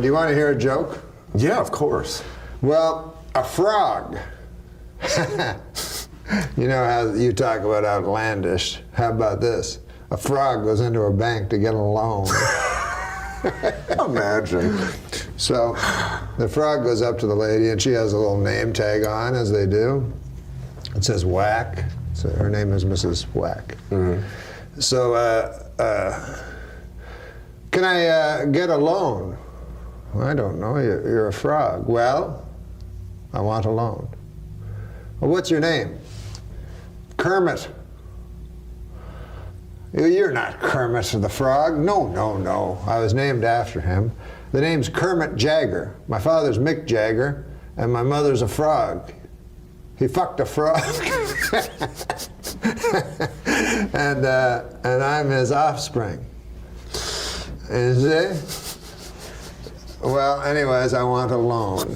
Do you want to hear a joke? Yeah, of course. Well, a frog. You know how you talk about outlandish. How about this? A frog goes into a bank to get a loan. Imagine. So the frog goes up to the lady, and she has a little name tag on, as they do. It says Whack. So her name is Mrs. Whack. Mm-hmm. So, can I get a loan? Well, I don't know. You're a frog. Well, I want a loan. Well, what's your name? Kermit. You're not Kermit the Frog. No, no, no. I was named after him. The name's Kermit Jagger. My father's Mick Jagger, and my mother's a frog. He fucked a frog. and I'm his offspring. You see? Well, anyways, I want a loan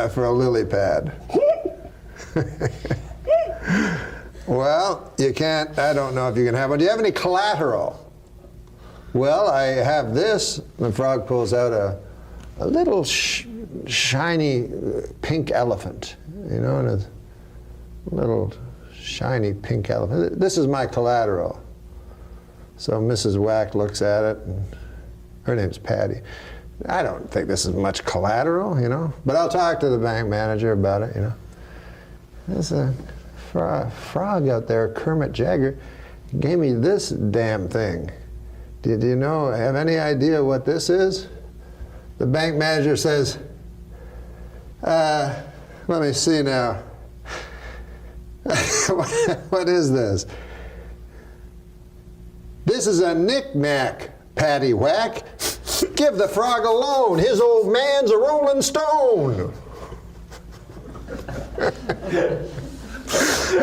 for a lily pad. Well, you can't, I don't know if you can have one. Do you have any collateral? Well, I have this. The frog pulls out a little shiny pink elephant, you know, and a little shiny pink elephant. This is my collateral. So Mrs. Whack looks at it, and her name's Patty. I don't think this is much collateral, you know, but I'll talk to the bank manager about it, you know. There's a frog out there, Kermit Jagger, gave me this damn thing. Did you know, have any idea what this is? The bank manager says, let me see now. What is this? This is a knick-knack, Patty Whack. Give the frog a loan. His old man's a rolling stone.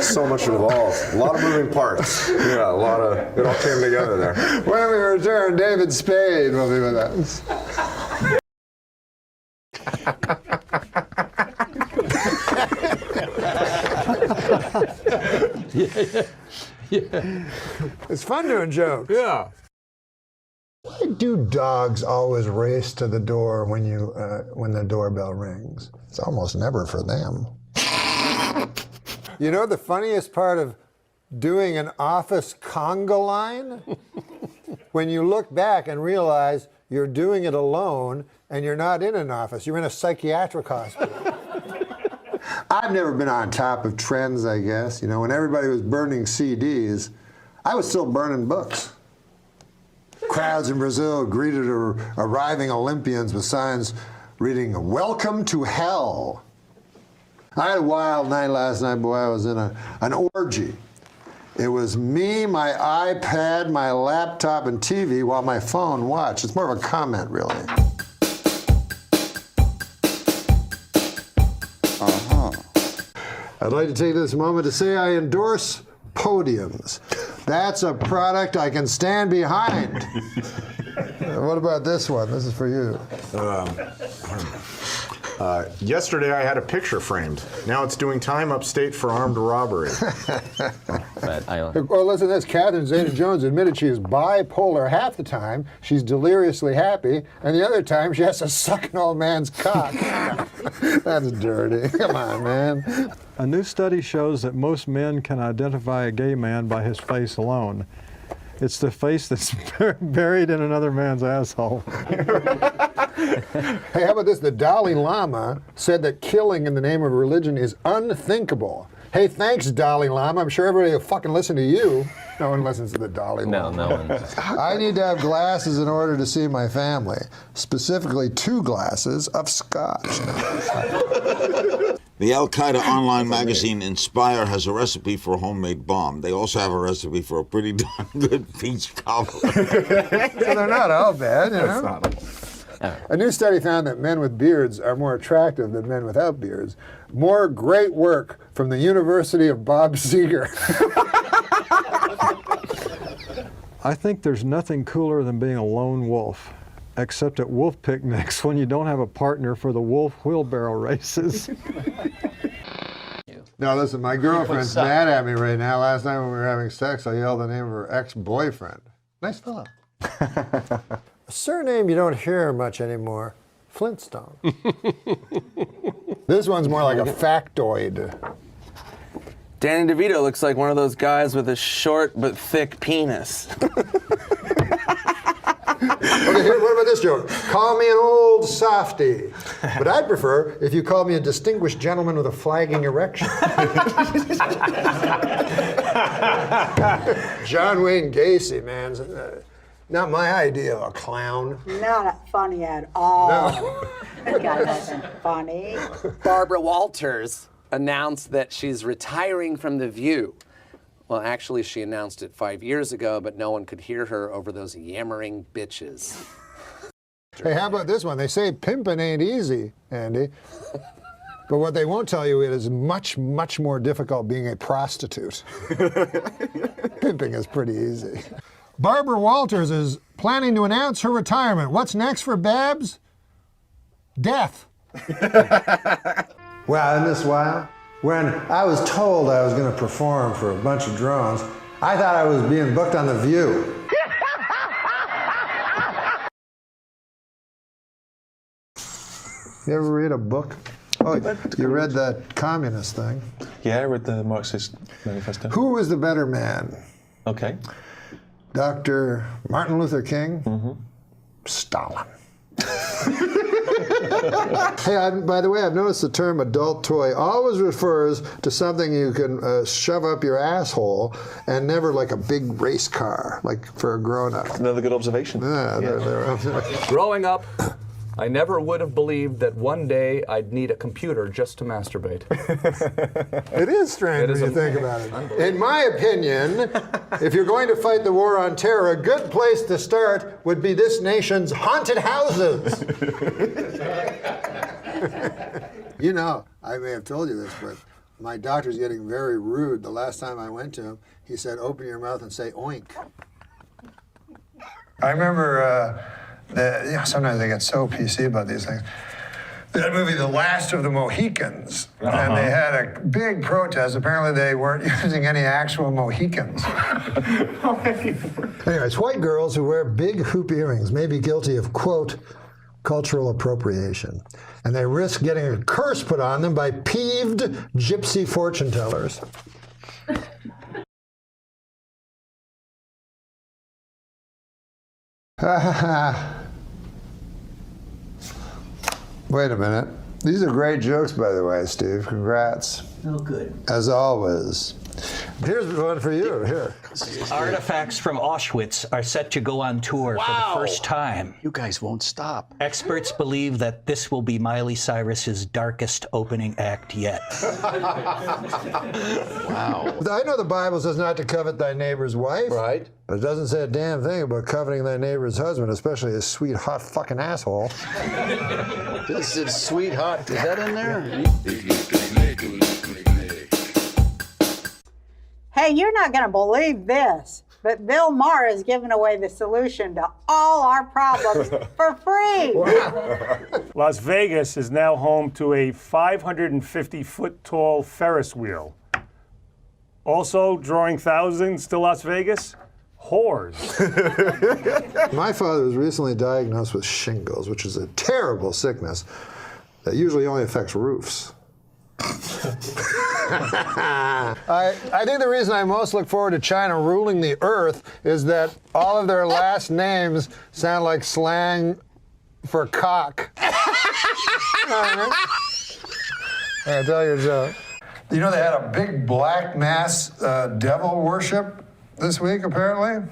So much involved. A lot of moving parts. Yeah, a lot of, it all came together there. When we return, David Spade will be with us. Yeah. It's fun doing jokes. Yeah. Why do dogs always race to the door when the doorbell rings? It's almost never for them. You know the funniest part of doing an office conga line? When you look back and realize you're doing it alone and you're not in an office, you're in a psychiatric hospital. I've never been on top of trends, I guess. You know, when everybody was burning CDs, I was still burning books. Crowds in Brazil greeted arriving Olympians with signs reading, "Welcome to Hell." I had a wild night last night, boy. I was in an orgy. It was me, my iPad, my laptop, and TV while my phone watched. It's more of a comment, really. I'd like to take this moment to say I endorse podiums. That's a product I can stand behind. What about this one? This is for you. Yesterday I had a picture framed. Now it's doing time upstate for armed robbery. Well, listen to this. Catherine Zeta-Jones admitted she is bipolar half the time. She's deliriously happy, and the other time she has to suck an old man's cock. That's dirty. Come on, man. A new study shows that most men can identify a gay man by his face alone. It's the face that's buried in another man's asshole. Hey, how about this? The Dalai Lama said that killing in the name of religion is unthinkable. Hey, thanks, Dalai Lama. I'm sure everybody will fucking listen to you. No one listens to the Dalai Lama. No one. I need to have glasses in order to see my family. Specifically, 2 glasses of scotch. The Al-Qaeda online magazine Inspire has a recipe for a homemade bomb. They also have a recipe for a pretty darn good peach cobbler. So they're not all bad, you know? A new study found that men with beards are more attractive than men without beards. More great work from the University of Bob Seger. I think there's nothing cooler than being a lone wolf, except at wolf picnics when you don't have a partner for the wolf wheelbarrow races. No, listen, my girlfriend's mad at me right now. Last night when we were having sex, I yelled the name of her ex-boyfriend. Nice fellow. A surname you don't hear much anymore, Flintstone. This one's more like a factoid. Danny DeVito looks like one of those guys with a short but thick penis. Okay, here, what about this joke? Call me an old softy, but I'd prefer if you called me a distinguished gentleman with a flagging erection. John Wayne Gacy, man, not my idea of a clown. Not funny at all. No. That guy wasn't funny. Barbara Walters announced that she's retiring from The View. Well, actually, she announced it 5 years ago, but no one could hear her over those yammering bitches. Hey, how about this one? They say pimping ain't easy, Andy. But what they won't tell you is much, much more difficult being a prostitute. Pimping is pretty easy. Barbara Walters is planning to announce her retirement. What's next for Babs? Death. Wow, isn't this wild? When I was told I was going to perform for a bunch of drones, I thought I was being booked on The View. You ever read a book? Oh, you read that communist thing. Yeah, I read the Marxist manifesto. Who was the better man? Okay. Dr. Martin Luther King? Stalin. Hey, by the way, I've noticed the term adult toy always refers to something you can shove up your asshole and never like a big race car, like for a grown-up. Another good observation. Growing up, I never would have believed that one day I'd need a computer just to masturbate. It is strange when you think about it. In my opinion, if you're going to fight the war on terror, a good place to start would be this nation's haunted houses. You know, I may have told you this, but my doctor's getting very rude. The last time I went to him, he said, open your mouth and say oink. I remember, sometimes they get so PC about these things. That movie, The Last of the Mohicans, and they had a big protest. Apparently they weren't using any actual Mohicans. Anyways, white girls who wear big hoop earrings may be guilty of, quote, cultural appropriation. And they risk getting a curse put on them by peeved gypsy fortune tellers. Wait a minute. These are great jokes, by the way, Steve. Congrats. Oh, good. As always. Here's one for you. Here. Artifacts from Auschwitz are set to go on tour for the first time. You guys won't stop. Experts believe that this will be Miley Cyrus's darkest opening act yet. Wow. I know the Bible says not to covet thy neighbor's wife. Right. But it doesn't say a damn thing about coveting thy neighbor's husband, especially a sweet, hot fucking asshole. This is sweet hot. Is that in there? Hey, you're not going to believe this, but Bill Maher is giving away the solution to all our problems for free. Las Vegas is now home to a 550-foot-tall Ferris wheel. Also drawing thousands to Las Vegas, whores. My father was recently diagnosed with shingles, which is a terrible sickness that usually only affects roofs. I think the reason I most look forward to China ruling the earth is that all of their last names sound like slang for cock. I'll tell you a joke. You know they had a big black mass devil worship this week, apparently?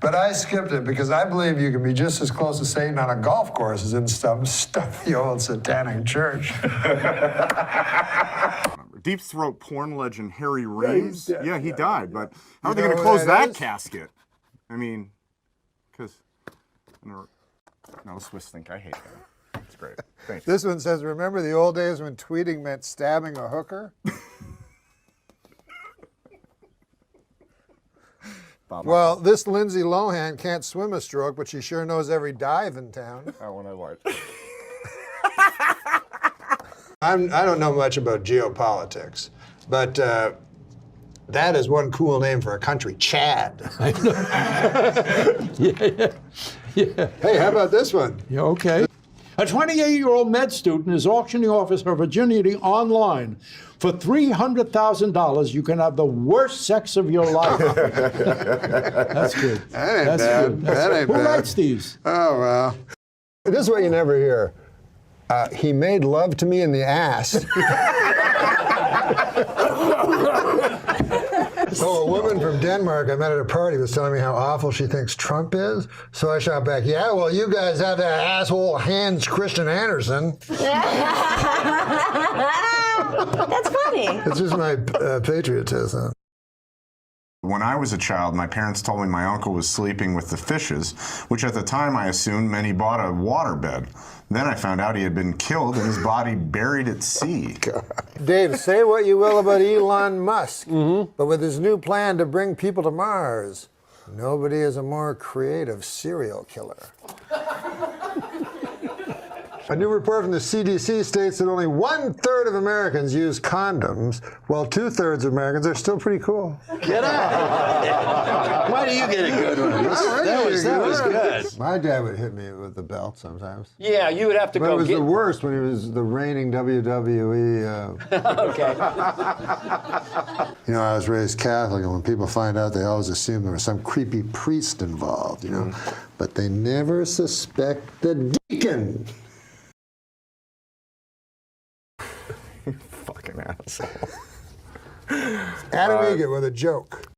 But I skipped it because I believe you can be just as close to Satan on a golf course as in some stuffy old satanic church. Deep throat porn legend Harry Reeves. Yeah, he died, but how are they know going to who close that that is? casket? I mean, because no, the Swiss think I hate that. It's great. Thanks. This one says, remember the old days when tweeting meant stabbing a hooker? Well, this Lindsay Lohan can't swim a stroke, but she sure knows every dive in town. That one I like. I don't know much about geopolitics, but that is one cool name for a country, Chad. Hey, how about this one? Yeah, okay. A 28-year-old med student is auctioning off her virginity online. For $300,000, you can have the worst sex of your life. That's good. That ain't That's bad. good. That ain't Who bad. writes these? Oh, well. This is what you never hear. He made love to me in the ass. So a woman from Denmark I met at a party was telling me how awful she thinks Trump is. So I shot back, yeah, well, you guys have that asshole Hans Christian Andersen. That's funny. It's just my patriotism. When I was a child, my parents told me my uncle was sleeping with the fishes, which at the time I assumed meant he bought a waterbed. Then I found out he had been killed and his body buried at sea. Dave, say what you will about Elon Musk, but with his new plan to bring people to Mars, nobody is a more creative serial killer. A new report from the CDC states that only 1/3 of Americans use condoms, while 2/3 of Americans are still pretty cool. Get out! Why do you get a good one? That was good. My dad would hit me with the belt sometimes. Yeah, you would have to But go it was get. the worst when he was the reigning WWE. Okay. You know, I was raised Catholic, and when people find out, they always assume there was some creepy priest involved, you know. But they never suspect the deacon. Fucking asshole. Adam Egan with a joke.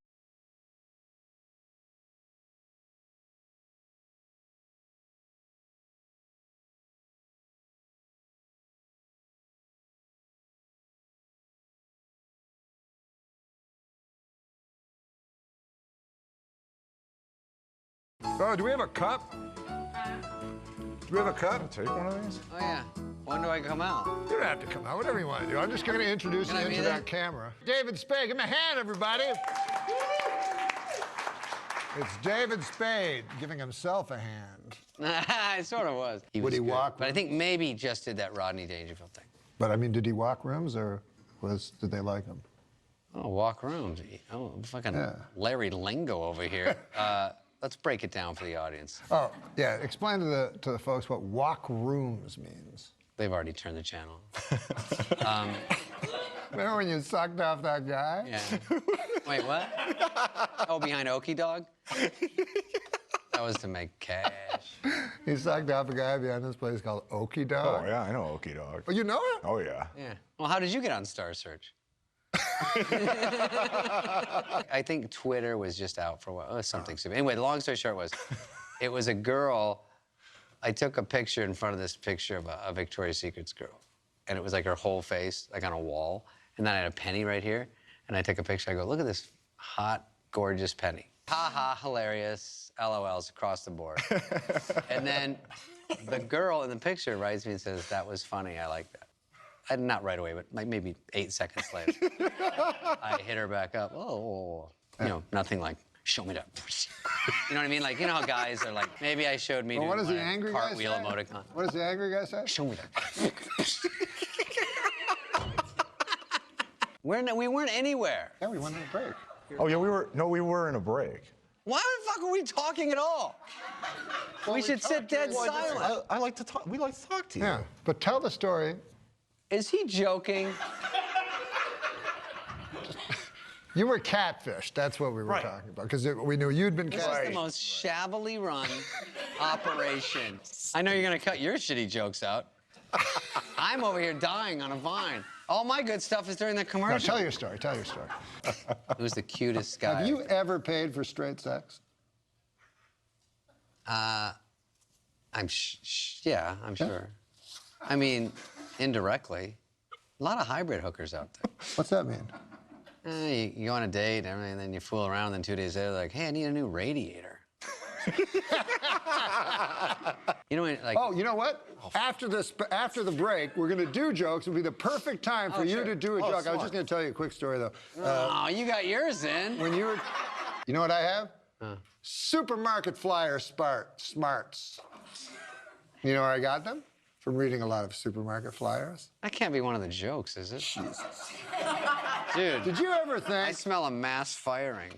Oh, do we have a cup? Do we have a cup? I'll take one of these. Oh yeah. When do I come out? You don't have to come out, whatever you want to do. I'm just going to introduce you into that camera. David Spade, give him a hand, everybody. It's David Spade giving himself a hand. It sort of was. Would he walk? But I think maybe he just did that Rodney Dangerfield thing. But I mean, did he walk rooms, or did they like him? Oh, walk rooms. Oh, fucking Larry Lingo over here. Let's break it down for the audience. Oh, yeah. Explain to the folks what walk rooms means. They've already turned the channel. Remember when you sucked off that guy? Yeah. Wait, what? Oh, behind Okie Dog? That was to make cash. He sucked off a guy behind this place called Okie Dog. Oh, yeah, I know Okie Dog. Oh, you know it? Oh, yeah. Yeah. Well, how did you get on Star Search? I think Twitter was just out for a while. It was something stupid. Anyway, the long story short was, it was a girl. I took a picture in front of this picture of a Victoria's Secrets girl. And it was like her whole face, like on a wall. And then I had a penny right here. And I took a picture. I go, look at this hot, gorgeous penny. Ha ha, hilarious, LOLs across the board. And then the girl in the picture writes me and says, that was funny, I like that. Not right away, but like maybe 8 seconds later. I hit her back up. Oh, you know, nothing like, show me that. You know what I mean? Like, you know how guys are like, maybe I showed me Well, what does the my angry guy cartwheel say? emoticon. What does the angry guy say? Show me that. We weren't anywhere. Yeah, we went on a break. Oh, yeah, we were in a break. Why the fuck are we talking at all? We should sit dead silent. I like to talk. We like to talk to you. Yeah, but tell the story. Is he joking? You were catfished. That's what we were talking about, because we knew you'd been This catfished. is the most shabbily run operation. I know you're gonna cut your shitty jokes out. I'm over here dying on a vine. All my good stuff is during the commercial. No, tell your story. Tell your story. Who's the cutest guy? Have you ever paid for straight sex? I'm sure. I mean, indirectly. A lot of hybrid hookers out there. What's that mean? You go on a date and everything, and then you fool around, and then 2 days later, like, hey, I need a new radiator. You know, like. Oh, you know what? After the break, we're going to do jokes. It'll be the perfect time for you to do a joke. smart. I was just going to tell you a quick story, though. Oh, you got yours in. When you were, you know what I have? Supermarket flyer smarts. You know where I got them? From reading a lot of supermarket flyers. That can't be one of the jokes, is it? Jesus. Dude. Did you ever I think? smell a mass firing.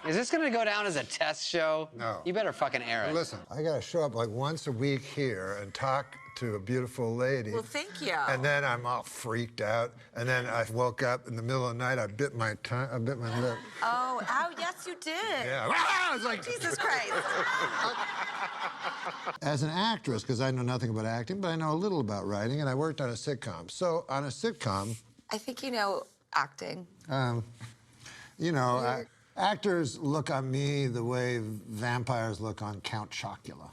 Is this gonna go down as a test show? No. You better fucking air it. Listen, I gotta show up like once a week here and talk to a beautiful lady. Well, thank you. And then I'm all freaked out. And then I woke up in the middle of the night, I bit my tongue, I bit my lip. Oh, yes, you did. Yeah. I was like, Jesus Christ. as an actress, because I know nothing about acting, but I know a little about writing, and I worked on a sitcom. So on a sitcom, I think you know acting. Actors look on me the way vampires look on Count Chocula.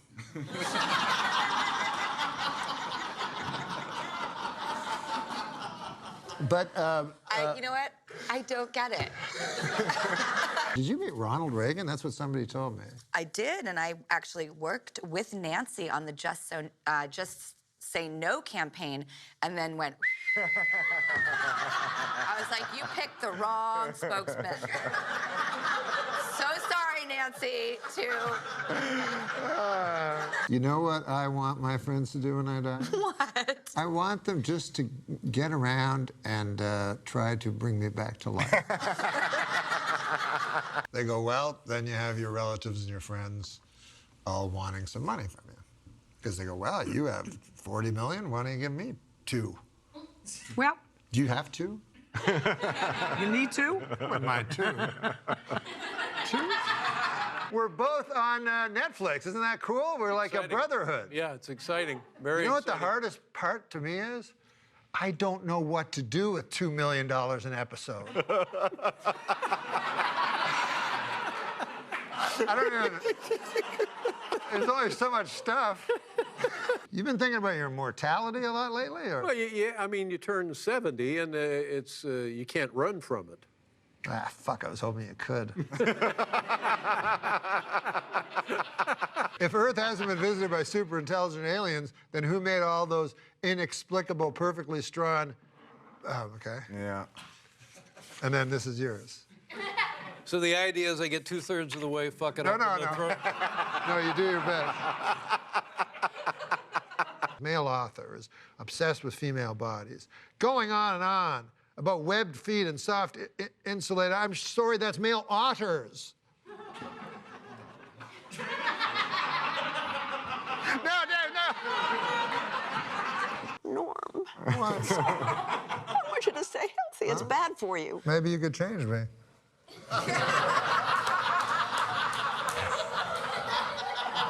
But You know what? I don't get it. did you meet Ronald Reagan? That's what somebody told me. I did, and I actually worked with Nancy on the Just Say No campaign, and then went. I was like, you picked the wrong spokesman. So sorry, Nancy, You know what I want my friends to do when I die? What? I want them just to get around and try to bring me back to life. They go, well, then you have your relatives and your friends all wanting some money from you. Because they go, well, you have 40 million, why don't you give me 2? Well. Do you have 2? You need to? Wouldn't mind 2. 2? We're both on Netflix. Isn't that cool? We're like a brotherhood. Yeah, it's exciting. Very You know what the exciting. hardest part to me is? I don't know what to do with $2 million an episode. I don't even... There's only so much stuff. You've been thinking about your mortality a lot lately, or? Well, yeah, I mean, you turn 70, and it's you can't run from it. Ah, fuck, I was hoping you could. If Earth hasn't been visited by super intelligent aliens, then who made all those inexplicable, perfectly strong... Oh, okay. Yeah. And then this is yours. So the idea is I get 2/3 of the way fucking No, up no, in the no. throat. No, you do your best. Male author is obsessed with female bodies. Going on and on about webbed feet and soft insulated. I'm sorry, that's male otters. No. Norm. What? I want you to stay healthy. It's bad for you. Maybe you could change me.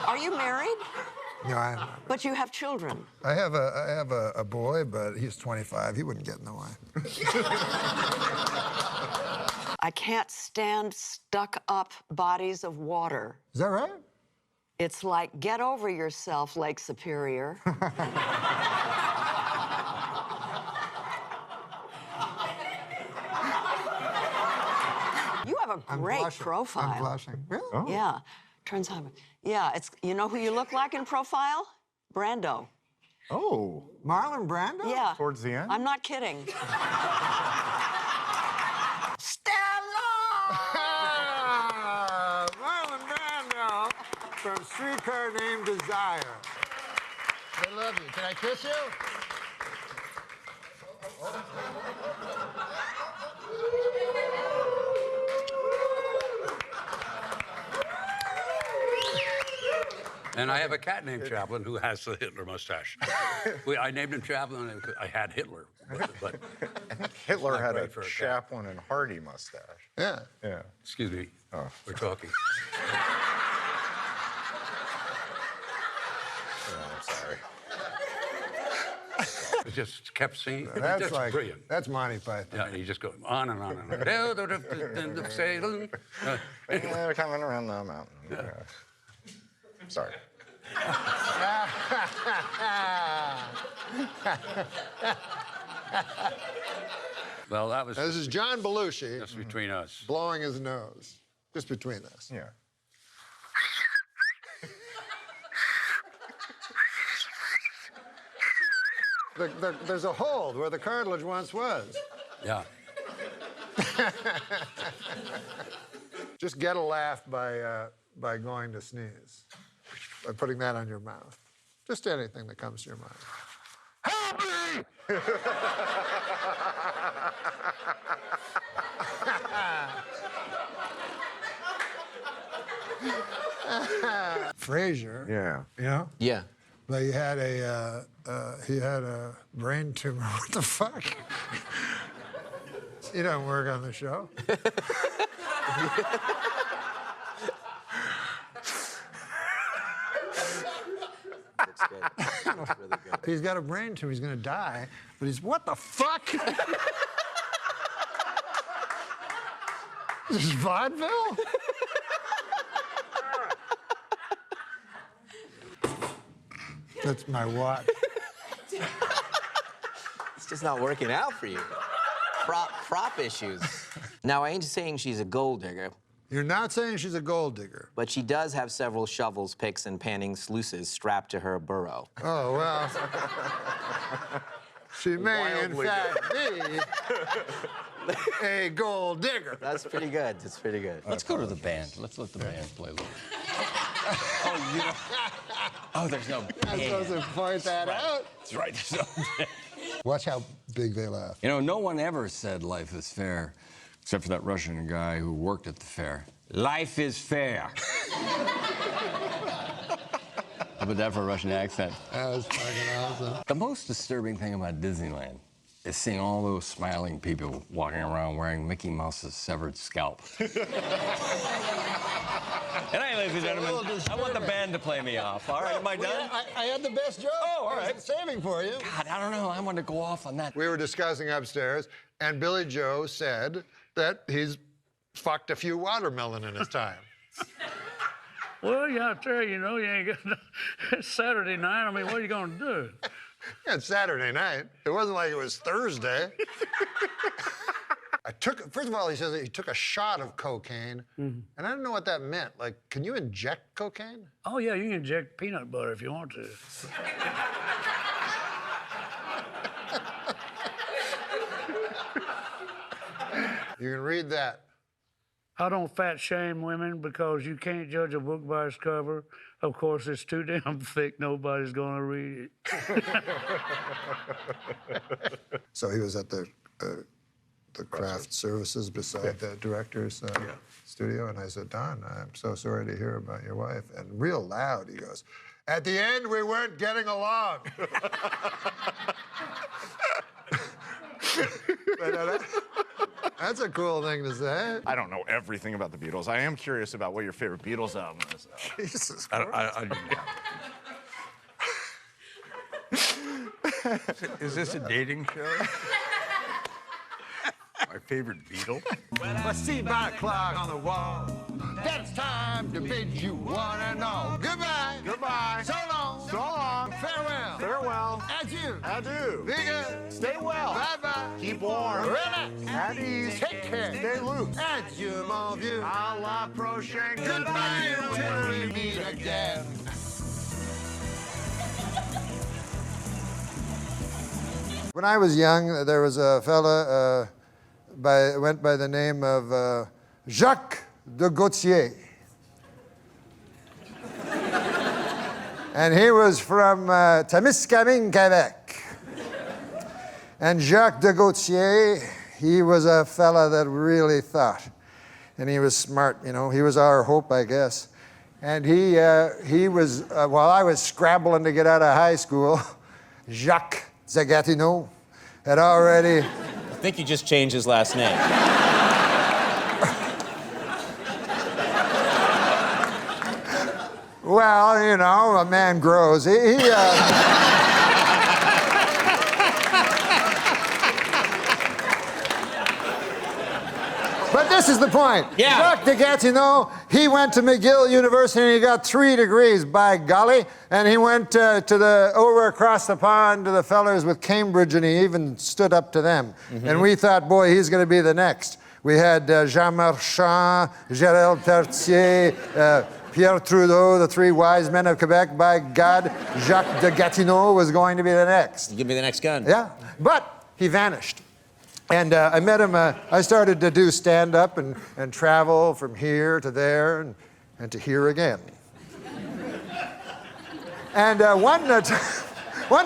Are you married? No, I'm not. But you have children. I have a boy, but he's 25. He wouldn't get in the way. I can't stand stuck-up bodies of water. Is that right? It's like, get over yourself, Lake Superior. You have a great profile. I'm blushing. Really? Oh. Yeah. Turns out, yeah, it's, you know who you look like in profile? Brando. Oh. Marlon Brando? Yeah. Towards the end? I'm not kidding. Marlon Brando from Streetcar Named Desire. I love you. Can I kiss you? And I have a cat named Chaplin who has the Hitler mustache. I named him Chaplin because I had Hitler. But Hitler not had great a for a cat. Chaplin and Hardy mustache. Yeah. Yeah. Excuse me. Oh. We're talking. I'm sorry. I just kept singing. That's like brilliant. That's Monty Python. Yeah, and he just goes on and on and on. They're coming around the mountain. Yeah. Sorry. Well, that was. This is John Belushi. Just between us. Blowing his nose. Just between us. Yeah. There's a hold where the cartilage once was. Yeah. Just get a laugh by going to sneeze. By putting that on your mouth. Just anything that comes to your mind. Help me! Frazier. Yeah. You know? Yeah. But he had a brain tumor. What the fuck? He doesn't work on the show. That's good. That's really good. He's got a brain tumor. He's gonna die. But he's what the fuck? This is vaudeville? That's my watch. It's just not working out for you. Prop issues. Now, I ain't saying she's a gold digger. You're not saying she's a gold digger. But she does have several shovels, picks, and panning sluices strapped to her burrow. Oh, well. She may, in fact, be a gold digger. That's pretty good. That's pretty good. Let's go to the band. Let's let the band play a little. Oh, you know. Oh, there's no band. I'm supposed to point that out. That's right. There's no band. Watch how big they laugh. You know, no one ever said life is fair, except for that Russian guy who worked at the fair. Life is fair. How about that for a Russian accent? That was fucking awesome. The most disturbing thing about Disneyland is seeing all those smiling people walking around wearing Mickey Mouse's severed scalp. And hey, ladies and gentlemen, I want the band to play me off. All right, am I done? I had the best joke. Oh, all right. I was saving for you. God, I don't know. I want to go off on that. We were discussing upstairs, and Billy Joe said that he's fucked a few watermelon in his time. Well, you out there, you know, you ain't got it's Saturday night. I mean, what are you going to do? Yeah, it's Saturday night. It wasn't like it was Thursday. First of all, he says that he took a shot of cocaine, and I didn't know what that meant. Like, can you inject cocaine? Oh, yeah, you can inject peanut butter if you want to. You can read that. I don't fat shame women because you can't judge a book by its cover. Of course, it's too damn thick. Nobody's going to read it. So he was at the craft services beside the director's studio, and I said, Don, I'm so sorry to hear about your wife. And real loud, he goes, at the end, we weren't getting along. That's a cool thing to say. I don't know everything about the Beatles. I am curious about what your favorite Beatles album is. Jesus I Is this a dating show? My favorite Beatle? When I see my clock on the wall, that's time to bid you one and all. Goodbye. Goodbye. So long. So long. Farewell. Farewell. Adieu. Adieu. Be good. Stay well. Bye-bye. Keep warm. Relax. At ease. Take care. Stay loose. Adieu, mon vieux. A la prochaine. Goodbye until we meet again. When I was young, there was a fella went by the name of Jacques de Gautier. And he was from Témiscamingue, Quebec. And Jacques de Gautier, he was a fella that really thought. And he was smart, you know. He was our hope, I guess. And he was, while I was scrabbling to get out of high school, Jacques Zagatineau had already... I think you just changed his last name. Well, you know, a man grows. But this is the point. Yeah. Jacques de Gatineau, he went to McGill University and he got 3 degrees, by golly. And he went over across the pond to the fellers with Cambridge, and he even stood up to them. And we thought, boy, he's going to be the next. We had Jean Marchand, Gérald Tertier, Pierre Trudeau, the 3 wise men of Quebec. By God, Jacques de Gatineau was going to be the next. Give me the next gun. Yeah, but he vanished. And I met him, I started to do stand-up and travel from here to there and to here again. And one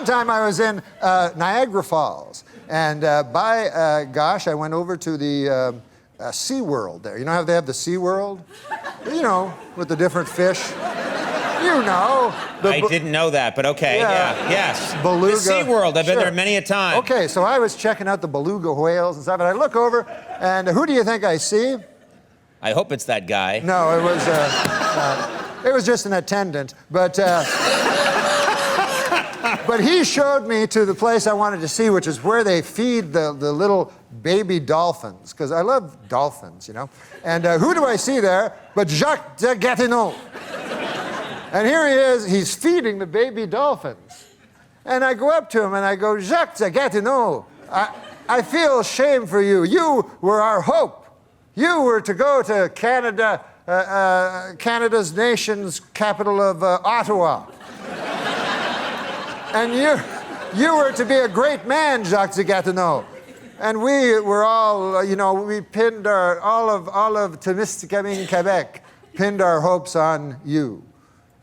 time I was in Niagara Falls, and gosh, I went over to the Sea World there. You know how they have the Sea World? You know, with the different fish. You know. I didn't know that, but okay. Yeah. Yes. Beluga. The SeaWorld. I've been Sure. there many a time. Okay, so I was checking out the beluga whales and stuff, and I look over, and who do you think I see? I hope it's that guy. No, it was just an attendant, but he showed me to the place I wanted to see, which is where they feed the little baby dolphins, because I love dolphins, you know. And who do I see there but Jacques de Gatineau? And here he is, he's feeding the baby dolphins. And I go up to him and I go, Jacques de Gatineau, I feel shame for you. You were our hope. You were to go to Canada, Canada's nation's capital of Ottawa. And you were to be a great man, Jacques de Gatineau. And we were all, you know, we pinned all of Témiscamingue, Quebec, pinned our hopes on you.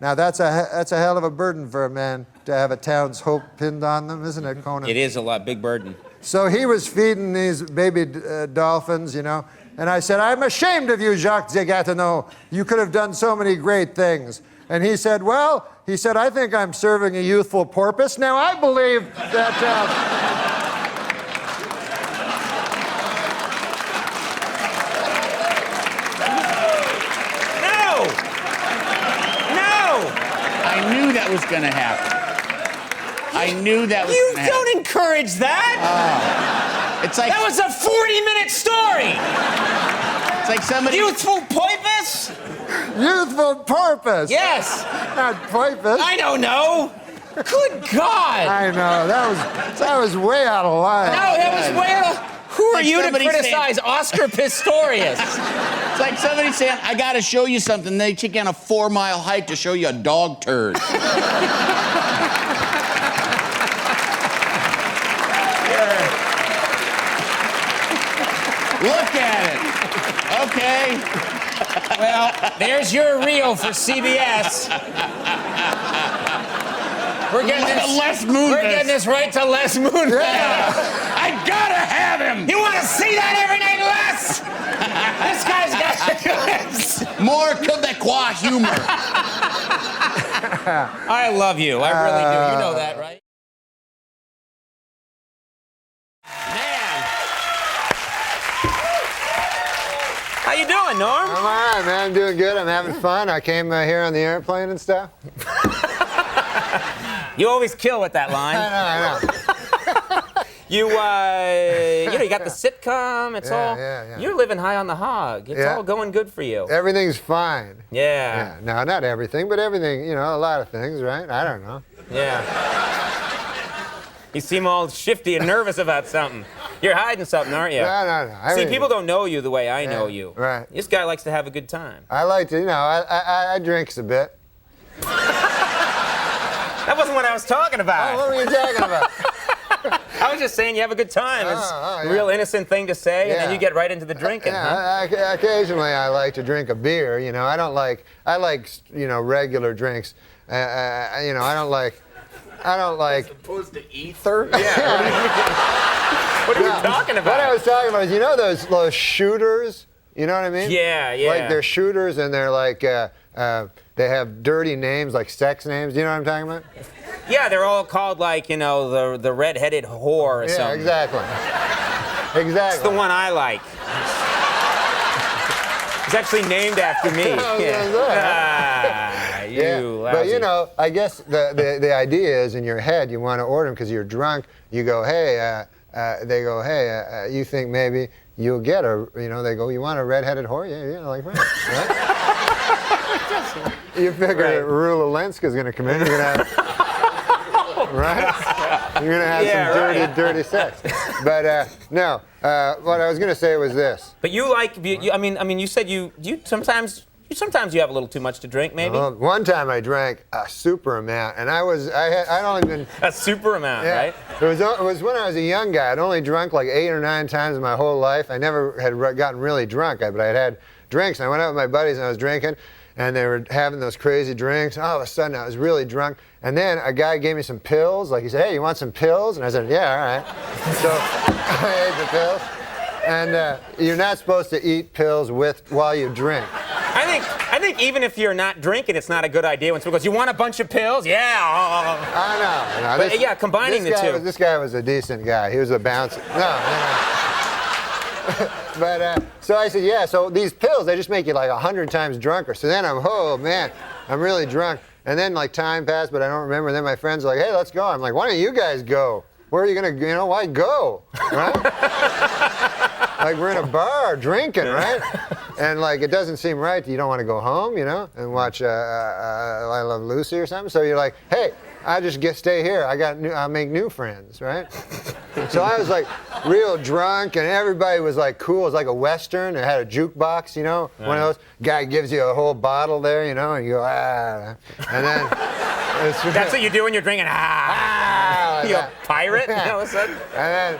Now that's a hell of a burden for a man to have a town's hope pinned on them, isn't it, Conan? It is a lot, big burden. So he was feeding these baby dolphins, you know, and I said, I'm ashamed of you, Jacques de Gatineau. You could have done so many great things. And he said, well, I think I'm serving a youthful porpoise. Now, I believe that... I knew that was going to happen. I knew that was going to happen. You don't encourage that. It's like that was a 40-minute story. It's like somebody. Youthful porpoise? Youthful porpoise. Yes. Not porpoise. I don't know. Good God. I know. That was way out of line. No, that was way out of... Who are you to criticize Oscar Pistorius? It's like somebody saying, I got to show you something. They take on a 4-mile hike to show you a dog turd. Look at it. Okay. Well, there's your reel for CBS. We're getting this right to Les Moonves. Yeah. I gotta have him. You want to see that every night, Les? This guy's got more Quebecois humor. I love you. I really do. You know that, right? How you doing, Norm? I'm all right, man. I'm doing good. I'm having fun. I came here on the airplane and stuff. You always kill with that line. I know. You got the sitcom. It's all. Yeah. You're living high on the hog. It's all going good for you. Everything's fine. Yeah. No, not everything, but everything. You know, a lot of things, right? I don't know. Yeah. You seem all shifty and nervous about something. You're hiding something, aren't you? No. See, people don't know you the way I know you. Right. This guy likes to have a good time. I like to, I drinks a bit. That wasn't what I was talking about. Oh, what were you talking about? I was just saying you have a good time. It's a real innocent thing to say, and then you get right into the drinking. Occasionally I like to drink a beer. You know, I like regular drinks. I don't like. As opposed to ether? Yeah. What are you talking about? What I was talking about is, those shooters. You know what I mean? Yeah. Like they're shooters, and they're like they have dirty names, like sex names. You know what I'm talking about? Yeah, they're all called like the red-headed whore or something. Yeah, exactly. It's the one I like. It's actually named after me. But I guess the idea is in your head you want to order them because you're drunk. You go, hey. They go, hey. You think maybe you'll get a. They go, you want a red-headed whore? Yeah, like right. You figure Rula Lenska's going to come in. You're going to have. Right? You're going to have some dirty sex. But no, what I was going to say was this. But you like, you said you sometimes you have a little too much to drink, maybe? One time I drank a super amount, and I'd only been... A super amount, right? It was when I was a young guy. I'd only drunk like 8 or 9 times in my whole life. I never had gotten really drunk, but I'd had drinks. And I went out with my buddies, and I was drinking, and they were having those crazy drinks. All of a sudden, I was really drunk. And then a guy gave me some pills. Like, he said, hey, you want some pills? And I said, yeah, all right. So I ate the pills. And you're not supposed to eat pills while you drink. I think I think even if you're not drinking, it's not a good idea when someone goes, "You want a bunch of pills?" Yeah. I know. But yeah, combining the two. This guy was a decent guy. He was a bouncer. No. But so I said, yeah. So these pills, they just make you like 100 times drunker. So then oh man, I'm really drunk. And then like time passed, but I don't remember. And then my friends are like, hey, let's go. I'm like, why don't you guys go? Where are you gonna, why go? Right? Like we're in a bar drinking, right? And like it doesn't seem right. You don't want to go home, and watch I Love Lucy or something. So you're like, hey, I just stay here. I'll make new friends, right? So I was like real drunk, and everybody was like cool. It was like a Western. It had a jukebox, one of those. Guy gives you a whole bottle there, and you go, ah. And then... That's what you do when you're drinking, ah. You a pirate? All of a sudden? And then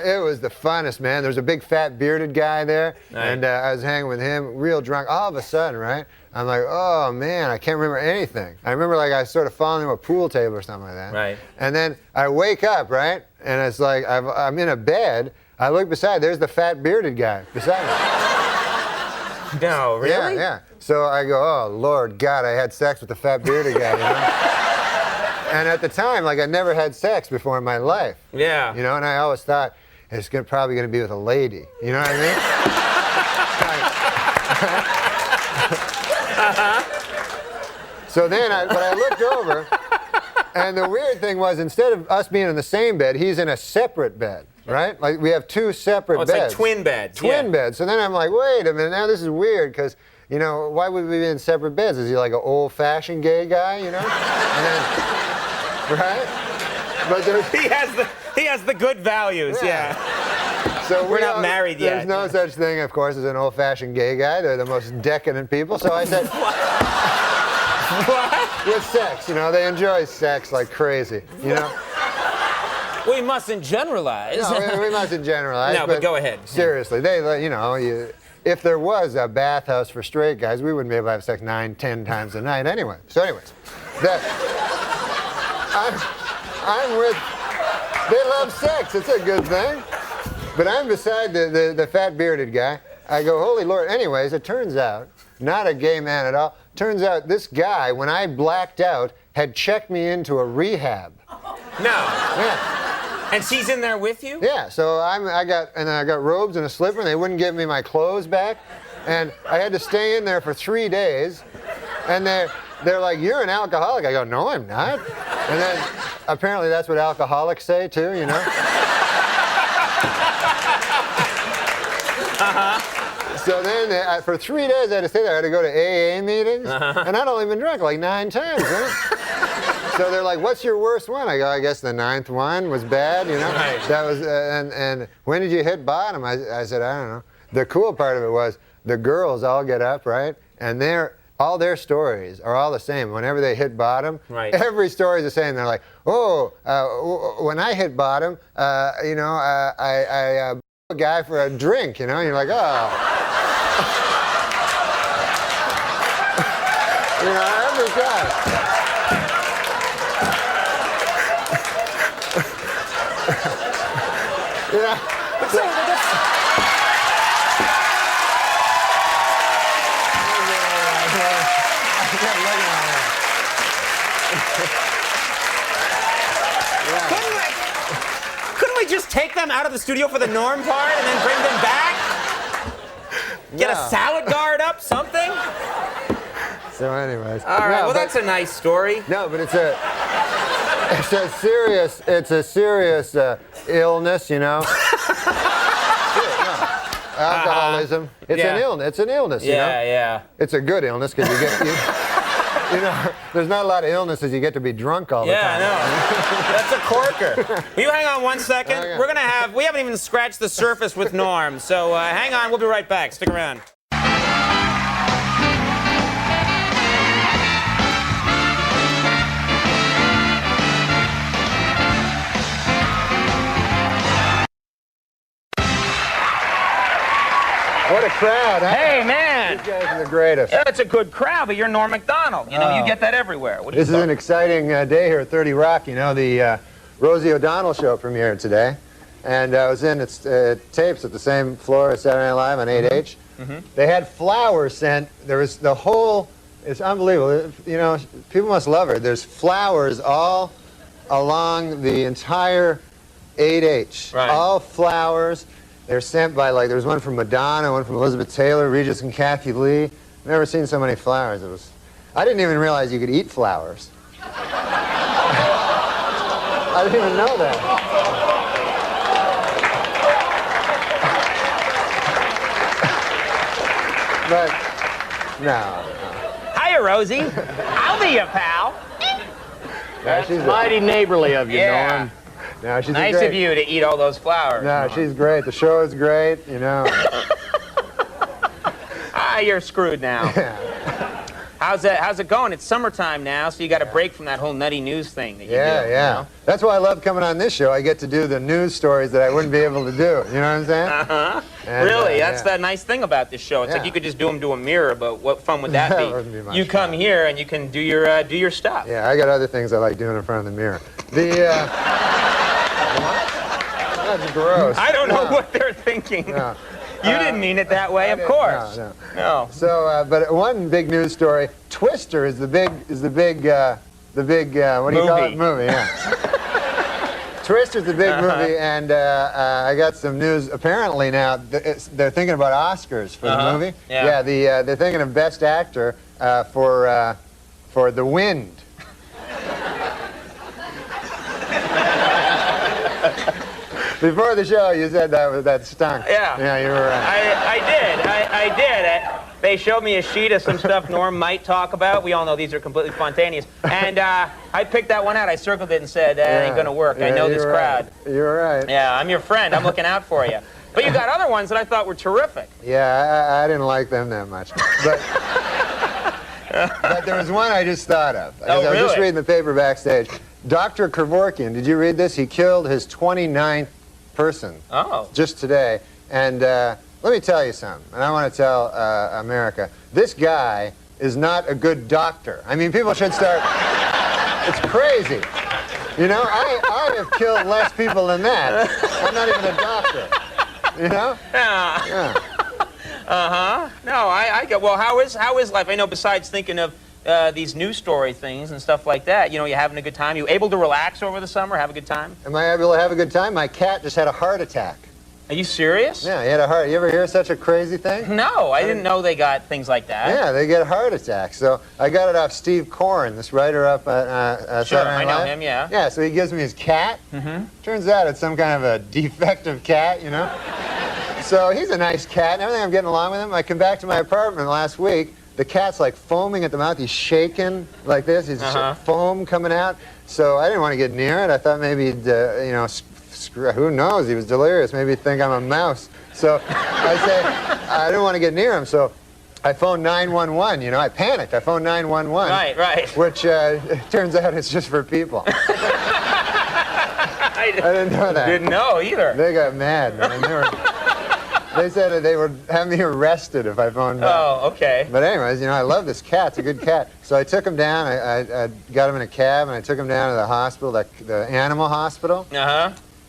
it was the funnest, man. There was a big fat bearded guy there, and I was hanging with him, real drunk. All of a sudden, right? I'm like, oh man, I can't remember anything. I remember like I sort of falling into a pool table or something like that. Right. And then I wake up, right? And it's like I'm in a bed. I look beside. There's the fat bearded guy beside me. No, really? Yeah. So I go, oh Lord God, I had sex with the fat bearded guy. And at the time, like I never had sex before in my life. Yeah. And I always thought it's probably going to be with a lady. You know what I mean? So then I looked over, and the weird thing was, instead of us being in the same bed, he's in a separate bed, right? Like we have two separate beds. It's like twin beds. Twin beds. So then I'm like, wait a minute, now this is weird, because, why would we be in separate beds? Is he like an old-fashioned gay guy, And then, right? But he has the good values, yeah. So we're not married yet. There's no such thing, of course, as an old-fashioned gay guy. They're the most decadent people. So I said, what? With sex, they enjoy sex like crazy, We mustn't generalize. No, we mustn't generalize. No, but go ahead. Seriously, if there was a bathhouse for straight guys, we wouldn't be able to have sex 9-10 times a night anyway. So anyways, I'm with, they love sex, it's a good thing. But I'm beside the fat bearded guy. I go, holy Lord. Anyways, it turns out, not a gay man at all. Turns out this guy, when I blacked out, had checked me into a rehab. No. Yeah. And she's in there with you? Yeah. So I got robes and a slipper, and they wouldn't give me my clothes back, and I had to stay in there for 3 days. And they're like, you're an alcoholic. I go, no, I'm not. And then apparently that's what alcoholics say too, So then for 3 days I had to stay there. I had to go to AA meetings, and I'd only been drunk like 9 times. So they're like, what's your worst one? I go, I guess the 9th one was bad, Right. That was, and when did you hit bottom? I said, I don't know. The cool part of it was the girls all get up, right? And all their stories are all the same. Whenever they hit bottom, right. Every story is the same. They're like, when I hit bottom, I a guy for a drink, and you're like, oh. Every time. Couldn't we just take them out of the studio for the Norm part and then bring them back? Get a salad guard up, something? So anyways. All right, well that's a nice story. No, but it's a serious illness, Alcoholism. It's an illness. It's an illness. Yeah. It's a good illness because you get there's not a lot of illnesses you get to be drunk all the time. Yeah, I know. That's a corker. Will you hang on 1 second? Okay. We haven't even scratched the surface with Norm, so hang on. We'll be right back. Stick around. What a crowd, huh? Hey, man. These guys are the greatest. Yeah, it's a good crowd, but you're Norm MacDonald. You get that everywhere. This is an exciting day here at 30 Rock. The Rosie O'Donnell show premiered today. And I was in its tapes at the same floor as Saturday Night Live on 8H. They had flowers sent. There was the whole. It's unbelievable. You know, people must love her. There's flowers all along the entire 8H. Right. All flowers. They're sent by, like, there was one from Madonna, one from Elizabeth Taylor, Regis and Kathy Lee. Never seen so many flowers. It was. I didn't even realize you could eat flowers. I didn't even know that. But no. Hiya, Rosie. I'll be your pal. That's mighty neighborly of you, Norm. No, she's Nice great. of you to eat all those flowers. No, Norm. she's great. The show is great, you know. You're screwed now. How's it going? It's summertime now, so you got a break from that whole nutty news thing that you do. Yeah. You know? That's why I love coming on this show. I get to do the news stories that I wouldn't be able to do. You know what I'm saying? And, Really? That's yeah. the nice thing about this show. It's like Yeah. you could just do them to a mirror, but what fun would that That be? wouldn't be much You come here and you can do your stuff. Yeah, I got other things I like doing in front of the mirror. What? That's gross. I don't know No. what they're thinking. No. You didn't mean it that way, of course. No. So, but one big news story: Twister is the big what do you call it? Movie. Yeah. Twister's the big movie, and I got some news. Apparently now they're thinking about Oscars for the movie. Yeah. They're thinking of Best Actor for The Wind. Before the show, you said that stunk. Yeah. Yeah, you were right. I did. They showed me a sheet of some stuff Norm might talk about. We all know these are completely spontaneous. And I picked that one out. I circled it and said, that ain't going to work. I know this crowd. You're right. Yeah, I'm your friend. I'm looking out for you. But you got other ones that I thought were terrific. Yeah, I didn't like them that much. But, but there was one I just thought of. Oh, I was just really? reading the paper backstage. Dr. Kevorkian, did you read this? He killed his 29th person just today. And let me tell you something, and I want to tell America, this guy is not a good doctor. I mean, people should start, it's crazy. You know, I have killed less people than that. I'm not even a doctor. You know? Yeah. No, I get. Well, how is life? I know. Besides thinking of these news story things and stuff like that, you know, you having a good time. You able to relax over the summer? Have a good time? Am I able to have a good time? My cat just had a heart attack. Are you serious? Yeah, he had a heart. You ever hear such a crazy thing? No, I didn't know they got things like that. Yeah, they get heart attacks. So I got it off Steve Corrin, this writer up at Sure, Saturday Night I know Live. him. Yeah. Yeah, so he gives me his cat. Turns out it's some kind of a defective cat, you know? So he's a nice cat and everything. I'm getting along with him. I come back to my apartment last week. The cat's like foaming at the mouth. He's shaking like this. He's foam coming out. So I didn't want to get near it. I thought maybe he'd, you know, who knows? He was delirious. Maybe he'd think I'm a mouse. So I say, I didn't want to get near him. So I phoned 911. You know, I panicked. I phoned 911. Right. Which it turns out it's just for people. I didn't know that. Didn't know either. They got mad, man. They said they would have me arrested if I phoned back. Oh, okay. But anyways, you know, I love this cat. It's a good cat. So I took him down. I got him in a cab, and I took him down to the hospital, the animal hospital.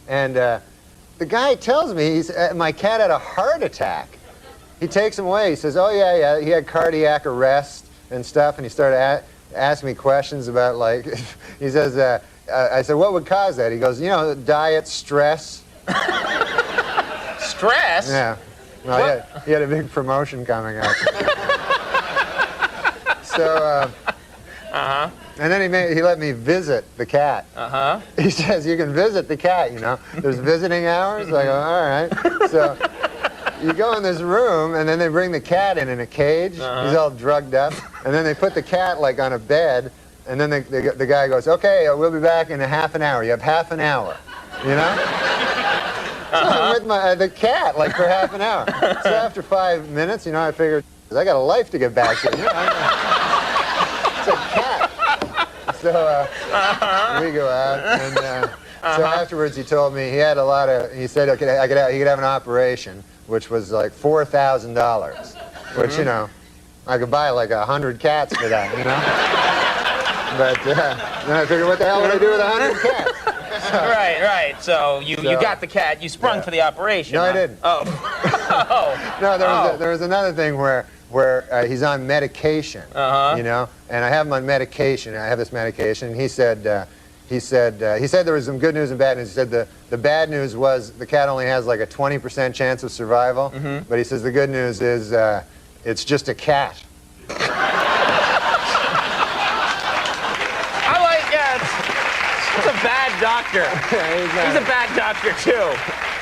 And the guy tells me, my cat had a heart attack. He takes him away. He says, oh, yeah, he had cardiac arrest and stuff. And he started asking me questions about, like, he says, I said, what would cause that? He goes, you know, diet, stress. Stress? Yeah. Well, he had a big promotion coming up. So, and then he let me visit the cat. He says, you can visit the cat, you know. There's visiting hours. I go, all right. So you go in this room, and then they bring the cat in a cage. He's all drugged up. And then they put the cat, like, on a bed. And then the guy goes, okay, we'll be back in a half an hour. You have half an hour, you know? So I'm with the cat, like, for half an hour. So after 5 minutes, you know, I figured, I got a life to get back to. You know, it's a cat. So we go out, and so afterwards he told me he had a lot of, he said he could have an operation, which was like $4,000, which, you know, I could buy like 100 cats for that, you know? But then I figured, what the hell would I do with 100 cats? Right. So you got the cat. You sprung for the operation. No, huh? I didn't. Oh. No, there was another thing where he's on medication, you know, and I have him on medication. I have this medication, and he said there was some good news and bad news. He said the bad news was the cat only has like a 20% chance of survival, but he says the good news is it's just a cat. He's a bad doctor. He's a bad doctor, too.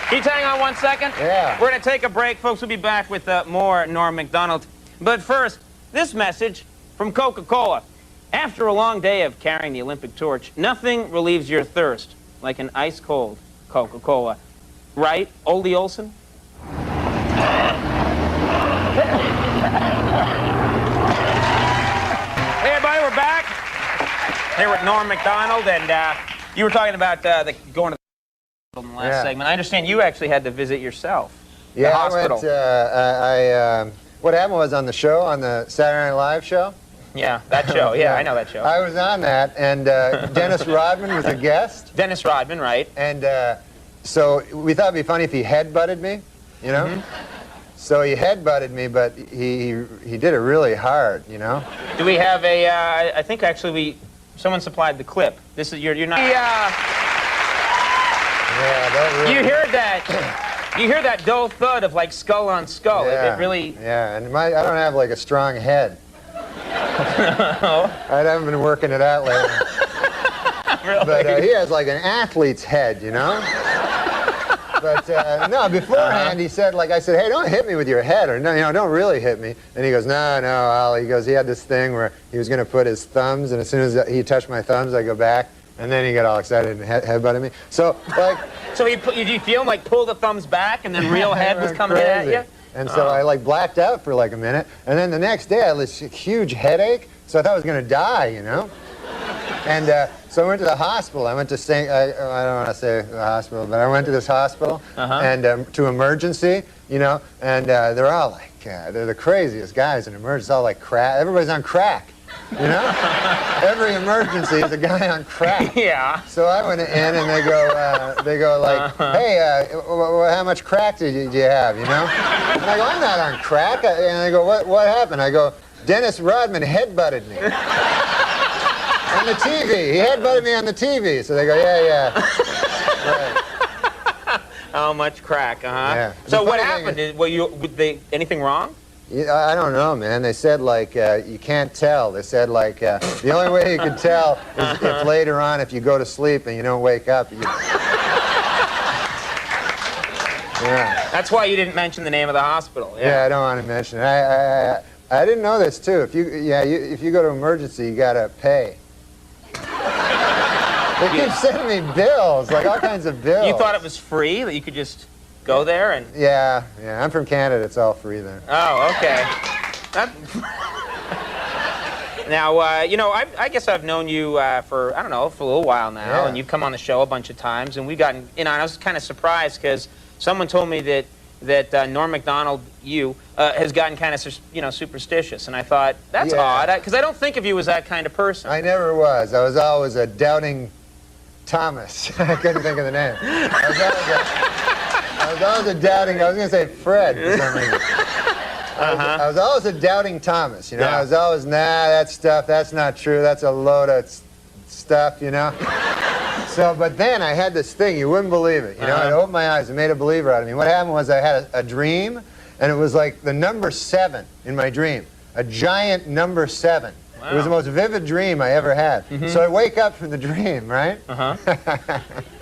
Can you hang on 1 second? Yeah. We're going to take a break, folks. We'll be back with more Norm MacDonald. But first, this message from Coca-Cola. After a long day of carrying the Olympic torch, nothing relieves your thirst like an ice-cold Coca-Cola. Right, Oldie Olson? Hey, everybody, we're back. Here with Norm MacDonald, and you were talking about going to the in the last segment. I understand you actually had to visit yourself. Yeah, the hospital. I went. What happened was on the show, on the Saturday Night Live show. Yeah, that show. Yeah, I know that show. I was on that, and Dennis Rodman was a guest. Dennis Rodman, right? And so we thought it'd be funny if he headbutted me, you know. So he headbutted me, but he did it really hard, you know. Do we have a? I think actually someone supplied the clip. This is you're not. Yeah, that really. You heard that? You hear that dull thud of like skull on skull. Yeah, It really. Yeah, and I don't have like a strong head. I haven't been working it out lately. Really? But he has like an athlete's head, you know. But no, beforehand he said, like I said, hey, don't hit me with your head, or no, you know, don't really hit me. And he goes, no, Al. He goes, he had this thing where he was going to put his thumbs, and as soon as he touched my thumbs, I go back, and then he got all excited and headbutted me. So like. So did you feel him like pull the thumbs back, and then real head was coming at you? And so I like blacked out for like a minute, and then the next day I had this huge headache, so I thought I was going to die, you know. And so I went to the hospital. I went to I don't want to say the hospital, but I went to this hospital and to emergency, you know. And they're all like, they're the craziest guys in emergency. All like crack. Everybody's on crack, you know. Every emergency is a guy on crack. Yeah. So I went in and they go like, hey, how much crack do you have, you know? And I go, I'm not on crack. And they go, what happened? I go, Dennis Rodman headbutted me. On the TV. He headbutted me on the TV. So they go, yeah. Right. How much crack, Yeah. So what happened? Anything wrong? Yeah, I don't know, man. They said, like, you can't tell. They said, like, the only way you can tell is if later on, if you go to sleep and you don't wake up. Yeah. That's why you didn't mention the name of the hospital. Yeah, I don't want to mention it. I didn't know this, too. If you go to emergency, you got to pay. They keep sending me bills, like all kinds of bills. You thought it was free, that you could just go there and... Yeah, I'm from Canada. It's all free there. Oh, okay. Now, you know, I guess I've known you for, I don't know, for a little while now, and you've come on the show a bunch of times, and we've gotten, you know, I was kind of surprised because someone told me that Norm MacDonald, has gotten kind of, you know, superstitious, and I thought, that's odd, because I don't think of you as that kind of person. I never was. I was always a doubting Thomas. I couldn't think of the name. I was always a doubting, I was going to say Fred for some reason. I was always a doubting Thomas, you know. I was always, that's not true. That's a load of stuff, you know. So, but then I had this thing, you wouldn't believe it, you know. It opened my eyes, it made a believer out of me. What happened was I had a dream, and it was like the number 7 in my dream, a giant number 7. Wow. It was the most vivid dream I ever had. So I wake up from the dream, right?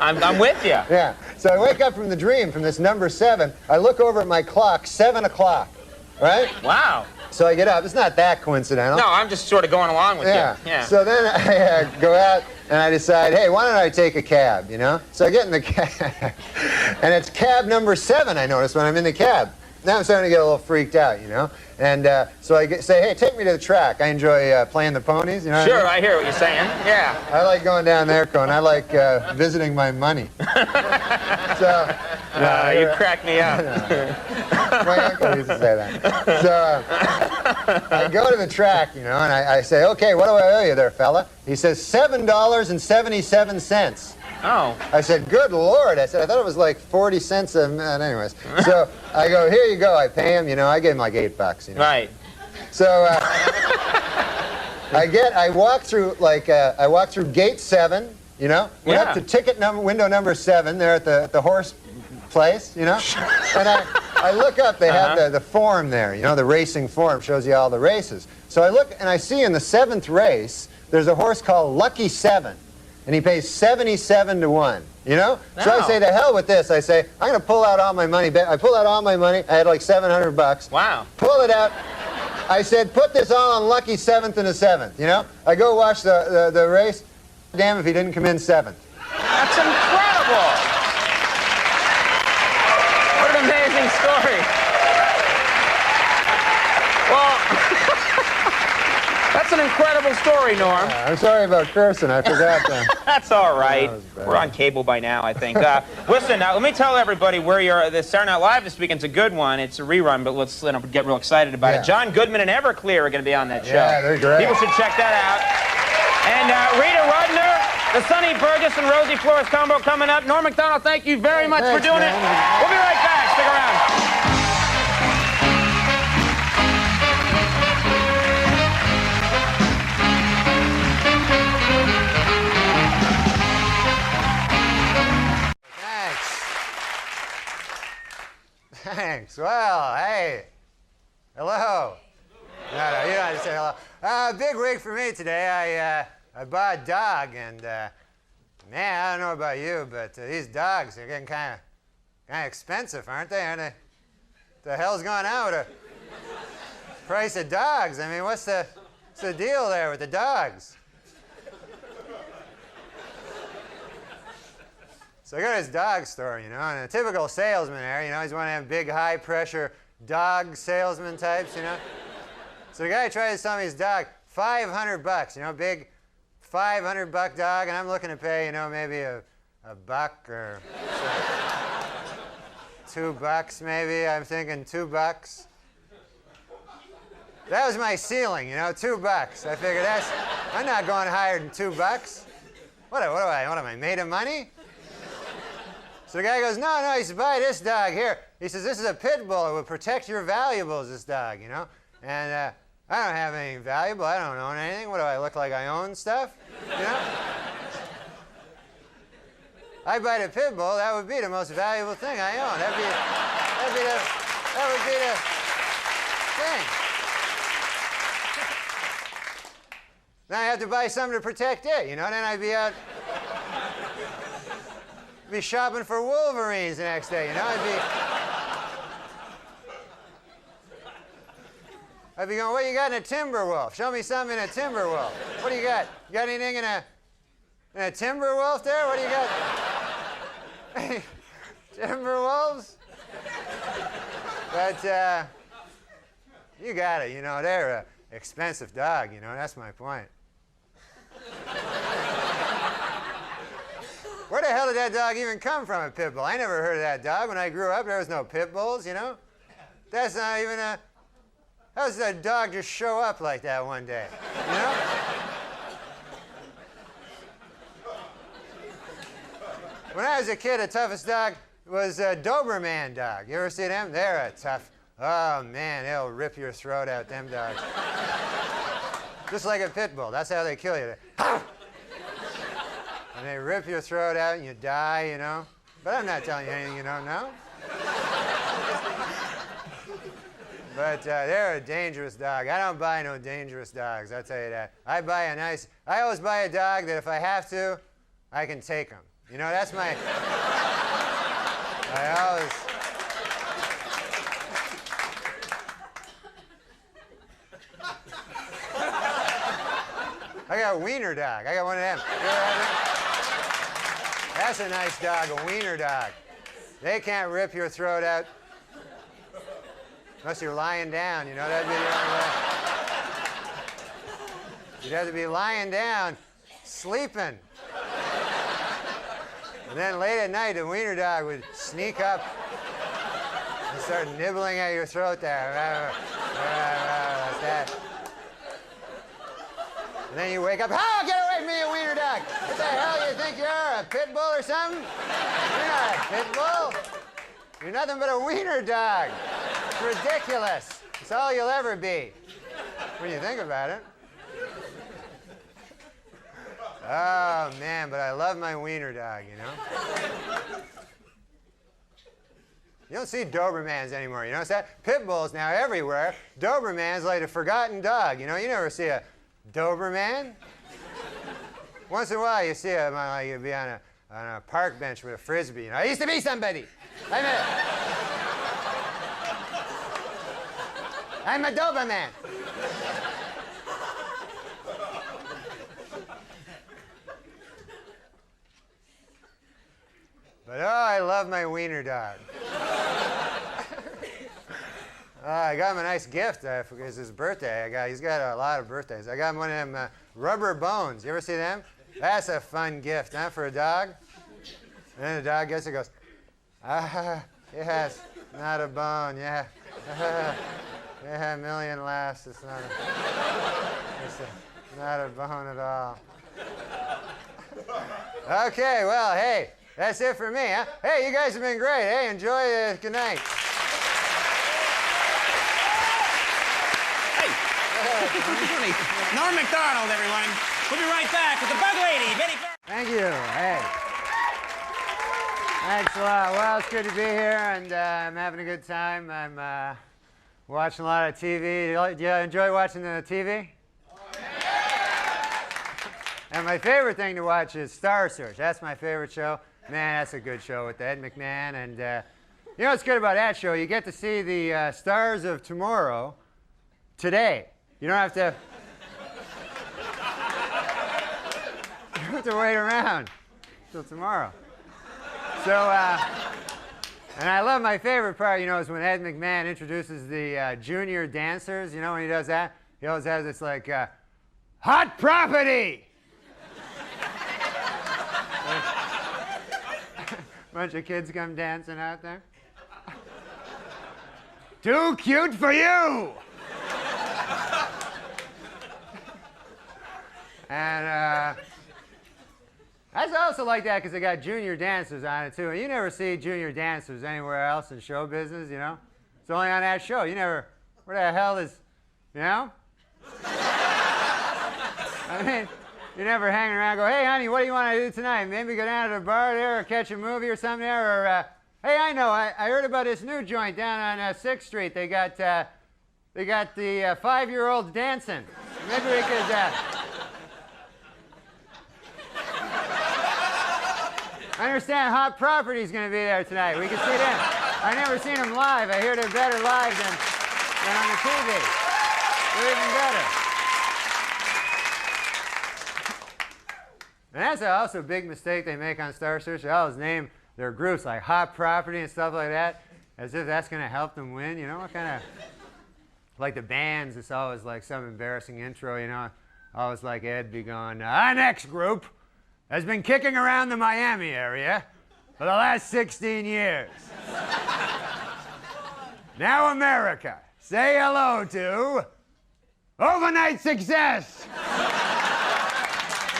I'm with you. Yeah. So I wake up from the dream, from this number 7. I look over at my clock, 7 o'clock, right? Wow. So I get up. It's not that coincidental. No, I'm just sort of going along with you. Yeah. So then I go out and I decide, hey, why don't I take a cab, you know? So I get in the cab, and it's cab number 7, I notice, when I'm in the cab. Now I'm starting to get a little freaked out, you know? And so I say, hey, take me to the track. I enjoy playing the ponies, you know what I mean? I hear what you're saying, yeah. I like going down there, Cohen. I like visiting my money. So, you crack me up. My uncle used to say that. So I go to the track, you know, and I say, okay, what do I owe you there, fella? He says, $7.77. Oh. I said, good Lord. I said, I thought it was like 40 cents a minute. Anyways. So I go, here you go. I pay him, you know, I gave him like $8, you know. Right. So I walk through gate 7, you know, went up to ticket window number 7 there at the horse place, you know, and I look up, they have the form there, you know, the racing form shows you all the races. So I look and I see in the 7th race, there's a horse called Lucky 7, and he pays 77 to 1, you know? So I say, to hell with this. I say, I'm going to pull out all my money. I pull out all my money. I had like $700. Wow. Pull it out. I said, put this all on Lucky 7th and the 7th, you know? I go watch the race. Damn if he didn't come in 7th. That's incredible. What an amazing story. Well, that's an incredible story, Norm. I'm sorry about cursing. I forgot that. That's all right. We're on cable by now, I think. Listen, now let me tell everybody where you're. The Saturday Night Live this weekend's a good one. It's a rerun, but let's get real excited about it. John Goodman and Everclear are going to be on that show. Yeah, they're great. People should check that out. And Rita Rudner, the Sonny Burgess and Rosie Flores combo coming up. Norm MacDonald, thank you very much for doing it. We'll be right back. Stick around. Thanks. Well, hey. Hello. No, you don't have to say hello. Big week for me today. I bought a dog, and man, I don't know about you, but these dogs are getting kind of expensive, aren't they? Aren't they? The hell's going on with the price of dogs? I mean, what's the deal there with the dogs? So I go to this dog store, you know, and a typical salesman there, you know, he's one of them big, high-pressure dog salesman types, you know. So the guy tries to sell me his dog, $500, you know, big $500 dog, and I'm looking to pay, you know, maybe a buck or $2 maybe. I'm thinking $2. That was my ceiling, you know, $2. I figured I'm not going higher than $2. What am I, made of money? So the guy goes, no, he says, buy this dog here. He says, this is a pit bull. It will protect your valuables, this dog, you know. And I don't have anything valuable. I don't own anything. What do I look like? I own stuff, you know? I buy the pit bull. That would be the most valuable thing I own. That would be the thing. Then I have to buy something to protect it, you know. Then I'd be out. Be shopping for Wolverines the next day, you know? I'd be going, what you got in a timber wolf? Show me something in a timber wolf. What do you got? You got anything in a timber wolf there? What do you got? Timber wolves? But you got it, you know, they're an expensive dog, you know, that's my point. Where the hell did that dog even come from, a pit bull? I never heard of that dog. When I grew up, there was no pit bulls, you know? That's not even a... How does that dog just show up like that one day, you know? When I was a kid, the toughest dog was a Doberman dog. You ever see them? They're a tough... Oh, man, they'll rip your throat out, them dogs. Just like a pit bull. That's how they kill you. And they rip your throat out and you die, you know. But I'm not telling you anything you don't know. But they're a dangerous dog. I don't buy no dangerous dogs, I'll tell you that. I always buy a dog that if I have to, I can take him. You know, that's my... I got a wiener dog. I got one of them. That's a nice dog, a wiener dog. They can't rip your throat out unless you're lying down, you know, that'd be the only way. You'd have to be lying down, sleeping. And then late at night, the wiener dog would sneak up and start nibbling at your throat there. Like that. And then you wake up, oh, get away from me, you wiener dog! What the hell do you think you are, a a pit bull or something? You're not a pit bull. You're nothing but a wiener dog. It's ridiculous. It's all you'll ever be when you think about it. Oh, man, but I love my wiener dog, you know? You don't see Dobermans anymore, you notice that? Pit bulls now everywhere. Doberman's like a forgotten dog, you know? You never see a Doberman. Once in a while, you see him, like you'd be on a park bench with a Frisbee. You know? I used to be somebody. I'm a Doberman. But oh, I love my wiener dog. I got him a nice gift. It's his birthday. He's got a lot of birthdays. I got him one of them rubber bones. You ever see them? That's a fun gift, huh, for a dog? And then the dog gets it, goes, yes, not a bone, yeah. Yeah, a million laughs. It's not a bone at all. Okay, well, hey, that's it for me, huh? Hey, you guys have been great. Hey, enjoy. Good night. Norm MacDonald, everyone. We'll be right back with the Bug Lady, Vinnie. Thank you. Hey. Thanks a lot. Well, it's good to be here, and I'm having a good time. I'm watching a lot of TV. Do you enjoy watching the TV? And my favorite thing to watch is Star Search. That's my favorite show. Man, that's a good show with Ed McMahon. And you know what's good about that show? You get to see the stars of tomorrow today. You don't have to... you don't have to wait around till tomorrow. So, and I love my favorite part, you know, is when Ed McMahon introduces the junior dancers. You know, when he does that, he always has this like, hot property! Bunch of kids come dancing out there. Too cute for you! And I also like that because they got junior dancers on it too. And you never see junior dancers anywhere else in show business, you know? It's only on that show. You never, where the hell is, you know? I mean, you never hang around and go, hey, honey, what do you want to do tonight? Maybe go down to the bar there or catch a movie or something there? Or, hey, I know, I heard about this new joint down on 6th Street. They got the 5-year-olds dancing. Maybe we could... I understand Hot Property's going to be there tonight. We can see them. I've never seen them live. I hear they're better live than on the TV. They're even better. And that's also a big mistake they make on Star Search. They always name their groups like Hot Property and stuff like that, as if that's going to help them win. You know, what kind of... Like the bands, it's always like some embarrassing intro, you know. Always like Ed be going, our next group has been kicking around the Miami area for the last 16 years. Now, America, say hello to Overnight Success.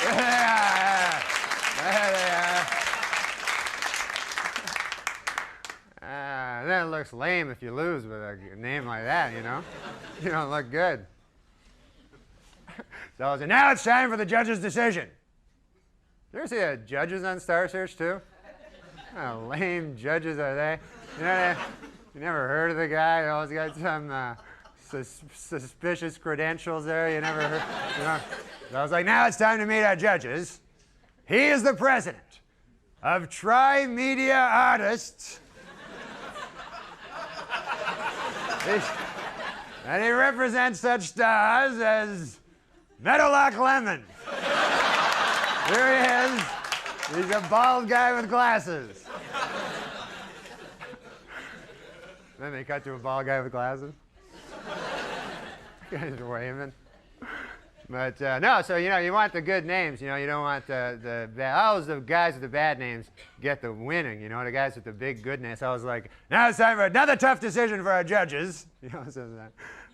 There they are. There they are. Then it looks lame if you lose with a name like that, you know? You don't look good. So now it's time for the judge's decision. You ever see the judges on Star Search, too? What kind of lame judges are they? You know, you never heard of the guy? He always got some suspicious credentials there. You never heard, you know? So I was like, now it's time to meet our judges. He is the president of Tri-Media Artists. And he represents such stars as Meadowlark Lemon. There he is. He's a bald guy with glasses. Then they cut to a bald guy with glasses. Guys are waving. But no, so you know, you want the good names. You know, you don't want the bad. Always the guys with the bad names get the winning. You know, the guys with the big good names. I was like, now it's time for another tough decision for our judges. You know,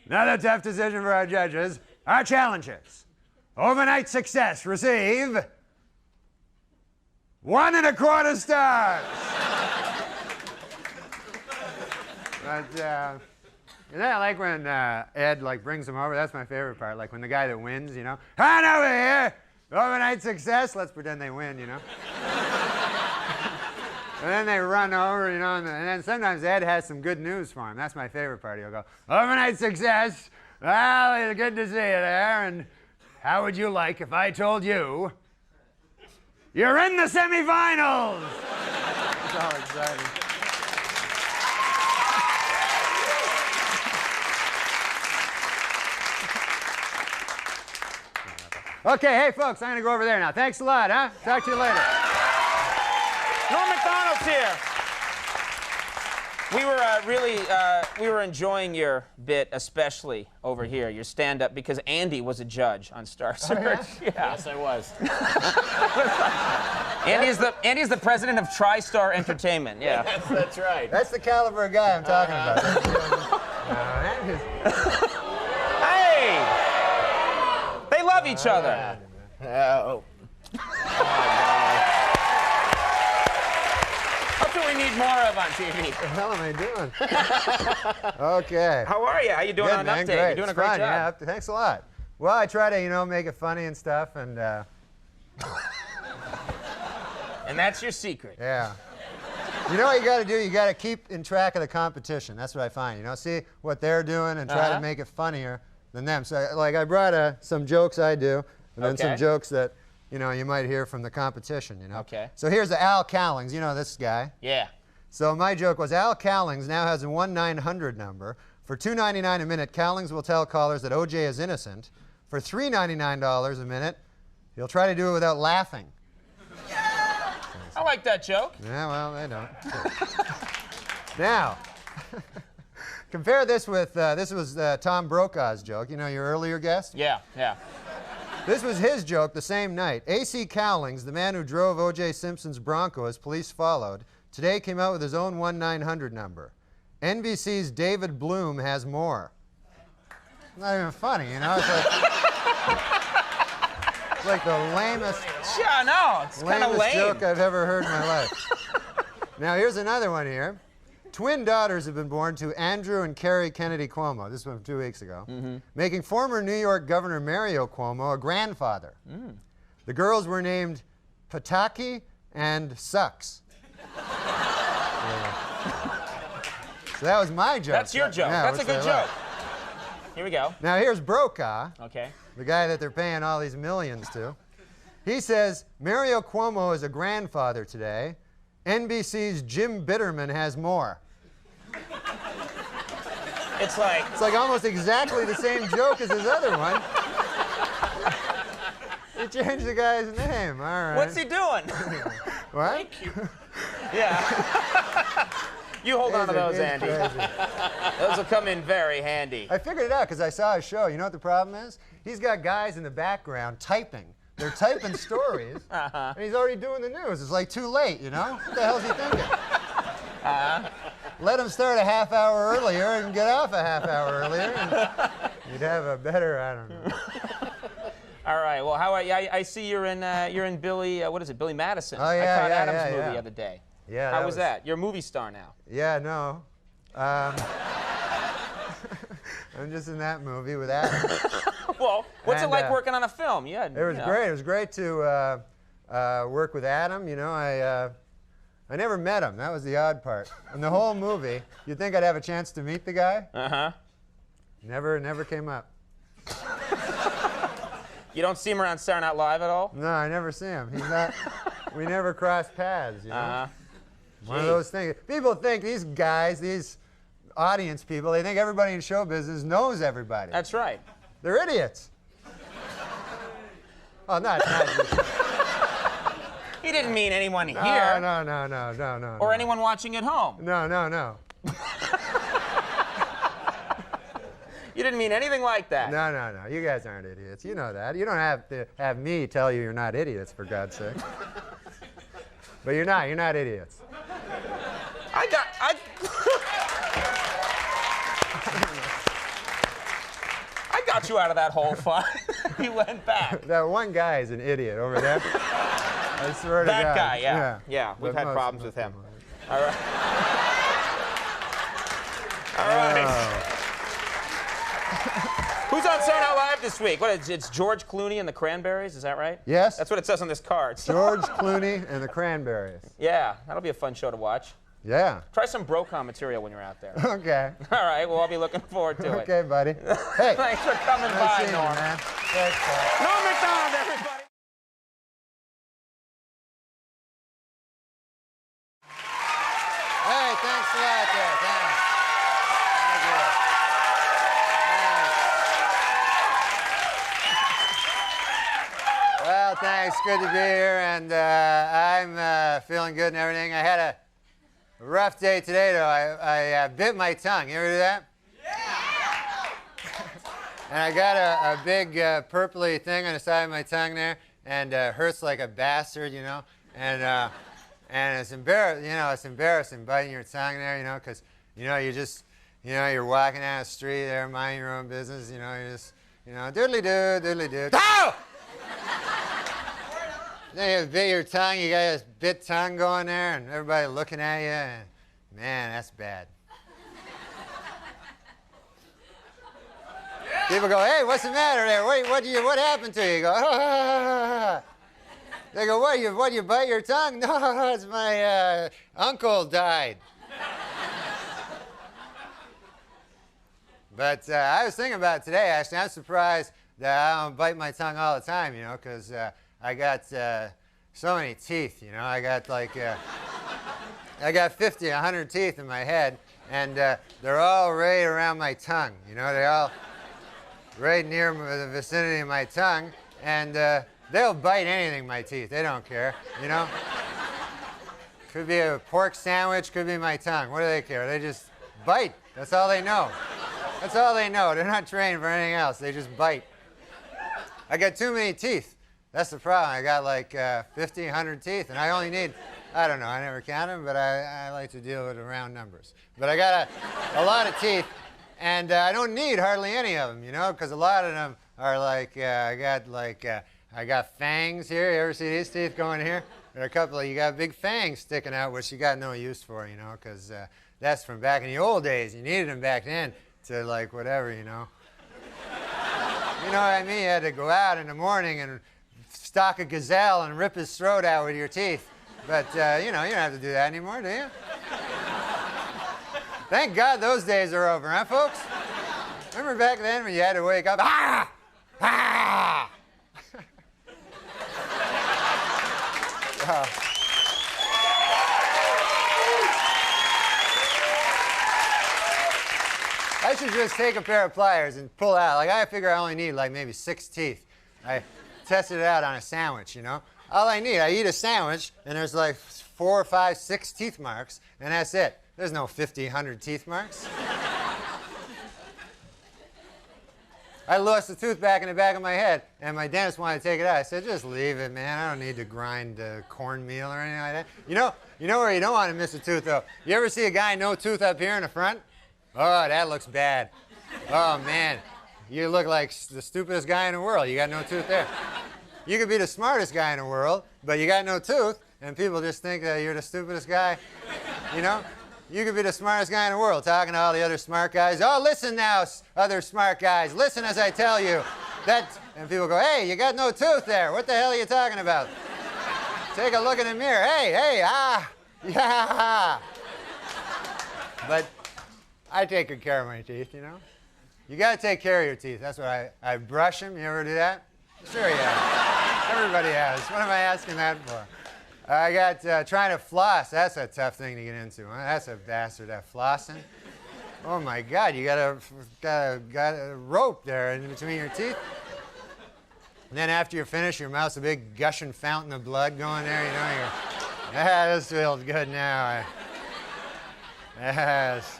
another tough decision for our judges. Our challenges. Overnight Success receive 1 1/4 stars. But you know, I like when Ed like brings him over. That's my favorite part. Like when the guy that wins, you know, on over here, overnight success. Let's pretend they win, you know. And then they run over, you know, and then sometimes Ed has some good news for him. That's my favorite part. He'll go, overnight success. Well, it's good to see you there. And how would you like if I told you you're in the semifinals? It's all exciting. Okay, hey folks, I'm gonna go over there now. Thanks a lot, huh? Talk to you later. Norm MacDonald's here. We were enjoying your bit, especially over here, your stand-up, because Andy was a judge on Star Search. Oh, yeah? Yes, I was. Andy's the president of TriStar Entertainment. Yeah, that's right. That's the caliber of guy I'm talking about. Hey, they love each other. Oh. That's what we need more of on TV. What the hell am I doing? Okay. How are you? How you doing Good, on man, Update? great. You're doing It's a great fun, job. Yeah, thanks a lot. Well, I try to, you know, make it funny and stuff, and And that's your secret. yeah. You know what you got to do? You got to keep in track of the competition. That's what I find. You know, see what they're doing and try to make it funnier than them. So, like, I brought some jokes I do, and then some jokes that, you know, you might hear from the competition. You know. Okay. So here's the Al Cowlings. You know this guy. Yeah. So my joke was Al Cowlings now has a 1-900 number. For $2.99 a minute, Cowlings will tell callers that OJ is innocent. For $3.99 a minute, he'll try to do it without laughing. I like that joke. Yeah, well, they don't. Now, compare this with, this was Tom Brokaw's joke. You know, your earlier guest? Yeah, yeah. This was his joke the same night. A.C. Cowlings, the man who drove O.J. Simpson's Bronco as police followed, today came out with his own 1-900 number. NBC's David Bloom has more. Not even funny, you know? It's like the lamest, Yeah, no, it's kind of lame. joke I've ever heard in my life. Now, here's another one here. Twin daughters have been born to Andrew and Carrie Kennedy Cuomo. This one from 2 weeks ago. Making former New York Governor Mario Cuomo a grandfather. The girls were named Pataki and Sucks. So that was my joke. That's your joke. Yeah, That's a which good I joke. like. Here we go. Now here's Brokaw, Okay. the guy that they're paying all these millions to. He says, Mario Cuomo is a grandfather today. NBC's Jim Bitterman has more. It's like almost exactly the same joke as his other one. He changed the guy's name. All right. What's he doing? What? Thank you. Yeah. You hold on to those, Andy. Those will come in very handy. I figured it out because I saw his show. You know what the problem is? He's got guys in the background typing. They're typing stories, and he's already doing the news. It's like too late, you know? What the hell's he thinking? Let him start a half hour earlier and get off a half hour earlier, and you'd have a better, I don't know. All right. Well, how are you? I see you're in Billy. What is it? Billy Madison. Oh, yeah, I caught yeah, Adam's yeah, movie yeah. the other day. Yeah. How was that? You're a movie star now. Yeah, no. I'm just in that movie with Adam. Well, what's it And, like working on a film? Yeah. It was great. It was great to work with Adam. You know, I never met him. That was the odd part. In the whole movie, you'd think I'd have a chance to meet the guy. Never came up. You don't see him around Saturday Night Live at all? No, I never see him. He's not. We never crossed paths. You know. One of those things. People think these guys, these audience people, they think everybody in show business knows everybody. That's right. They're idiots. Oh, not. He didn't mean anyone here. No. Or anyone watching at home. No. You didn't mean anything like that. No. You guys aren't idiots. You know that. You don't have to have me tell you you're not idiots, for God's sake. But you're not. You're not idiots. I got you out of that hole fine. You went back. That one guy is an idiot over there. I swear to That God. guy, yeah. Yeah, we've But had most- problems with him. All right. All right. Who's on Saturday Night Live this week? What is it's George Clooney and the Cranberries, is that right? Yes. That's what it says on this card. George Clooney and the Cranberries. Yeah, that'll be a fun show to watch. Yeah. Try some Brocom material when you're out there. Okay. All right, well, I'll be looking forward to it. Okay, buddy. Hey. Thanks for coming Nice by, seeing you, Norm. man. Thanks, Norm MacDonald, everybody. Hey, thanks a lot there. Thanks. Thank you. Thanks. Well, thanks. Good to be here, and I'm feeling good and everything. I had a rough day today, though. I bit my tongue. You ever do that? And I got a big purpley thing on the side of my tongue there, and hurts like a bastard, you know. And it's embarrassing biting your tongue there, you know, because you're walking down the street there, minding your own business, you know, you're just, doodly-doo, doodly-doo. Oh! Then you bit your tongue, you got this bit tongue going there, and everybody looking at you, and man, that's bad. People go, hey, what's the matter there? What happened to you? You go, ah. They go, what, you bite your tongue? No, it's my uncle died. But I was thinking about it today, actually. I'm surprised that I don't bite my tongue all the time, you know, because I got so many teeth, you know. I got 50, 100 teeth in my head, and they're all right around my tongue, you know. They're all right near the vicinity of my tongue, and they'll bite anything, my teeth. They don't care, you know. Could be a pork sandwich, could be my tongue. What do they care? They just bite. That's all they know. That's all they know. They're not trained for anything else. They just bite. I got too many teeth. That's the problem. I got like 50, 100 teeth, and I only need, I don't know, I never count them, but I like to deal with round numbers. But I got a lot of teeth, and I don't need hardly any of them, you know, because a lot of them are like, I got fangs here. You ever see these teeth going here? There are a couple of, you got big fangs sticking out, which you got no use for, you know, because that's from back in the old days. You needed them back then to like whatever, you know. You know what I mean? You had to go out in the morning and stalk a gazelle and rip his throat out with your teeth. But, you know, you don't have to do that anymore, do you? Thank God those days are over, huh, folks? Remember back then when you had to wake up, ah! Ah! I should just take a pair of pliers and pull out. Like, I figure I only need like maybe 6 teeth. I tested it out on a sandwich, you know. All I need, I eat a sandwich, and there's like 4, 5, 6 teeth marks, and that's it. There's no 50, 100 teeth marks. I lost a tooth back in the back of my head, and my dentist wanted to take it out. I said, just leave it, man. I don't need to grind cornmeal or anything like that. You know where you don't want to miss a tooth, though? You ever see a guy no tooth up here in the front? Oh, that looks bad. Oh, man. You look like the stupidest guy in the world. You got no tooth there. You could be the smartest guy in the world, but you got no tooth, and people just think that you're the stupidest guy, you know? You could be the smartest guy in the world, talking to all the other smart guys. Oh, listen now, other smart guys. Listen as I tell you. And people go, hey, you got no tooth there. What the hell are you talking about? Take a look in the mirror. Hey, yeah. But I take good care of my teeth, you know? You got to take care of your teeth. That's what I brush them. You ever do that? Sure you have. Everybody has. What am I asking that for? I got trying to floss. That's a tough thing to get into. Huh? That's a bastard, that flossing. Oh my God, you got a rope there in between your teeth. And then after you're finished, your mouth's a big gushing fountain of blood going there. You know, this feels good now. Yes.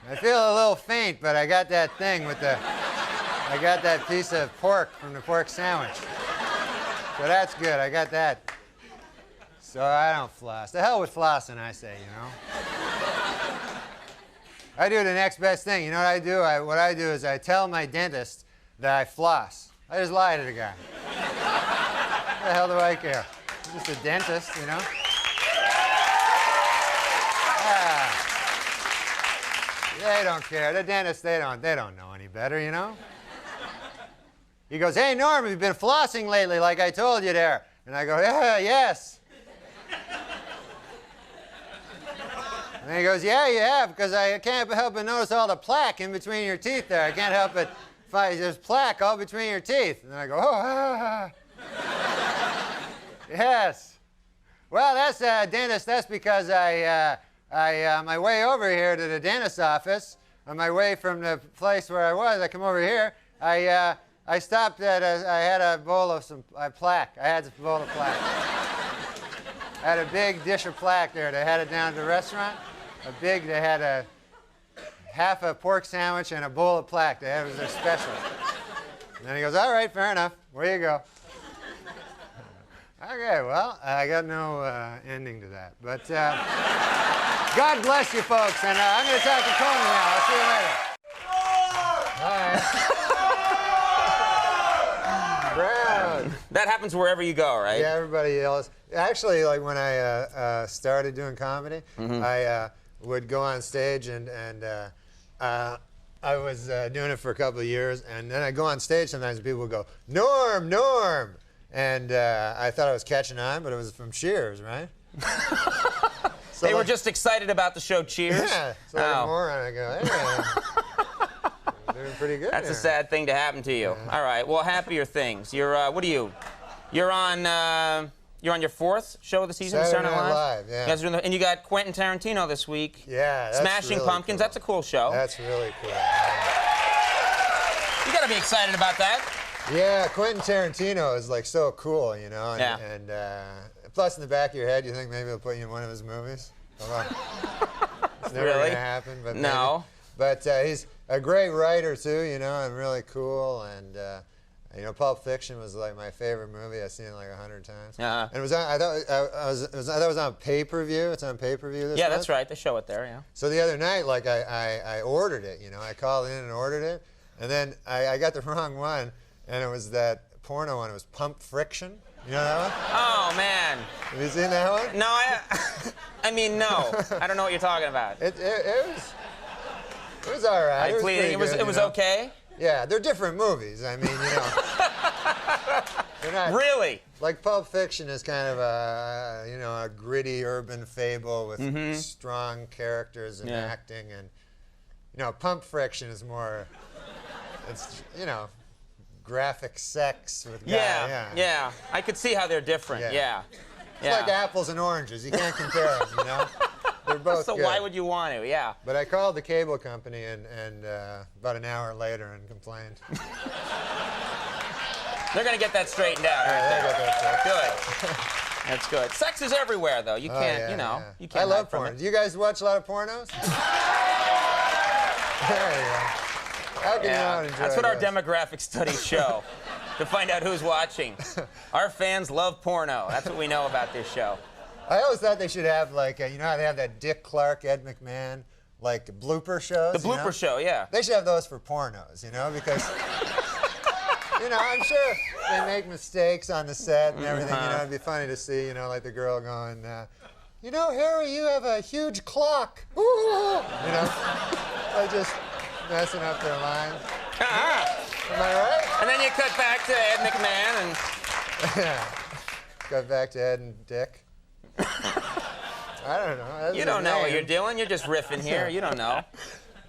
I feel a little faint, but I got that thing with I got that piece of pork from the pork sandwich. So that's good. I got that. So I don't floss. The hell with flossing, I say, you know. I do the next best thing. You know what I do? What I do is I tell my dentist that I floss. I just lie to the guy. What the hell do I care? I'm just a dentist, you know? They don't care. The dentists, they don't know any better, you know? He goes, hey, Norm, have you been flossing lately like I told you there? And I go, yeah, yes. And he goes, yeah, you have, because I can't help but notice all the plaque in between your teeth there. I can't help but find there's plaque all between your teeth. And I go, oh, yes. Well, that's, dentist, that's because on my way over here to the dentist's office, on my way from the place where I was, I come over here, I stopped at, I had a bowl of some plaque. I had a bowl of plaque. I had a big dish of plaque there. They had it down at the restaurant. They had a half a pork sandwich and a bowl of plaque. It was their special. And then he goes, all right, fair enough. Where you go? Okay, well, I got no ending to that. But God bless you folks. And I'm going to talk to Tony now. I'll see you later. All right. Brown. That happens wherever you go, right? Yeah, everybody yells. Actually, like when I started doing comedy, I would go on stage and I was doing it for a couple of years, and then I go on stage sometimes and people would go, Norm, Norm. And I thought I was catching on, but it was from Cheers, right? So they were just excited about the show Cheers? Yeah. So like a moron, I go, hey, I'm doing pretty good. That's here. a sad thing to happen to you. All right, well, happier things. You're, what are you? You're on your fourth show of the season, Saturday Night Night Live, yeah. You guys are doing and you got Quentin Tarantino this week. Yeah, that's Smashing really Pumpkins, cool. that's a cool show. That's really cool. You gotta be excited about that. Yeah, Quentin Tarantino is like so cool, you know, and, Yeah. and plus in the back of your head, you think maybe he'll put you in one of his movies. Come on. It's never Really? gonna happen, but No. maybe. But he's a great writer too, you know, and really cool. And you know, Pulp Fiction was like my favorite movie. I've seen it like 100 times. Uh-huh. And it was on, I thought it was on pay-per-view. It's on pay-per-view this Yeah, month. that's right. They show it there, yeah. So the other night, like I ordered it, you know, I called in and ordered it, and then I got the wrong one, and it was that porno one. It was Pump Friction. You know that one? Oh man. Have you seen that one? No, I mean no. I don't know what you're talking about. It was all right. I plead, it was okay. Yeah, they're different movies. I mean, you know. They're not, really? Like Pulp Fiction is kind of a, you know, a gritty urban fable with strong characters and acting, and you know, Pump Friction is more, it's, you know, graphic sex with guys. Yeah. I could see how they're different. Yeah. It's like apples and oranges. You can't compare them, you know? They're both So good. why would you want to? Yeah. But I called the cable company and about an hour later and complained. They're going to get that straightened out. Yeah, Right they got that straightened. Good. That's good. Sex is everywhere, though. You can't, you know, you can't I love hide from porn. it. Do you guys watch a lot of pornos? There you go. How can you not enjoy That's what our those? demographic studies show, to find out who's watching. Our fans love porno. That's what we know about this show. I always thought they should have, like, you know how they have that Dick Clark, Ed McMahon, like, blooper shows? The blooper show, yeah. They should have those for pornos, you know, because, you know, I'm sure they make mistakes on the set and everything, you know, it'd be funny to see, you know, like the girl going, you know, Harry, you have a huge clock. Ooh. You know, like just messing up their lines. Am I right? And then you cut back to Ed McMahon and... Yeah. Cut back to Ed and Dick. I don't know. That's You don't know what you're doing. You're just riffing here. You don't know.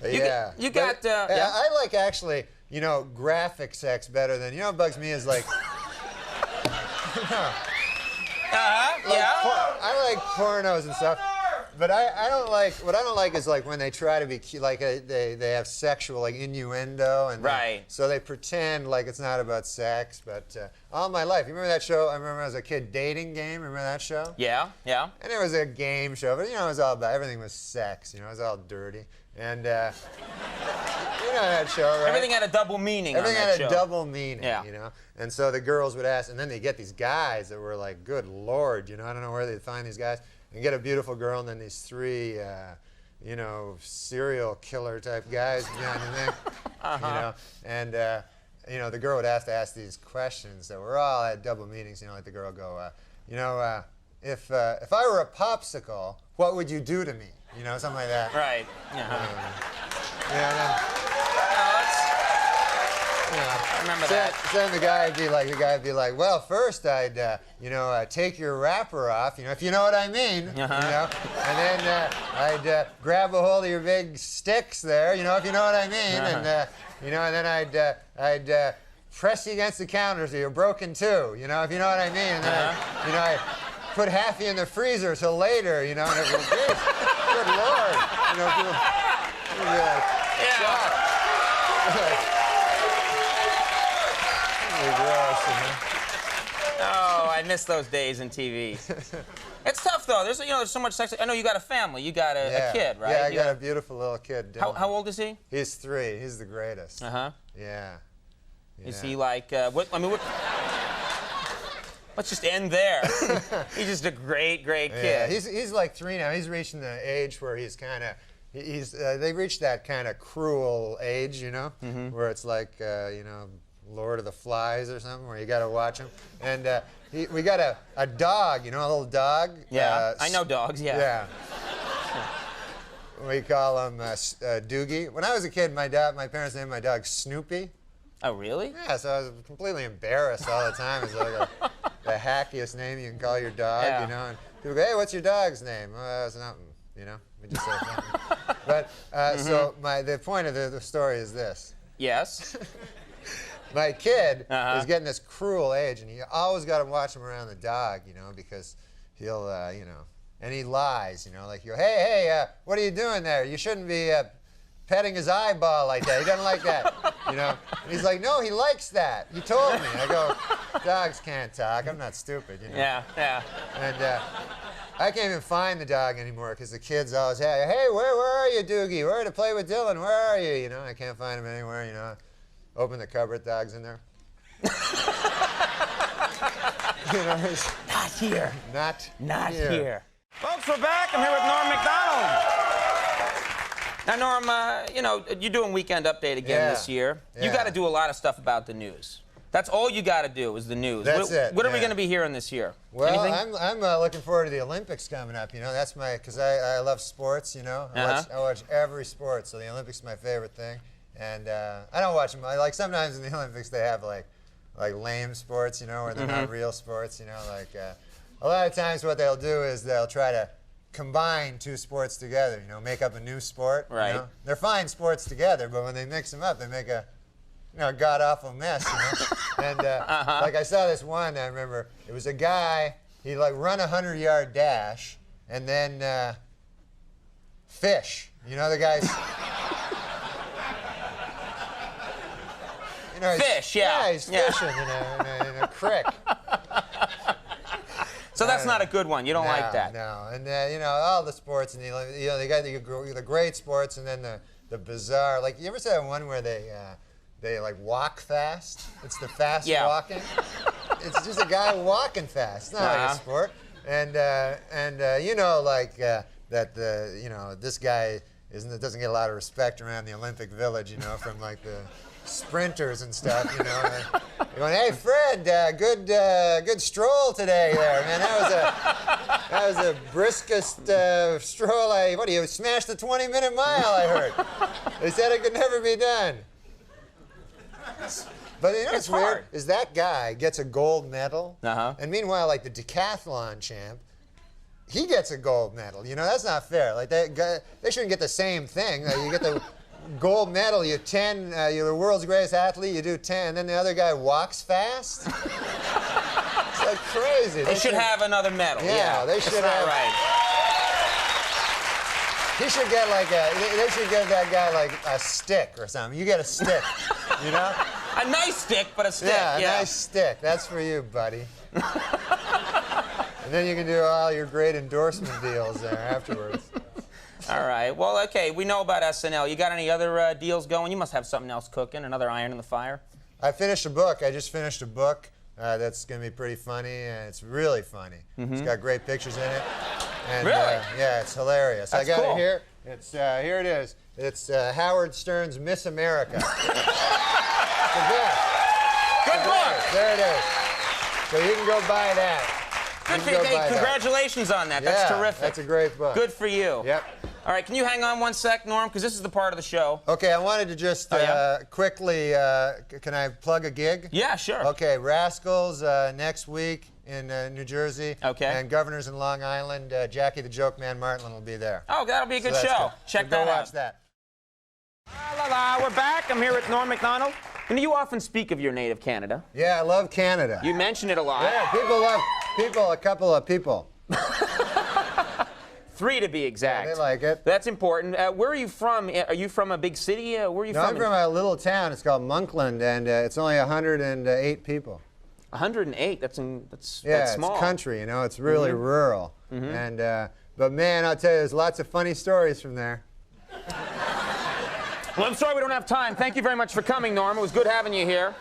Yeah. You got... But, I like, actually, you know, graphic sex better than... You know what bugs me is, like... I like pornos and stuff, but I don't like, what I don't like is like when they try to be cute, like they have sexual, like, innuendo, and so they pretend like it's not about sex, but all my life, you remember that show? I remember as a kid, Dating Game, remember that show? Yeah. And it was a game show, but you know, it was all about, everything was sex, you know, it was all dirty, and you know that show, right? Everything had a double meaning. Everything on that had a show. double meaning, Yeah. you know? And so the girls would ask, and then they get these guys that were like, good Lord, you know, I don't know where they'd find these guys, and get a beautiful girl, and then these three, you know, serial killer type guys behind the thing, you know? you know, the girl would have to ask these questions. So we're all at double meetings, you know, like the girl go, you know, if I were a popsicle, what would you do to me? You know, something like that. Right. I remember that. Then the guy would be like, well, first I'd, you know, take your wrapper off, you know, if you know what I mean, you know, and then I'd grab a hold of your big sticks there, you know, if you know what I mean, and you know, and then I'd press you against the counter so you're broken too, you know, if you know what I mean, and then you know, I put half you in the freezer till later, you know, and it was good Lord, you know, people would be like, shocked. Oh, I miss those days in TV. It's tough though. There's there's so much sex. I know you got a family. You got a kid, right? Yeah, I got a beautiful little kid. How old is he? He's 3. He's the greatest. Yeah. Is he like what? I mean, what? Let's just end there. He's just a great kid. Yeah, he's like 3 now. He's reaching the age where he's kind of they reached that kind of cruel age, you know, where it's like you know, Lord of the Flies or something, where you got to watch him. And we got a dog, you know, a little dog. Yeah, I know dogs. Yeah. We call him Doogie. When I was a kid, my parents named my dog Snoopy. Oh, really? Yeah, so I was completely embarrassed all the time. It's like the hackiest name you can call your dog, you know. And people go, hey, what's your dog's name? Oh, it's nothing, you know. We just say nothing. But so the point of the story is this. Yes. My kid is getting this cruel age, and you always got to watch him around the dog, you know, because he'll, you know, and he lies, you know, like you go, hey, what are you doing there? You shouldn't be petting his eyeball like that. He doesn't like that, you know. And he's like, no, he likes that. You told me. I go, dogs can't talk. I'm not stupid, you know. Yeah. And I can't even find the dog anymore because the kids always say, hey, where are you, Doogie? We're to play with Dylan. Where are you? You know, I can't find him anywhere, you know. Open the cupboard, dog's in there. You know, not here. Not here. Folks, we're back. I'm here with Norm MacDonald. Now, Norm, you know, you're doing Weekend Update again this year. You got to do a lot of stuff about the news. That's all you got to do is the news. That's it. What are we going to be hearing this year? Well, anything? I'm looking forward to the Olympics coming up. You know, that's because I love sports. You know, I watch every sport, so the Olympics is my favorite thing. And I don't watch them. Like sometimes in the Olympics they have like lame sports, you know, where they're not real sports. You know, like a lot of times what they'll do is they'll try to combine 2 sports together. You know, make up a new sport. Right. You know? They're fine sports together, but when they mix them up, they make a god-awful mess, you know? And like I saw this one, I remember, it was a guy, he like run a 100-yard dash and then fish. You know, the guy's... you know, fish, yeah. Yeah, he's fishing in a creek. So that's not a good one. You don't like that. No, and you know, all the sports, and you know, they got the great sports and then the bizarre. Like, you ever see that one where they like walk fast? It's the fast walking. It's just a guy walking fast. It's not like a sport. And you know, like that you know, this guy doesn't get a lot of respect around the Olympic Village, you know, from like the sprinters and stuff, you know. You're going, hey Fred, good stroll today there, man. That was a briskest stroll. What do you smashed the 20-minute mile? I heard. They said it could never be done. But you know what's weird is that guy gets a gold medal, and meanwhile, like the decathlon champ, he gets a gold medal. You know, that's not fair. Like they shouldn't get the same thing. You get the gold medal, you're the world's greatest athlete, you do 10, and then the other guy walks fast. It's like crazy. They should have another medal. Yeah, they should have. Right. He should get like they should give that guy like a stick or something. You get a stick, you know? A nice stick, but a stick. Yeah, a nice stick. That's for you, buddy. And then you can do all your great endorsement deals there afterwards. All right. Well, okay, we know about SNL. You got any other deals going? You must have something else cooking, another iron in the fire. I finished a book. I just finished a book that's going to be pretty funny, and it's really funny. It's got great pictures in it. And, really? Yeah, it's hilarious. That's I got cool. it here. It's here it is. It's Howard Stern's Miss America. It's the best. There it is. So you can go buy that. Good for you. Hey, congratulations on that. That's terrific. That's a great book. Good for you. Yep. All right, can you hang on one sec, Norm? Because this is the part of the show. Okay, I wanted to just quickly, can I plug a gig? Yeah, sure. Okay, Rascals next week in New Jersey. Okay. And Governors in Long Island. Jackie the Joke Man Martlin will be there. Oh, that'll be a good that's show. good. Check So that go out. watch that. La, la, la. We're back. I'm here with Norm MacDonald. You know, you often speak of your native Canada. Yeah, I love Canada. You mention it a lot. Yeah, people love a couple of people. 3 to be exact. Yeah, they like it. That's important. Where are you from? Are you from a big city? Where are you from? I'm from a little town. It's called Monkland, and it's only 108 people. 108. That's yeah, small. It's country. You know, it's really rural. And but man, I'll tell you, there's lots of funny stories from there. Well, I'm sorry we don't have time. Thank you very much for coming, Norm. It was good having you here.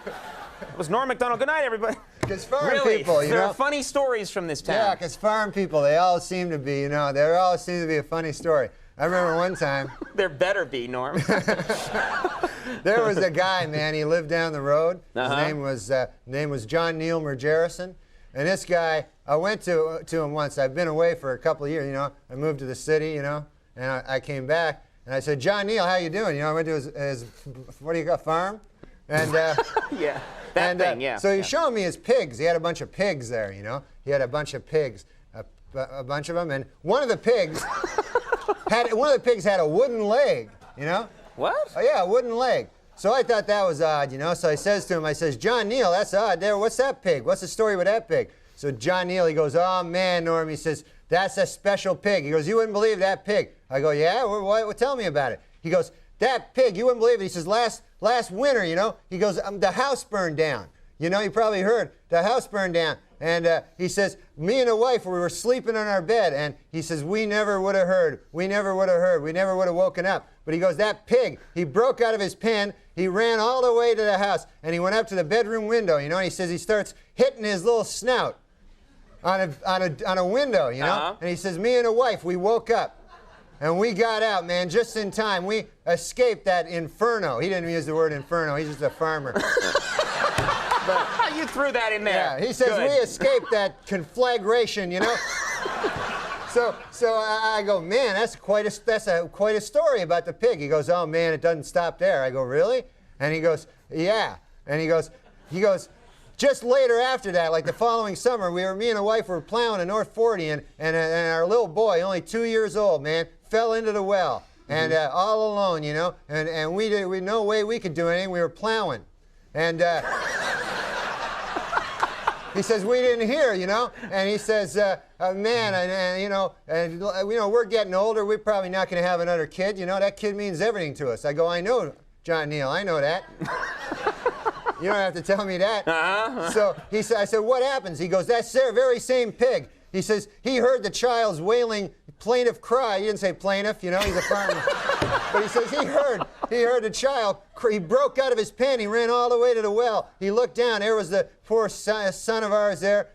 It was Norm MacDonald. Good night, everybody. Because farm really, people, you there know. are funny stories from this town. Yeah, because farm people, they all seem to be, you know, there all seems to be a funny story. I remember one time. There better be, Norm. There was a guy, man. He lived down the road. His name was John Neil Mergerison. And this guy, I went to him once. I've been away for a couple of years, you know. I moved to the city, you know, and I came back. And I said, John Neil, how you doing? You know, I went to his what do you got, farm? And yeah, that thing, yeah. So he's showing me his pigs. He had a bunch of pigs there, you know. He had a bunch of pigs, a bunch of them, and one of the pigs had a wooden leg, you know. What? Oh yeah, a wooden leg. So I thought that was odd, you know. So I says to him, I says, John Neil, that's odd. There, what's that pig? What's the story with that pig? So John Neil, he goes, oh man, Norm, he says, that's a special pig. He goes, you wouldn't believe that pig. I go, yeah, what, tell me about it. He goes, that pig, you wouldn't believe it. He says, last winter, you know, he goes, the house burned down. You know, you probably heard, the house burned down. And he says, me and the wife, we were sleeping on our bed. And he says, we never would have heard. We never would have heard. We never would have woken up. But he goes, that pig, he broke out of his pen. He ran all the way to the house. And he went up to the bedroom window, you know. And he says he starts hitting his little snout on a window, you know. And he says, me and the wife, we woke up. And we got out, man, just in time. We escaped that inferno. He didn't use the word inferno. He's just a farmer. But you threw that in there. Yeah, he says we escaped that conflagration, you know. So I go, man, that's quite a story about the pig. He goes, oh man, it doesn't stop there. I go, really? And he goes, yeah. And he goes, just later after that, like the following summer, me and the wife were plowing in North 40, and our little boy, only 2 years old, man, fell into the well, and all alone, you know, and we no way we could do anything. We were plowing, and he says we didn't hear, you know, and he says, man, you know, we're getting older. We're probably not going to have another kid. You know, that kid means everything to us. I go, I know, John Neil, I know that. You don't have to tell me that. So I said, what happens? He goes, that's the very same pig. He says, he heard the child's wailing plaintive cry. He didn't say plaintiff, you know, he's a farmer. But he says he heard the child, he broke out of his pen, he ran all the way to the well. He looked down, there was the poor son of ours there,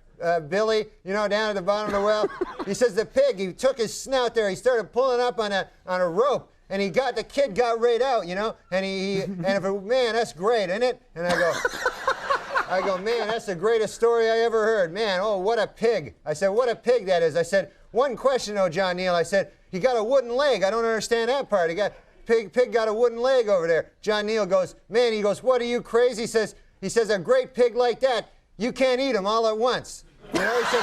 Billy, you know, down at the bottom of the well. He says the pig, he took his snout there, he started pulling up on a rope. And the kid got right out, you know, and man, that's great, isn't it? And I go, man, that's the greatest story I ever heard. Man, oh, what a pig. I said, what a pig that is. I said, one question though, John Neil. I said, he got a wooden leg. I don't understand that part. Pig got a wooden leg over there. John Neil goes, man, he goes, what are you crazy? He says, a great pig like that, you can't eat him all at once. You know, he says,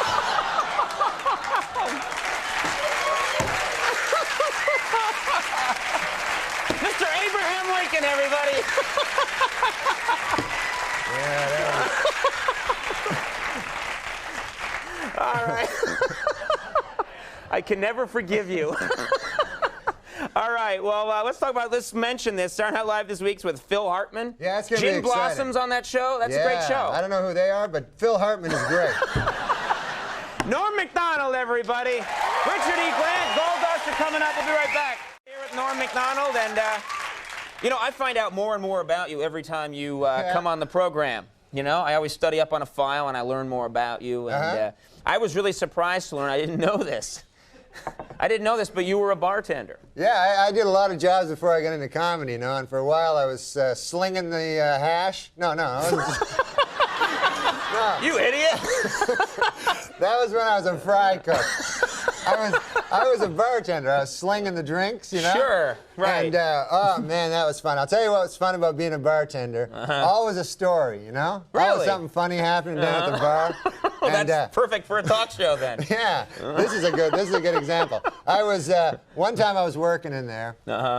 Mr. Abraham Lincoln, everybody. Yeah, that was... All right. I can never forgive you. All right, well, let's mention this. Saturday Night Live this week's with Phil Hartman. Yeah, it's going to be exciting. Gin Blossoms on that show. That's a great show. I don't know who they are, but Phil Hartman is great. Norm MacDonald, everybody. Richard E. Grant, Gold Dust are coming up. We'll be right back. Here with Norm MacDonald, and you know, I find out more and more about you every time you come on the program. You know, I always study up on a file and I learn more about you. And I was really surprised to learn. I didn't know this. I didn't know this, but you were a bartender. Yeah, I did a lot of jobs before I got into comedy, you know, and for a while I was slinging the hash. No, I was just... No. You idiot! That was when I was a fry cook. I was a bartender. I was slinging the drinks, you know? Sure, right. And, oh, man, that was fun. I'll tell you what was fun about being a bartender. Always a story, you know? Really? Always something funny happening down at the bar. Well, And, that's perfect for a talk show then. yeah, this is a good example. I was, one time I was working in there.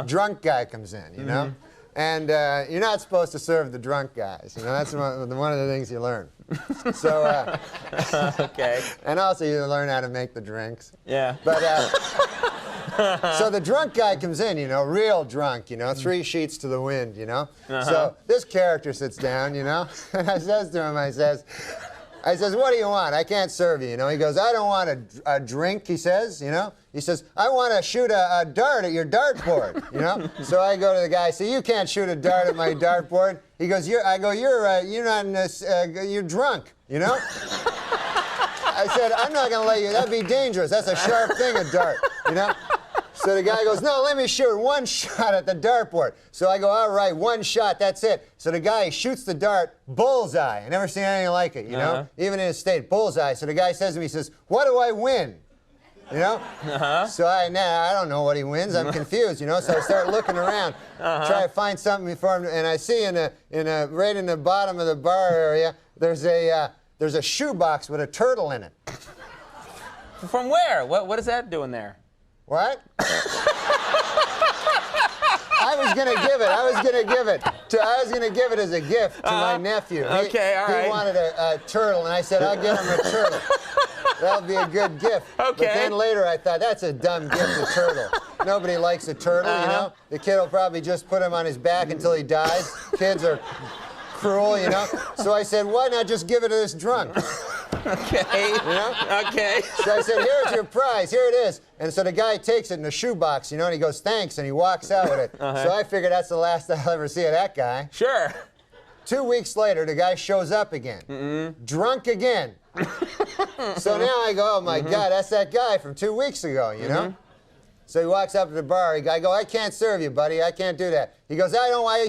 Drunk guy comes in, you know? And you're not supposed to serve the drunk guys. You know, that's one of the things you learn. So, okay. And also you learn how to make the drinks. Yeah. But, so the drunk guy comes in, you know, real drunk, you know, 3 sheets to the wind, you know. So this character sits down, you know, and I says to him, I says, what do you want? I can't serve you, you know. He goes, I don't want a drink, he says, you know. He says, I want to shoot a dart at your dartboard, you know. So I go to the guy, say, you can't shoot a dart at my dartboard. He goes, you're drunk, you know. I said, I'm not going to let you, that'd be dangerous. That's a sharp thing, a dart, you know. So the guy goes, no, let me shoot 1 shot at the dartboard. So I go, all right, 1 shot, that's it. So the guy shoots the dart, bullseye. I never seen anything like it, you know, even in his state, bullseye. So the guy says to me, he says, what do I win? You know? So I don't know what he wins. I'm confused, you know. So I start looking around, try to find something for him, and I see right in the bottom of the bar area, there's a shoebox with a turtle in it. From where? What is that doing there? What? I was gonna give it as a gift to my nephew. Okay, all right. He wanted a turtle, and I said, I'll get him a turtle. That'll be a good gift. Okay. But then later I thought, that's a dumb gift, a turtle. Nobody likes a turtle, you know? The kid will probably just put him on his back until he dies. Kids are cruel, you know? So I said, why not just give it to this drunk? Okay. You know? Okay. So I said, here's your prize, here it is. And so the guy takes it in a shoebox, you know, and he goes, thanks, and he walks out with it. So I figured that's the last I'll ever see of that guy. Sure. 2 weeks later, the guy shows up again. Drunk again. So now I go, oh my God, that's that guy from 2 weeks ago, you know? So he walks up to the bar. I go, I can't serve you, buddy. I can't do that. He goes, he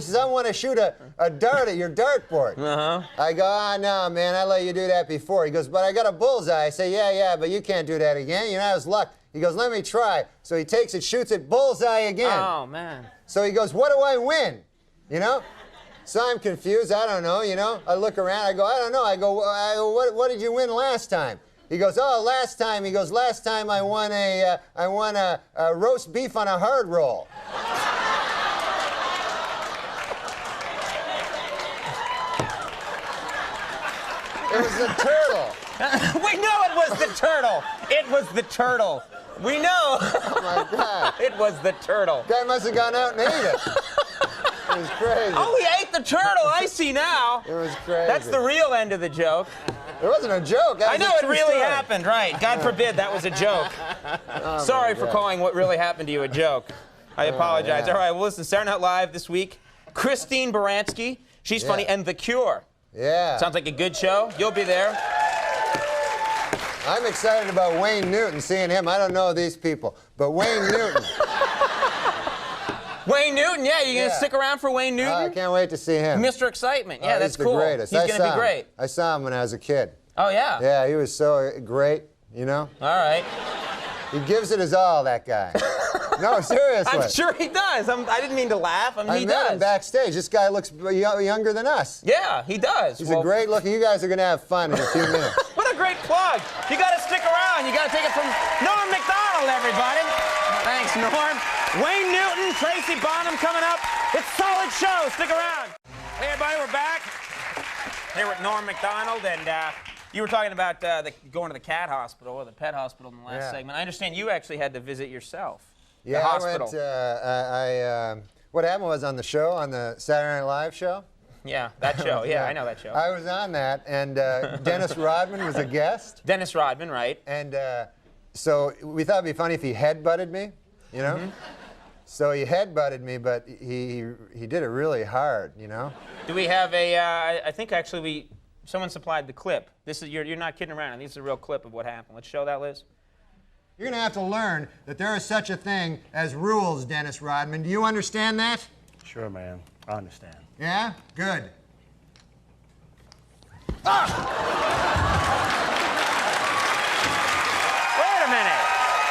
says, I want to shoot a dart at your dartboard. I go, no, man, I let you do that before. He goes, but I got a bullseye. I say, yeah, but you can't do that again. You know, it was luck. He goes, let me try. So he takes it, shoots it, bullseye again. Oh, man. So he goes, what do I win? You know? So I'm confused. I don't know, you know? I look around. I go, I don't know. I go, what did you win last time? He goes, last time I won a roast beef on a hard roll. It was the turtle. We know it was the turtle. It was the turtle. We know. Oh my God. It was the turtle. Guy must have gone out and ate it. It was crazy. Oh, he ate the turtle. I see now. It was crazy. That's the real end of the joke. It wasn't a joke. I know it really happened, right? God forbid that was a joke. Sorry for calling what really happened to you a joke. I apologize. Yeah. All right, well, listen, Saturday Night Live this week, Christine Baranski. She's funny, and The Cure. Yeah. Sounds like a good show. You'll be there. I'm excited about Wayne Newton, seeing him. I don't know these people, but Wayne Newton. Wayne Newton, yeah, you gonna stick around for Wayne Newton? I can't wait to see him. Mr. Excitement, yeah, that's he's cool. The greatest. He's gonna be great. I saw him when I was a kid. Oh yeah. Yeah, he was so great, you know. All right. He gives it his all, that guy. No, seriously. I'm sure he does. I didn't mean to laugh. I met him backstage. This guy looks younger than us. Yeah, he does. He's a great looking. You guys are gonna have fun in a few minutes. What a great plug. You gotta stick around. You gotta take it from Norm MacDonald, everybody. Thanks, Norm. Wayne Newton, Tracy Bonham coming up. It's a solid show. Stick around. Hey, everybody, we're back. Here with Norm MacDonald, and you were talking about going to the cat hospital or the pet hospital in the last segment. I understand you actually had to visit yourself. Yeah, the hospital. I went. What happened was on the show, on the Saturday Night Live show. Yeah, that show. Yeah, I know that show. I was on that, and Dennis Rodman was a guest. Dennis Rodman, right? And so we thought it'd be funny if he headbutted me, you know. So he headbutted me, but he did it really hard, you know. Do we have a? I think actually someone supplied the clip. This is you're not kidding around. This is a real clip of what happened. Let's show that, Liz. You're going to have to learn that there is such a thing as rules, Dennis Rodman. Do you understand that? Sure, man. I understand. Yeah? Good. Wait a minute.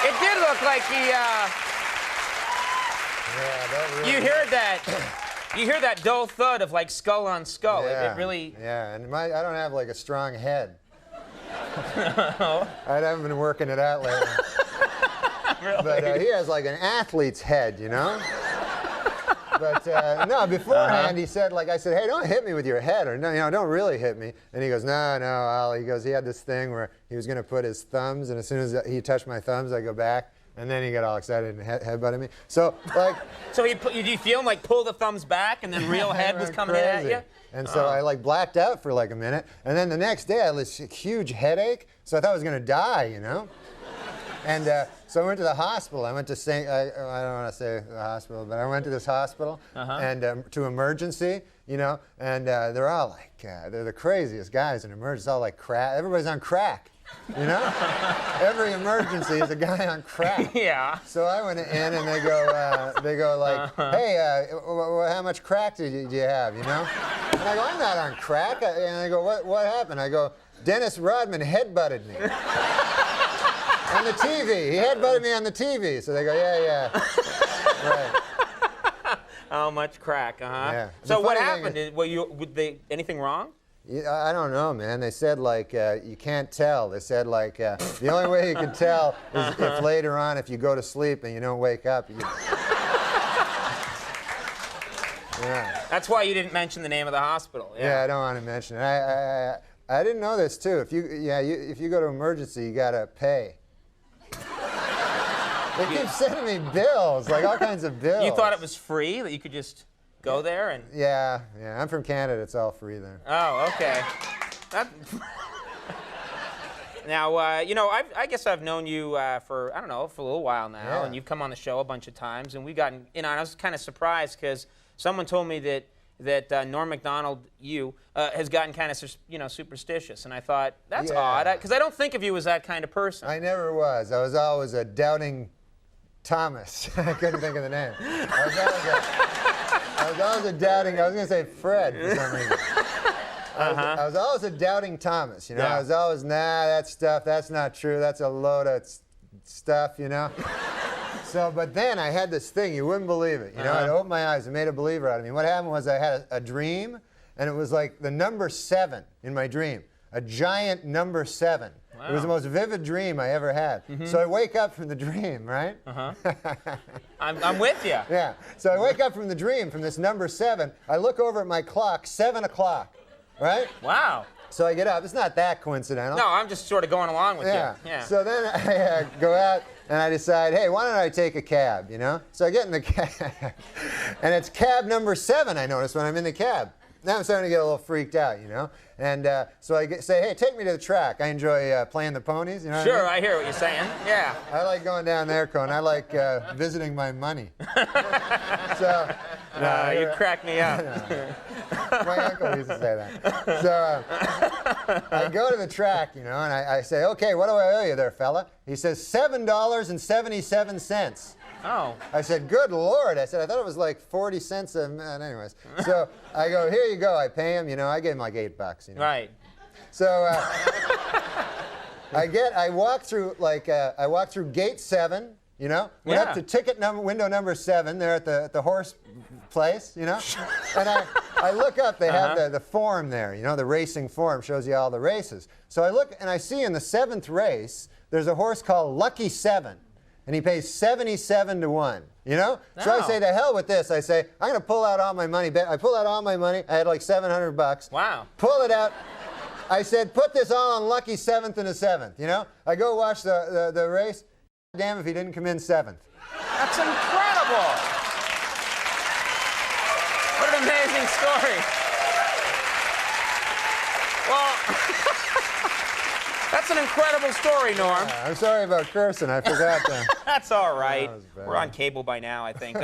It did look like he, You hear that dull thud of like skull on skull. Yeah, It really. Yeah, and I don't have like a strong head. I haven't been working it out lately. Really? But he has like an athlete's head, you know? But no, beforehand he said, like, I said, hey, don't hit me with your head, or no, you know, don't really hit me. And he goes, no, Al. He goes, he had this thing where he was going to put his thumbs, and as soon as he touched my thumbs, I go back. And then he got all excited and headbutted me. So, like... So did you feel him, like, pull the thumbs back, and then real head was coming in at you? And so I, like, blacked out for, like, a minute. And then the next day, I had this huge headache, so I thought I was going to die, you know? And so I went to the hospital. I went to I don't want to say the hospital, but I went to this hospital and to emergency, you know? And they're all, like, they're the craziest guys in emergency. All, like, crack. Everybody's on crack. You know? Every emergency is a guy on crack. Yeah. So I went in and they go like, hey, how much crack do you have, you know? And I go, I'm not on crack. And they go, what happened? I go, Dennis Rodman headbutted me. On the TV. He headbutted me on the TV. So they go, yeah. Right. How much crack, Yeah. So what happened? Anything wrong? I don't know, man. They said, like, you can't tell. They said, like, the only way you can tell is if later on, if you go to sleep and you don't wake up. Yeah. That's why you didn't mention the name of the hospital. Yeah, I don't want to mention it. I didn't know this, too. If you go to emergency, you got to pay. They keep sending me bills, like all kinds of bills. You thought it was free, that you could just go there and... Yeah. I'm from Canada. It's all free there. Oh, okay. Now, you know, I guess I've known you for, I don't know, for a little while now, and you've come on the show a bunch of times, and we've gotten, you know, and I was kind of surprised because someone told me that Norm MacDonald, has gotten kind of, you know, superstitious, and I thought, that's odd, because I don't think of you as that kind of person. I never was. I was always a doubting Thomas. I couldn't think of the name. I was always a doubting, I was going to say Fred for some reason. I was always a doubting Thomas, you know? I was always, that stuff, that's not true, that's a load of stuff, you know? So, but then I had this thing, you wouldn't believe it, you know? It opened my eyes, it made a believer out of me. What happened was I had a dream, and it was like the number 7 in my dream, a giant number 7. Wow. It was the most vivid dream I ever had. So I wake up from the dream, right? I'm with you. Yeah. So I wake up from the dream, from this number 7. I look over at my clock, 7 o'clock, right? Wow. So I get up. It's not that coincidental. No, I'm just sort of going along with you. Yeah. So then I go out and I decide, hey, why don't I take a cab, you know? So I get in the cab, and it's cab number 7, I notice, when I'm in the cab. Now I'm starting to get a little freaked out, you know? And so I say, hey, take me to the track. I enjoy playing the ponies, you know what Sure, I mean? I hear what you're saying. Yeah. I like going down there, Cohen. I like visiting my money. So, you crack me up. My uncle used to say that. So I go to the track, you know, and I say, okay, what do I owe you there, fella? He says, $7.77. Oh. I said, good Lord. I said, I thought it was like 40 cents a minute. Anyways. So I go, here you go. I pay him, you know. I gave him like $8, you know. Right. So I walk through gate 7, you know. Went up to ticket window number 7 there at the horse place, you know. And I look up, they have the form there, you know, the racing form shows you all the races. So I look and I see in the 7th race, there's a horse called Lucky 7. And he pays 77 to 1, you know? So I say, to hell with this. I say, I'm going to pull out all my money. I pull out all my money. I had like $700. Wow. Pull it out. I said, put this all on Lucky 7th and the 7th, you know? I go watch the race. Damn if he didn't come in 7th. That's incredible. What an amazing story. Well, that's an incredible story, Norm. I'm sorry about cursing. I forgot that. That's all right. We're on cable by now, I think.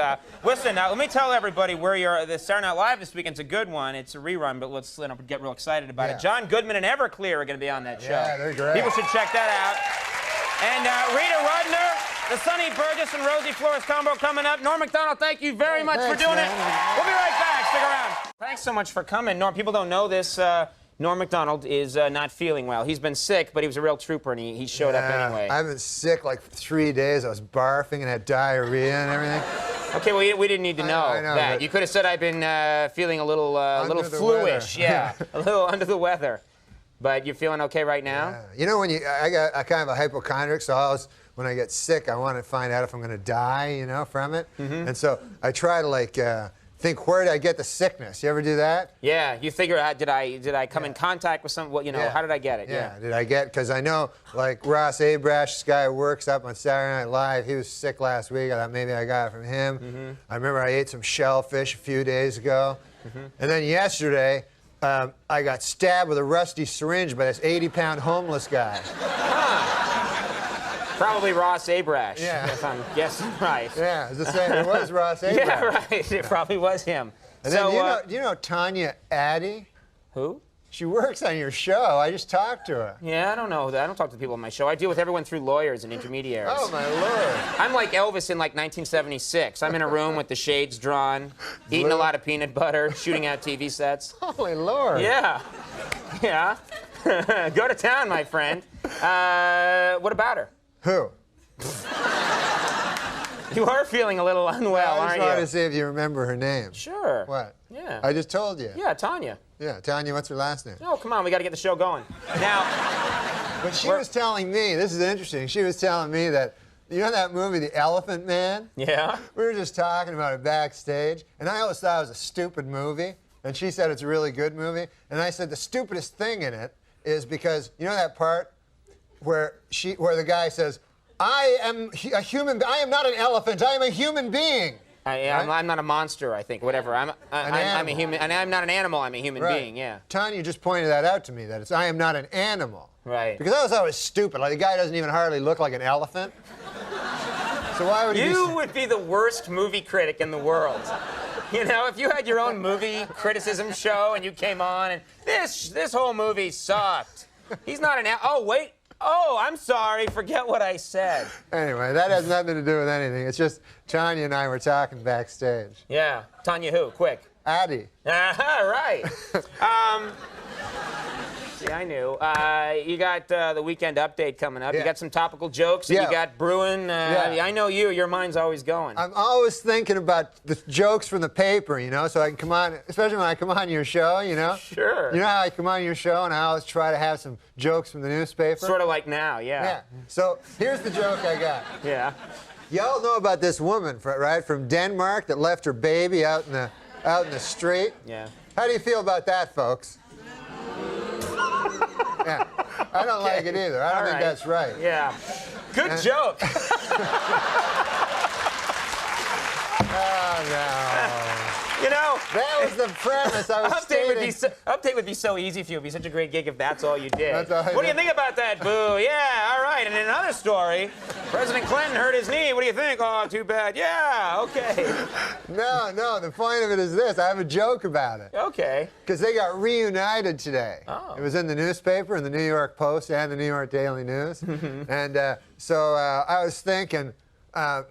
Listen, now let me tell everybody where you're. The Saturday Night Live this weekend's a good one. It's a rerun, but let's get real excited about it. John Goodman and Everclear are going to be on that show. Yeah, they're great. People should check that out. And Rita Rudner, the Sonny Burgess and Rosie Flores combo coming up. Norm MacDonald, thank you very much for doing it. We'll be right back. Stick around. Thanks so much for coming, Norm. People don't know this. Norm MacDonald is not feeling well. He's been sick, but he was a real trooper, and he showed up anyway. I've been sick like 3 days. I was barfing and had diarrhea and everything. Okay, well, we didn't need to know, I know that. You could have said I've been feeling a little flu-ish. Yeah, a little under the weather. But you're feeling okay right now? Yeah. You know, when I got a kind of a hypochondriac, so when I get sick, I want to find out if I'm going to die, you know, from it. And so I try to like think, where did I get the sickness? You ever do that? Yeah, you figure out, did I come in contact with some, you know, how did I get it? Yeah, did I get, because I know, like, Ross Abrash, this guy who works up on Saturday Night Live, he was sick last week. I thought maybe I got it from him. I remember I ate some shellfish a few days ago. And then yesterday, I got stabbed with a rusty syringe by this 80-pound homeless guy. Probably Ross Abrash, if I'm guessing right. Yeah, I was just saying, it was Ross Abrash. Yeah, right. It probably was him. And so, then, do you know Tanya Addy? Who? She works on your show. I just talked to her. Yeah, I don't know. I don't talk to people on my show. I deal with everyone through lawyers and intermediaries. Oh, my Lord. I'm like Elvis in like 1976. I'm in a room with the shades drawn, eating a lot of peanut butter, shooting out TV sets. Holy Lord. Yeah. Yeah. Go to town, my friend. What about her? Who? You are feeling a little unwell, aren't you? I just wanted to see if you remember her name. Sure. What? Yeah. I just told you. Yeah, Tanya. Yeah, Tanya, what's her last name? Oh, come on, we got to get the show going. Now. But she was telling me, this is interesting, she was telling me that, you know that movie, The Elephant Man? Yeah. We were just talking about it backstage, and I always thought it was a stupid movie, and she said it's a really good movie, and I said the stupidest thing in it is because, you know that part where the guy says, I am a human, I am not an elephant, I am a human being. I'm not a monster, I think, whatever. I'm a human, and I'm not an animal, I'm a human being, yeah. Tanya just pointed that out to me, that it's I am not an animal. Right. Because I always thought it was stupid, like the guy doesn't even hardly look like an elephant. So why would you would be the worst movie critic in the world. You know, if you had your own movie criticism show and you came on and this whole movie sucked. He's not an oh, wait. Oh, I'm sorry. Forget what I said. Anyway, that has nothing to do with anything. It's just Tanya and I were talking backstage. Yeah. Tanya who? Quick. Addy. Right. See, I knew. You got the weekend update coming up. You got some topical jokes, and you got brewing. I know you. Your mind's always going. I'm always thinking about the jokes from the paper, you know, so I can come on, especially when I come on your show, you know. Sure. You know how I come on your show, and I always try to have some jokes from the newspaper? Sort of like now, yeah. So here's the joke I got. Yeah. Y'all know about this woman, right, from Denmark that left her baby out in the street? Yeah. How do you feel about that, folks? Yeah, I don't like it either. I don't think that's right. Yeah. Good joke. Oh, no. You know, that was the premise I was stating. Update would be so easy for you. It'd be such a great gig if that's all you did. That's all I what do you think about that, Boo? Yeah, all right. And in another story, President Clinton hurt his knee. What do you think? Oh, too bad. Yeah, okay. No, the point of it is this. I have a joke about it. Okay. Because they got reunited today. Oh. It was in the newspaper, in the New York Post and the New York Daily News. And so I was thinking, now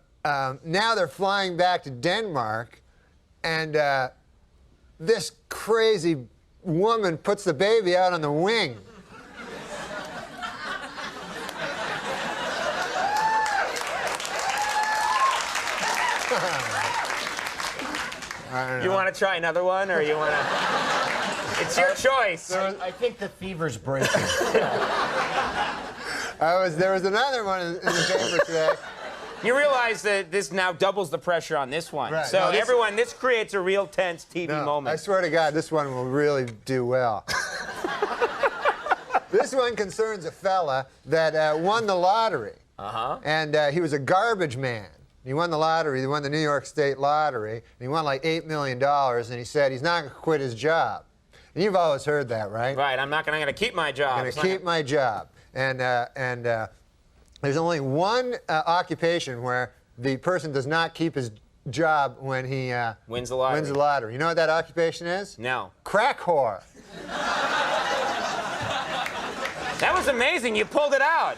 they're flying back to Denmark, and this crazy woman puts the baby out on the wing. You want to try another one, or you want to? It's your choice. I think the fever's breaking. There was another one in the paper today. You realize that this now doubles the pressure on this one. Right. So No, this creates a real tense TV moment. I swear to God, this one will really do well. This one concerns a fella that won the lottery. And he was a garbage man. He won the lottery. He won the New York State lottery. And he won like $8 million. And he said he's not going to quit his job. And you've always heard that, right? Right. I'm going to keep my job. I'm going to keep my job. And there's only one occupation where the person does not keep his job when he wins the lottery. You know what that occupation is? No. Crack whore. That was amazing. You pulled it out.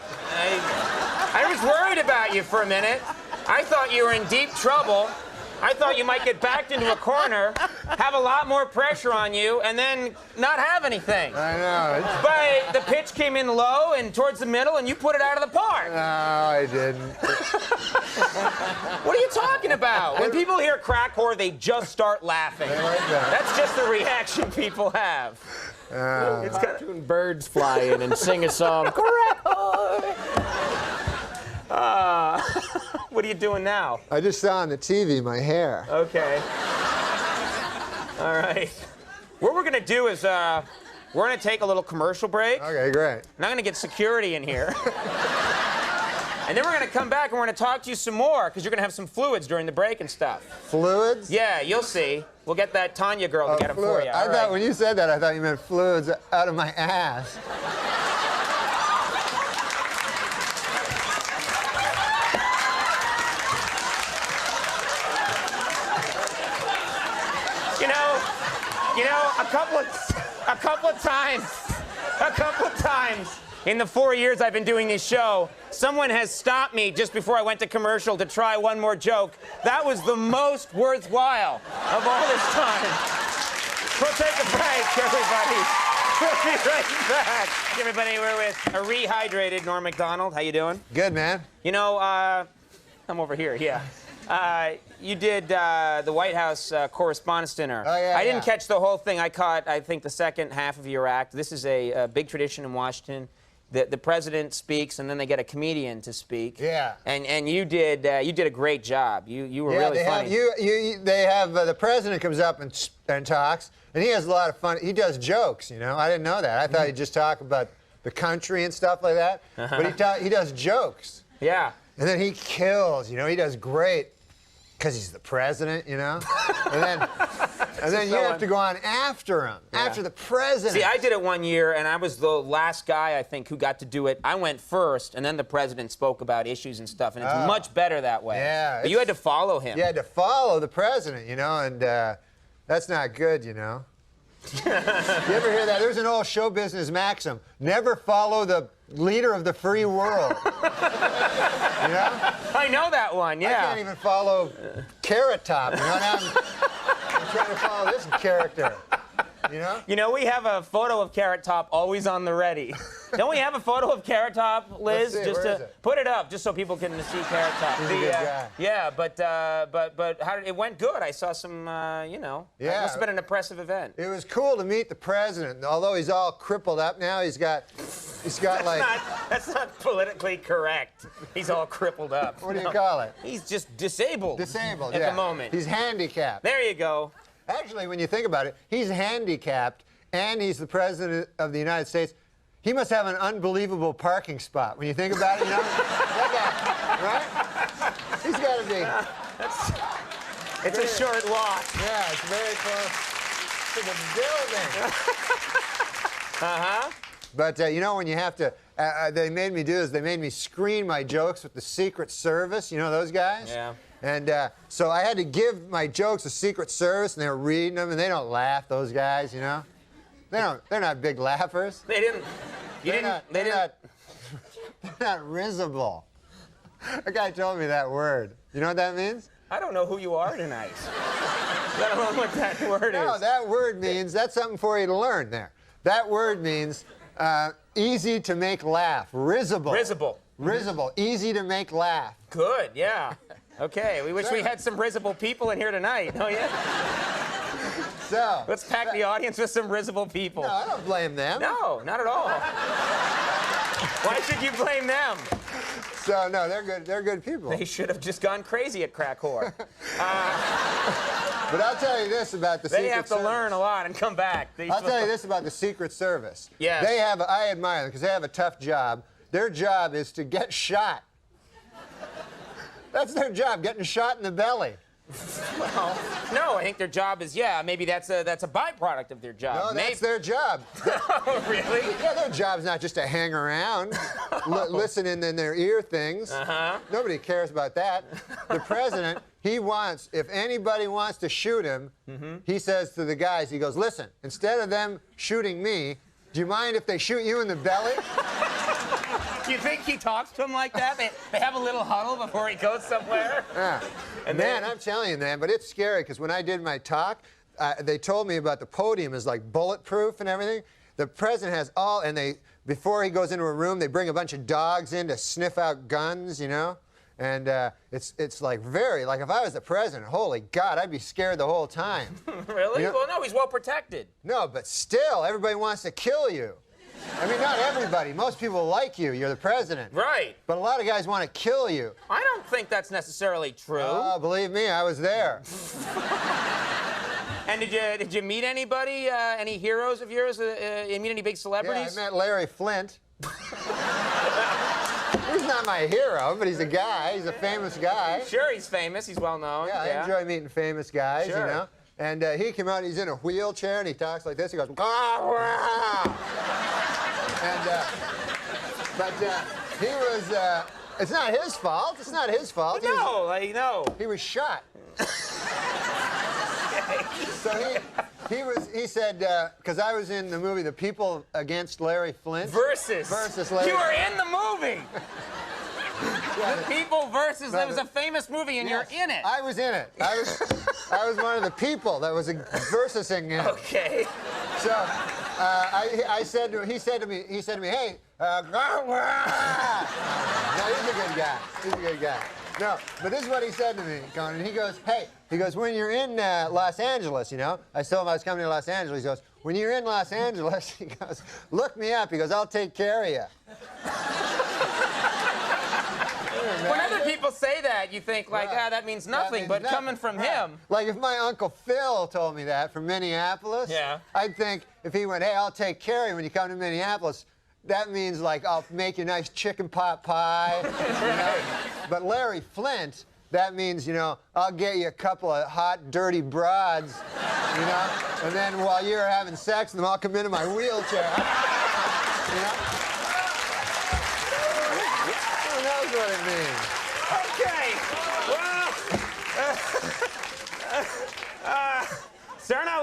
I was worried about you for a minute. I thought you were in deep trouble. I thought you might get backed into a corner, have a lot more pressure on you, and then not have anything. I know. But the pitch came in low and towards the middle, and you put it out of the park. No, I didn't. What are you talking about? When people hear crack whore, they just start laughing. I like that. That's just the reaction people have. It's got when birds fly in and sing a song. Crack whore. What are you doing now? I just saw on the TV my hair. Okay. All right. What we're going to do is we're going to take a little commercial break. Okay, great. And I'm going to get security in here. And then we're going to come back and we're going to talk to you some more because you're going to have some fluids during the break and stuff. Fluids? Yeah, you'll see. We'll get that Tanya girl to get them for you. I All thought right. when you said that, I thought you meant fluids out of my ass. You know, a couple of times in the 4 years I've been doing this show, someone has stopped me just before I went to commercial to try one more joke. That was the most worthwhile of all this time. We'll take a break, everybody. We'll be right back. Everybody, we're with a rehydrated Norm MacDonald. How you doing? Good, man. You know, I'm over here, yeah. You did the White House Correspondents' Dinner. Oh, yeah, I didn't catch the whole thing. I caught, I think, the second half of your act. This is a big tradition in Washington. The president speaks, and then they get a comedian to speak. Yeah. And you did a great job. You were really funny. They have the president comes up and talks, and he has a lot of fun. He does jokes, you know. I didn't know that. I thought he'd just talk about the country and stuff like that. But he does jokes. Yeah. And then he kills, you know. He does great because he's the president, you know. And then you have to go on after him, after the president. See, I did it one year, and I was the last guy, I think, who got to do it. I went first, and then the president spoke about issues and stuff, and it's much better that way. Yeah. But you had to follow him. You had to follow the president, you know, and that's not good, you know. You ever hear that? There's an old show business maxim: never follow the leader of the free world. You know? I know that one, yeah. I can't even follow Carrot Top, you know? Now I'm trying to follow this character, you know? You know, we have a photo of Carrot Top always on the ready. Don't we have a photo of Carrot Top, Liz? Let's see, just where to is it? put it up, just so people can see Carrot Top. He's a good guy. Yeah, but how did it went good? I saw some, you know. Yeah. It must have been an impressive event. It was cool to meet the president. Although he's all crippled up now, he's got like... That's not politically correct. He's all crippled up. What do you call it? He's just disabled. Disabled, at yeah. the moment. He's handicapped. There you go. Actually, when you think about it, he's handicapped, and he's the president of the United States. He must have an unbelievable parking spot. When you think about it, you know? That guy, right? He's got to be... It's a short walk. Yeah, it's very close to the building. But, you know, when you have to... they made me do this. They made me screen my jokes with the Secret Service. You know those guys? Yeah. And so I had to give my jokes to Secret Service, and they were reading them, and they don't laugh, those guys, you know? They're not big laughers. They didn't. They're not risible. A guy told me that word. You know what that means? I don't know who you are tonight. I don't know what that word is. No, that word means, that's something for you to learn there. That word means easy to make laugh. Risible. Risible. Risible. Easy to make laugh. Good, yeah. Okay, we wish we had some risible people in here tonight. Oh, yeah? So. Let's pack the audience with some risible people. No, I don't blame them. No, not at all. Why should you blame them? So, no, they're good. They're good people. They should have just gone crazy at crack whore. But I'll tell you this about the Secret Service. They have to learn a lot and come back. I'll tell you this about the Secret Service. Yes. I admire them because they have a tough job. Their job is to get shot. That's their job, getting shot in the belly. Well, no, I think their job is, maybe that's a byproduct of their job. No, that's their job. Oh, really? Yeah, their job's not just to hang around, listening in their ear things. Nobody cares about that. The president, if anybody wants to shoot him, he says to the guys, he goes, listen, instead of them shooting me, do you mind if they shoot you in the belly? Do you think he talks to him like that? They have a little huddle before he goes somewhere? Yeah. And man, then- I'm telling you, man, but it's scary because when I did my talk, they told me about the podium is like bulletproof and everything. The president has all, and before he goes into a room, they bring a bunch of dogs in to sniff out guns, you know? And it's like like if I was the president, holy God, I'd be scared the whole time. Really? You know? Well, no, he's well protected. No, but still, everybody wants to kill you. I mean, not everybody. Most people like you. You're the president. Right. But a lot of guys want to kill you. I don't think that's necessarily true. Oh, believe me, I was there. And did you meet anybody, any heroes of yours? You meet any big celebrities? Yeah, I met Larry Flint. He's not my hero, but he's a guy. He's a famous guy. Sure, he's famous. He's well known. Yeah, I enjoy meeting famous guys, Sure. you know. And he came out, he's in a wheelchair, and he talks like this. He goes, "Ah, rah." But he was, it's not his fault. It's not his fault. No, no. He was shot. So he said, because I was in the movie The People Against Larry Flint. Versus Larry. You were in the movie. The People versus. It was a famous movie, and Yes, you're in it. I was in it. I was one of the people that was versusing him. Okay. So he said to me, hey, no, he's a good guy. He's a good guy. No, but this is what he said to me, Conan. He goes, when you're in Los Angeles, you know, I told him I was coming to Los Angeles. He goes, when you're in Los Angeles, he goes, look me up. He goes, I'll take care of you. When other people say that, you think like, that means nothing. But coming from him, like if my Uncle Phil told me that from Minneapolis, I'd think if he went, hey, I'll take care of you when you come to Minneapolis. That means like I'll make you a nice chicken pot pie. You know? But Larry Flint, that means, you know, I'll get you a couple of hot, dirty broads, you know, and then while you're having sex with them, I'll come into my wheelchair. You know? Who knows what it means? Okay. Well, Saturday Night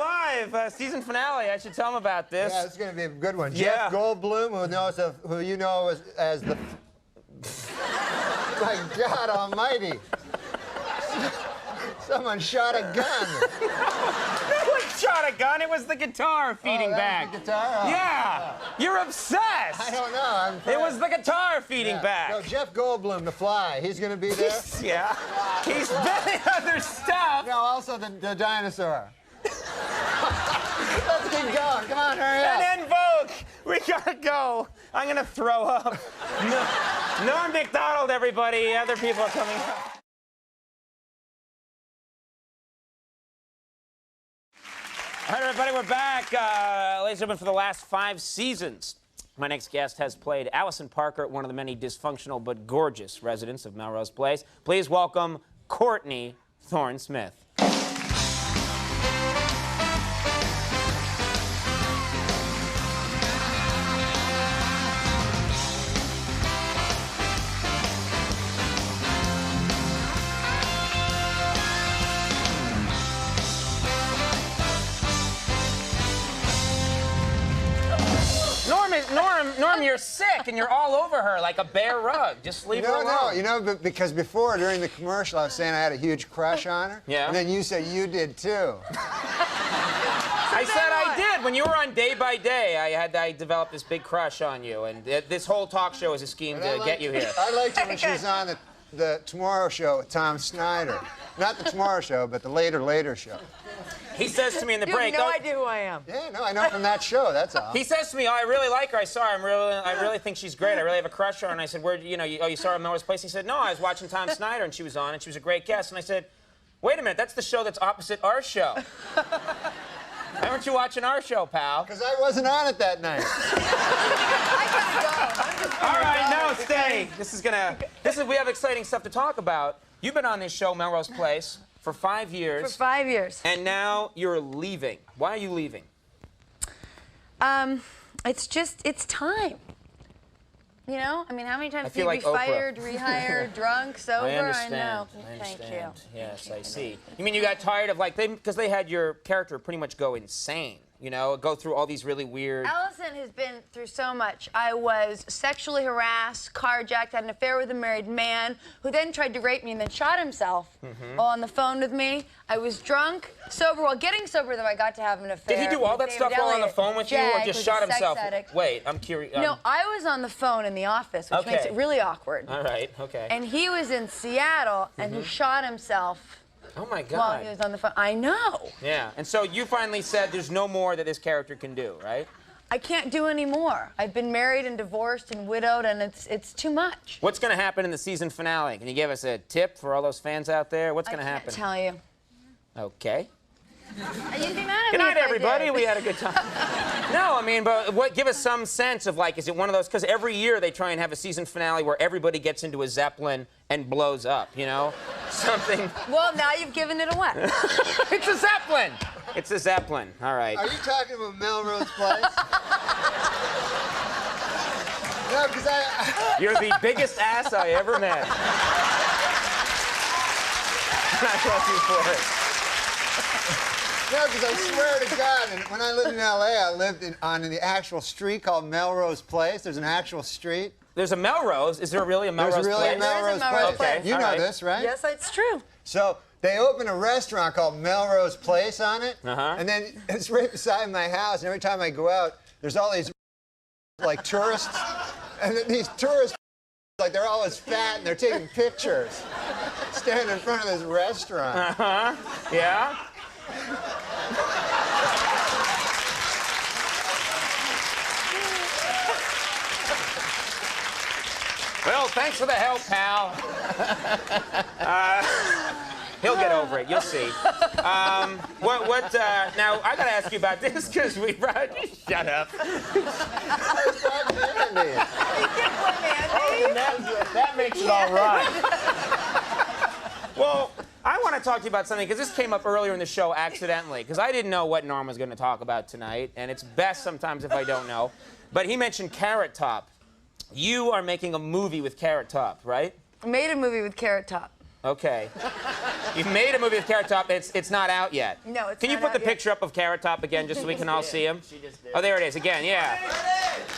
Live season finale. I should tell them about this. Yeah, it's going to be a good one. Yeah. Jeff Goldblum, who you know as the... My God Almighty! Someone shot a gun. No one shot a gun. It was the guitar feeding back. Was the guitar? Oh. Yeah. You're obsessed. I don't know. It was the guitar feeding back. No, Jeff Goldblum, the Fly. He's going to be there. Yeah. He's been other stuff. No, also the dinosaur. Let's keep going. Come on, hurry up. And then Vogue. We gotta go. I'm gonna throw up. Norm MacDonald, everybody. Other people are coming up. All right, everybody, we're back. Ladies and gentlemen, for the last 5 seasons, my next guest has played Allison Parker, one of the many dysfunctional but gorgeous residents of Melrose Place. Please welcome Courtney Thorne-Smith. Norm, you're sick and you're all over her like a bear rug. Just leave her alone. No, you know, because before, during the commercial, I was saying I had a huge crush on her. Yeah. And then you said you did too. I said I did. When you were on Day by Day, I developed this big crush on you, and this whole talk show is a scheme to get you here. I liked her when she was on the Tomorrow Show with Tom Snyder. Not the Tomorrow Show, but the Later Show. He says to me in the break. You have no idea who I am. Yeah, no, I know from that show. That's all. He says to me, "Oh, I really like her. I saw her. I really think she's great. I really have a crush on her." And I said, "Where? You saw her at Melrose Place?" He said, "No, I was watching Tom Snyder, and she was on, and she was a great guest." And I said, "Wait a minute, that's the show that's opposite our show. Why weren't you watching our show, pal?" Because I wasn't on it that night. All right, no, stay. We have exciting stuff to talk about. You've been on this show, Melrose Place, for 5 years. For 5 years. And now you're leaving. Why are you leaving? It's time. You know? I mean, how many times feel do you like be Oprah. fired, rehired, drunk, sober? I understand. know. I Thank understand. you. Yes, I see. You mean you got tired of because they had your character pretty much go insane You know, go through all these really weird. Allison has been through so much. I was sexually harassed, carjacked, had an affair with a married man who then tried to rape me and then shot himself while on the phone with me. I was drunk, sober. While getting sober, though, I got to have an affair. Did he do all with that stuff David while on the Elliott. phone with you, Yeah, or just he shot was a sex himself? addict. Wait, I'm curious. No, I was on the phone in the office, which makes Okay. it really awkward. All right, okay. And he was in Seattle, and he shot himself. Oh my God. While he was on the phone. I know. Yeah, and so you finally said there's no more that this character can do, right? I can't do any more. I've been married and divorced and widowed, and it's too much. What's going to happen in the season finale? Can you give us a tip for all those fans out there? What's going to happen? I can't tell you. Okay. You'd be mad at Good me night, if I everybody. did. We had a good time. No, I mean, but give us some sense of, like, is it one of those? Because every year they try and have a season finale where everybody gets into a Zeppelin and blows up, you know? Something. Well, now you've given it away. It's a Zeppelin. It's a Zeppelin. All right. Are you talking about Melrose Place? No, because You're the biggest ass I ever met. I love you for it. No, because I swear to God, and when I lived in L.A., I lived on the actual street called Melrose Place. There's an actual street. There's a Melrose. Is there really a Melrose There's really Place? a Melrose Place. Okay, You all know right. this, right? Yes, it's true. So they opened a restaurant called Melrose Place on it, and then it's right beside my house. And every time I go out, there's all these like tourists, and these tourists, like they're always fat and they're taking pictures, standing in front of this restaurant. Yeah. Well, thanks for the help, pal. He'll get over it. You'll see. Now, I got to ask you about this because we brought... Shut up. That makes it all right. Well, I want to talk to you about something, because this came up earlier in the show accidentally, because I didn't know what Norm was going to talk about tonight, and it's best sometimes if I don't know. But he mentioned Carrot Top. You are making a movie with Carrot Top, right? I made a movie with Carrot Top. Okay. You've made a movie with Carrot Top. It's not out yet. No, it's Can you not put the out yet. picture up of Carrot Top again, just so we can all see him? Oh, there it is again. Yeah.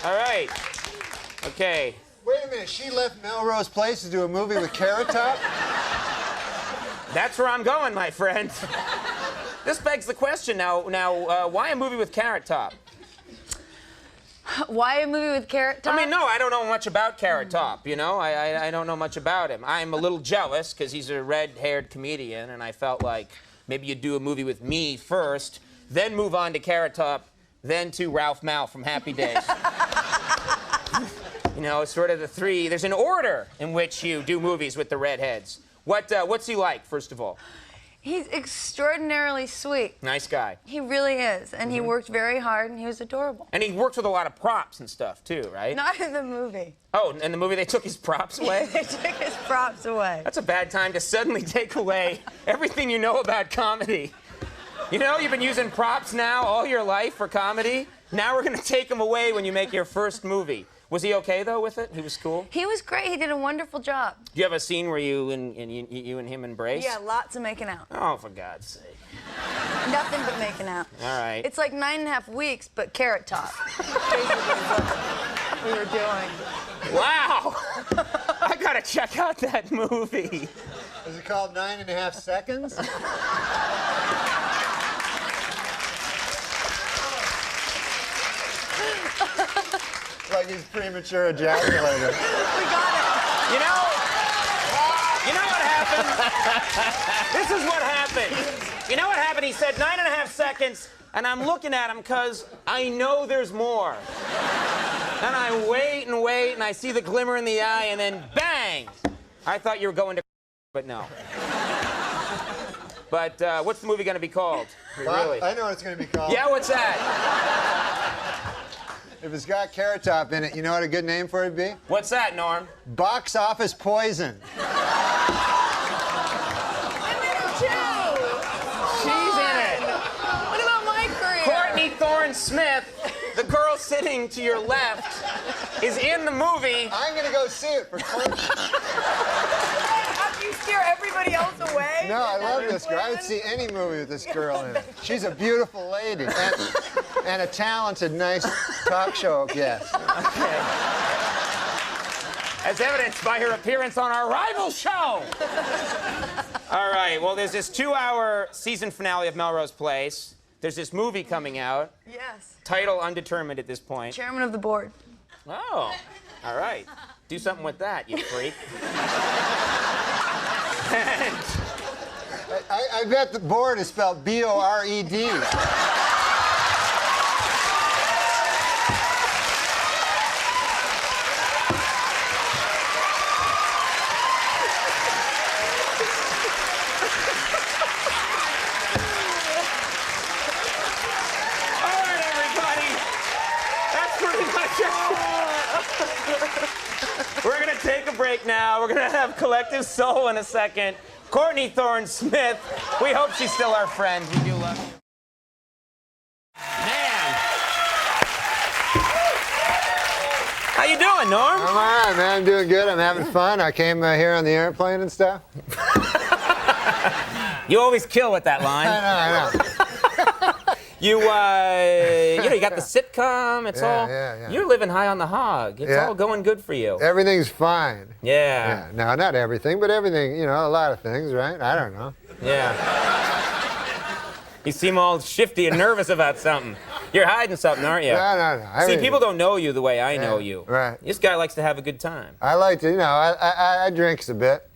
All right. Okay. Wait a minute, she left Melrose Place to do a movie with Carrot Top? That's where I'm going, my friend. This begs the question now. Why a movie with Carrot Top? Why a movie with Carrot Top? I mean, no, I don't know much about Carrot Top, you know? I don't know much about him. I'm a little jealous because he's a red-haired comedian, and I felt like maybe you'd do a movie with me first, then move on to Carrot Top, then to Ralph Mal from Happy Days. You know, sort of the three. There's an order in which you do movies with the redheads. What's he like, first of all? He's extraordinarily sweet. Nice guy. He really is. And he worked very hard, and he was adorable. And he works with a lot of props and stuff, too, right? Not in the movie. Oh, in the movie they took his props away? They took his props away. That's a bad time to suddenly take away everything you know about comedy. You know, you've been using props now all your life for comedy. Now we're going to take them away when you make your first movie. Was he okay, though, with it? He was cool? He was great. He did a wonderful job. Do you have a scene where you and him embrace? Yeah, lots of making out. Oh, for God's sake. Nothing but making out. All right. It's like 9.5 weeks, but Carrot Top. Basically what we were doing. Wow! I gotta check out that movie. Is it called 9.5 Seconds? Like he's premature ejaculated. We got it. You know what happened? This is what happened. You know what happened? He said 9.5 seconds, and I'm looking at him because I know there's more. And I wait and wait, and I see the glimmer in the eye, and then bang! I thought you were going to, but no. But what's the movie going to be called? Really? I know what it's going to be called. Yeah, what's that? If it's got Carrot Top in it, you know what a good name for it would be? What's that, Norm? Box Office Poison. She's in it. What about my career? Courtney Thorne Smith, the girl sitting to your left, is in the movie. I'm going to go see it for Courtney. After you scare everybody else away? No, I love this girl. I would see any movie with this girl in it. She's a beautiful lady. And and a talented, nice talk show guest. As evidenced by her appearance on our rival show. All right, well, there's this 2-hour season finale of Melrose Place. There's this movie coming out. Yes. Title undetermined at this point. Chairman of the board. Oh, all right. Do something with that, you freak. I bet the board is spelled B-O-R-E-D. We're going to take a break now. We're going to have Collective Soul in a second. Courtney Thorne-Smith, we hope she's still our friend. We do love you. Man. How you doing, Norm? I'm all right, man. I'm doing good. I'm having fun. I came here on the airplane and stuff. You always kill with that line. I know. You got the sitcom. It's all. You're living high on the hog. It's all going good for you. Everything's fine. Yeah. No, not everything, but everything. You know, a lot of things, right? I don't know. Yeah. You seem all shifty and nervous about something. You're hiding something, aren't you? No. See, people don't know you the way I know you. Right. This guy likes to have a good time. I like to, I drinks a bit.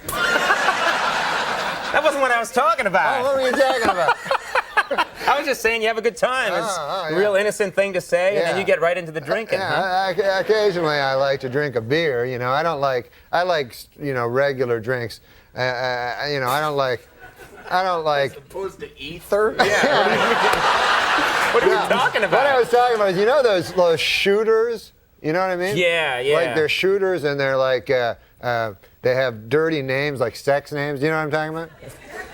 That wasn't what I was talking about. Oh, what were you talking about? I was just saying you have a good time. It's a real innocent thing to say, and then you get right into the drinking. Occasionally I like to drink a beer. You know, I like regular drinks. I don't like. As opposed to ether? Yeah. What are you talking about? What I was talking about is, those shooters. You know what I mean? Yeah. Like they're shooters, and they're like they have dirty names, like sex names. You know what I'm talking about?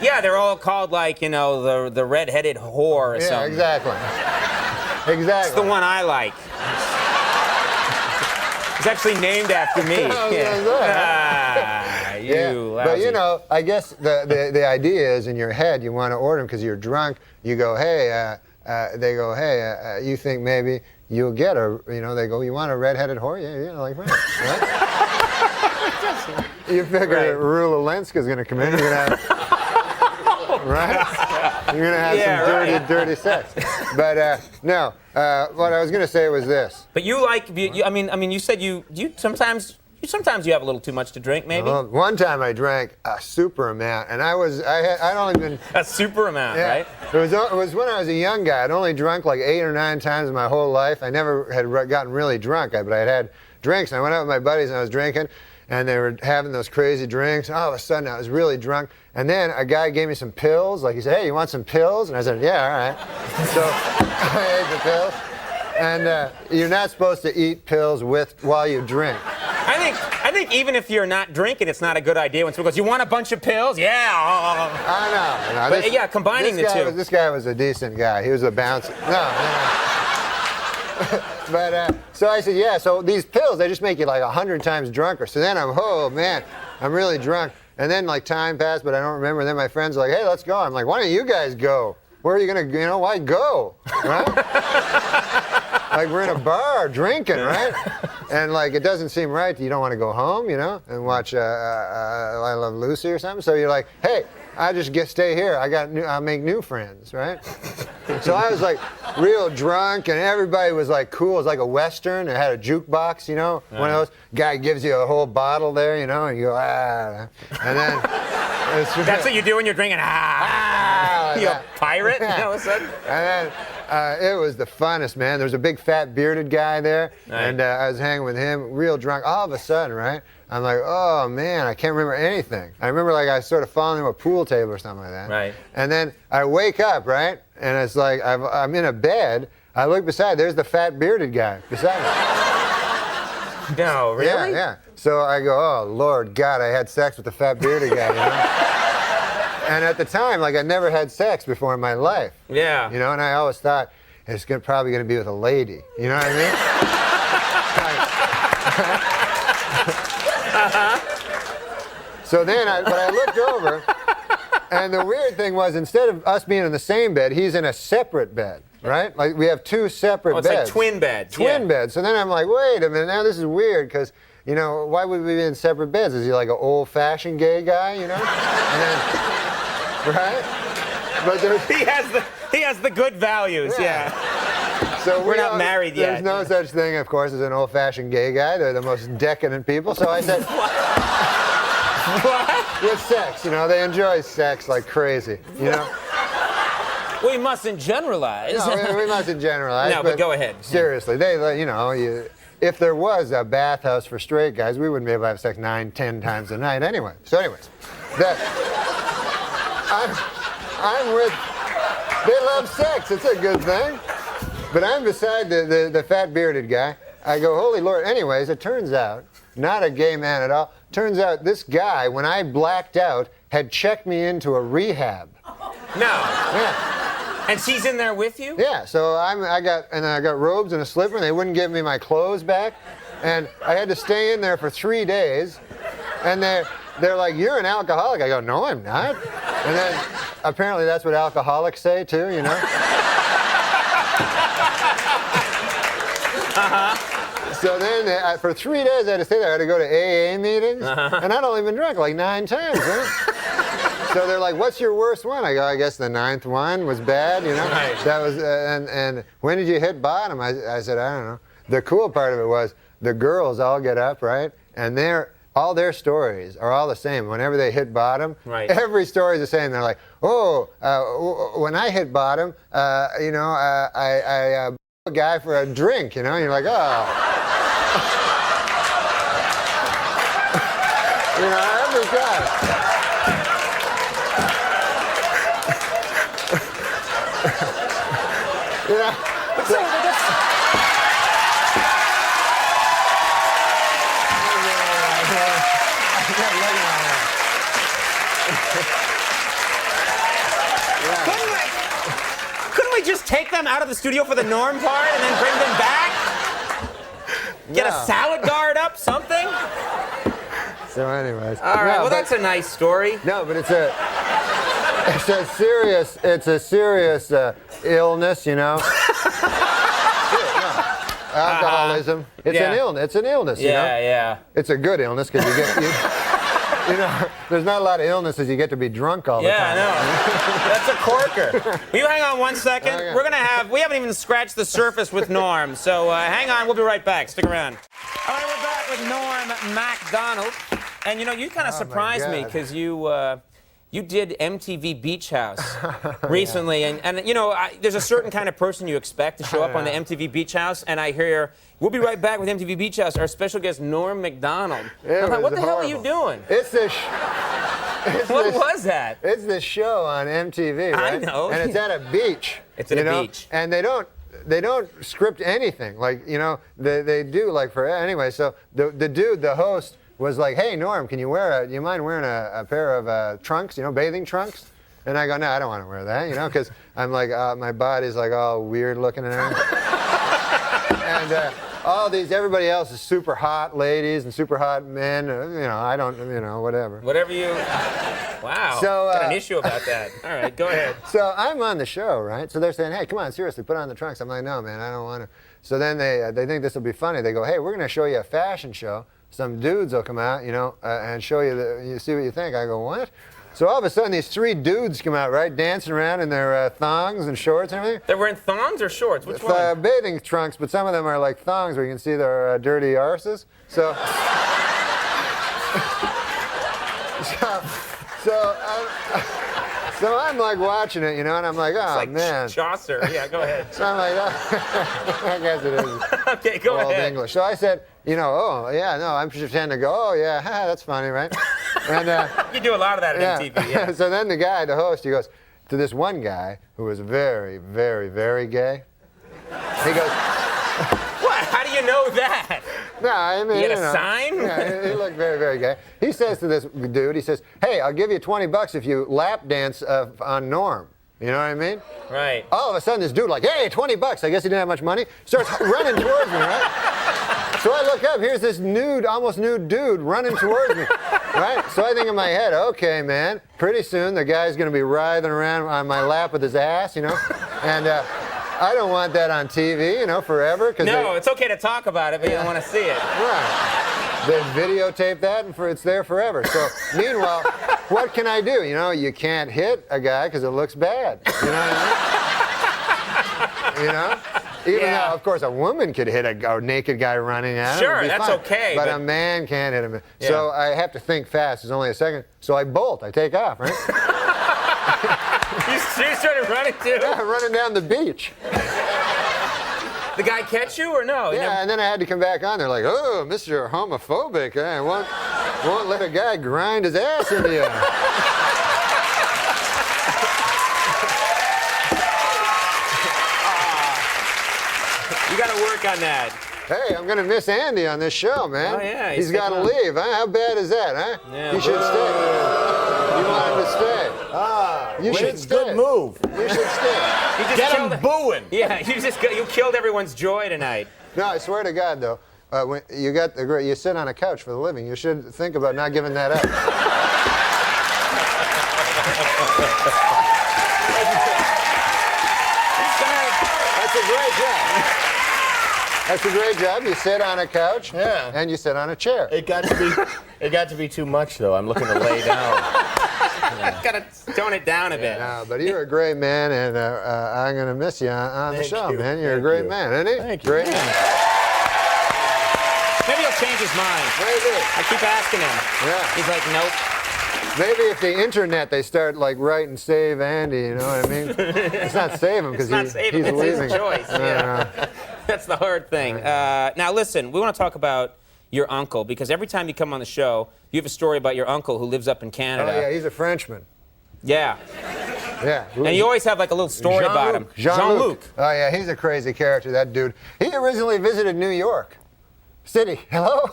Yeah, they're all called the red-headed whore or something. Yeah, exactly. It's the one I like. It's actually named after me. Lousy. I guess the idea is in your head you want to order them because you're drunk. You go, hey, they go, hey, you think maybe you'll get they go, you want a red-headed whore? Yeah, like right? You figure Rula Lenska's going to come in, you're going to have, right? You're going to have some dirty sex. But no, what I was going to say was this. But you said you sometimes you have a little too much to drink, maybe? Well, one time I drank a super amount, and I'd only been... A super amount, right? It was when I was a young guy. I'd only drunk like 8 or 9 times in my whole life. I never had gotten really drunk, but I'd had drinks. And I went out with my buddies, and I was drinking, and they were having those crazy drinks. All of a sudden, I was really drunk. And then a guy gave me some pills. Like, he said, hey, you want some pills? And I said, yeah, all right. So I ate the pills. And you're not supposed to eat pills while you drink. I think even if you're not drinking, it's not a good idea when someone goes, you want a bunch of pills? Yeah. I know. But combining the two. This guy was a decent guy. He was a bouncer. No. But so I said, yeah, so these pills, they just make you like 100 times drunker. So then I'm really drunk. And then like time passed, but I don't remember. And then my friends were like, hey, let's go. I'm like, why don't you guys go? Where are you going to, why go? Right? Like we're in a bar drinking, right? And like it doesn't seem right. You don't want to go home, and watch I Love Lucy or something. So you're like, hey, I just stay here. I'll make new friends, right? So I was like real drunk, and everybody was like cool. It was like a Western. It had a jukebox, one of those. Guy gives you a whole bottle there, and you go, ah. And then... That's what you do when you're drinking, you a pirate, all of a sudden? And then it was the funnest, man. There was a big fat bearded guy there, and I was hanging with him, real drunk. All of a sudden, right? I'm like, oh man, I can't remember anything. I remember like I sort of falling into a pool table or something like that. Right. And then I wake up, right? And it's like I'm in a bed. I look beside. There's the fat bearded guy beside me. No, really? Yeah. So I go, oh Lord God, I had sex with the fat bearded guy. And at the time, like I never had sex before in my life. Yeah. And I always thought it's probably going to be with a lady. You know what I mean? So then I looked over, and the weird thing was instead of us being in the same bed, he's in a separate bed. right? Like we have two separate it's beds. like twin beds. Twin beds. So then I'm like, wait a minute, now this is weird because, you know, why would we be in separate beds? Is he like an old-fashioned gay guy, you know? And then, right? But he has the good values, yeah. So we're not married yet. There's no such thing, of course, as an old-fashioned gay guy. They're the most decadent people. So I said, what? With sex, you know, they enjoy sex like crazy, you know? We mustn't generalize. No, we mustn't generalize. No, but go ahead. Seriously, they, you know, if there was a bathhouse for straight guys, we wouldn't be able to have sex 9, 10 times a night anyway. So anyways, I'm with, they love sex, it's a good thing. But I'm beside the fat bearded guy. I go, holy Lord. Anyways, it turns out, not a gay man at all. Turns out this guy, when I blacked out, had checked me into a rehab. No. Yeah. And she's in there with you? Yeah, so I got robes and a slipper, and they wouldn't give me my clothes back. And I had to stay in there for 3 days. And they're like, you're an alcoholic. I go, no, I'm not. And then apparently that's what alcoholics say too, you know? So then for 3 days I had to stay there. I had to go to AA meetings. And I'd only been drunk like 9 times, right? So they're like, what's your worst one? I go, I guess the 9th one was bad, you know? Right. That was, and when did you hit bottom? I said, I don't know. The cool part of it was the girls all get up, right? And all their stories are all the same. Whenever they hit bottom, right. Every story is the same. They're like, oh, when I hit bottom, you know, I a guy for a drink, you know? And you're like, oh. You know, every guy. You know, Couldn't we just take them out of the studio for the Norm part and then bring them back? Get a salad guard up, something? So anyways. All right, well, that's a nice story. No, but it's a serious illness, you know. Alcoholism. It's an illness. It's an illness, you know. Yeah. It's a good illness because you get, you know, there's not a lot of illnesses you get to be drunk all the time. Yeah, I know. That's a corker. Will you hang on 1 second? Okay. We haven't even scratched the surface with Norm, so hang on, we'll be right back. Stick around. All right, we're back with Norm MacDonald. And you know, you kind of surprised me because you did MTV Beach House recently, and you know, there's a certain kind of person you expect to show up on the MTV Beach House, and I hear, we'll be right back with MTV Beach House, our special guest, Norm MacDonald. I'm like, what the hell are you doing? It's this. What was that? It's this show on MTV, right? I know. And it's at a beach. It's at a beach. And they don't script anything. Like, you know, they do like for, anyway, so the dude, the host, was like, hey, Norm, do you mind wearing a pair of trunks, you know, bathing trunks? And I go, no, I don't want to wear that, you know, because I'm like, my body's like all weird looking and everything. And everybody else is super hot ladies and super hot men. You know, I don't, you know, whatever. Whatever you, wow, so, got an issue about that. All right, go ahead. So I'm on the show, right? So they're saying, hey, come on, seriously, put on the trunks. I'm like, no, man, I don't want to. So then they think this will be funny. They go, hey, we're going to show you a fashion show. Some dudes will come out, you know, and show you, you see what you think. I go, what? So all of a sudden, these 3 dudes come out, right, dancing around in their thongs and shorts and everything. They're wearing thongs or shorts? Which one? Bathing trunks, but some of them are like thongs where you can see their dirty arses. So, so I'm like watching it, you know, and I'm like, oh, it's like man. Chaucer. Yeah, go ahead. So I'm like, oh, I guess it is. Okay, go Old ahead. English. So I said, you know, oh, yeah, no, I'm pretending to go, oh, yeah, that's funny, right? And you do a lot of that at MTV, yeah. So then the guy, the host, he goes to this one guy who was very, very, very gay. He goes, what? How do you know that? No, I mean, you had know, a sign? Yeah, he looked very, very gay. He says to this dude, he says, hey, I'll give you $20 if you lap dance on Norm. You know what I mean? Right. All of a sudden, this dude like, hey, $20. I guess he didn't have much money. Starts running towards me, right? So I look up. Here's this nude, almost nude dude running towards me, right? So I think in my head, okay, man, pretty soon the guy's going to be writhing around on my lap with his ass, you know? And I don't want that on TV, you know, forever. No, it's okay to talk about it, but you don't want to see it. Right. They videotape that, and it's there forever. So, meanwhile, what can I do? You know, you can't hit a guy because it looks bad. You know what I mean? You know? Even though, of course, a woman could hit a naked guy running at him. Sure, that's fine. okay. But a man can't hit him. Yeah. So I have to think fast. It's only a second. So I bolt. I take off, right? You started running too? Yeah, running down the beach. The guy catch you or no? Yeah, and then I had to come back on. They're like, oh, Mr. Homophobic. I won't let a guy grind his ass into you. You got to work on that. Hey, I'm going to miss Andy on this show, man. Oh, yeah. He's got to leave, huh? How bad is that, huh? Yeah, he should stay. You want him to stay. You should stay. Good move. You should stay. Get him booing. Yeah, you killed everyone's joy tonight. No, I swear to God, though, when you sit on a couch for the living, you should think about not giving that up. That's a great job. That's a great job. You sit on a couch, and you sit on a chair. It got to be too much, though. I'm looking to lay down. Got to tone it down a bit. No, but you're a great man, and I'm going to miss you on the show, man. You're a great man, isn't he? Thank you. Great man. Maybe he'll change his mind. Maybe. I keep asking him. Yeah. He's like, nope. Maybe if the internet, they start like writing "Save Andy," you know what I mean? It's not save him because he's it's leaving. his choice. Yeah. That's the hard thing. Now listen, we want to talk about your uncle because every time you come on the show, you have a story about your uncle who lives up in Canada. Oh yeah, he's a Frenchman. Yeah. Yeah. And you always have like a little story about him. Jean-Luc. Oh yeah, he's a crazy character, that dude. He originally visited New York City. Hello?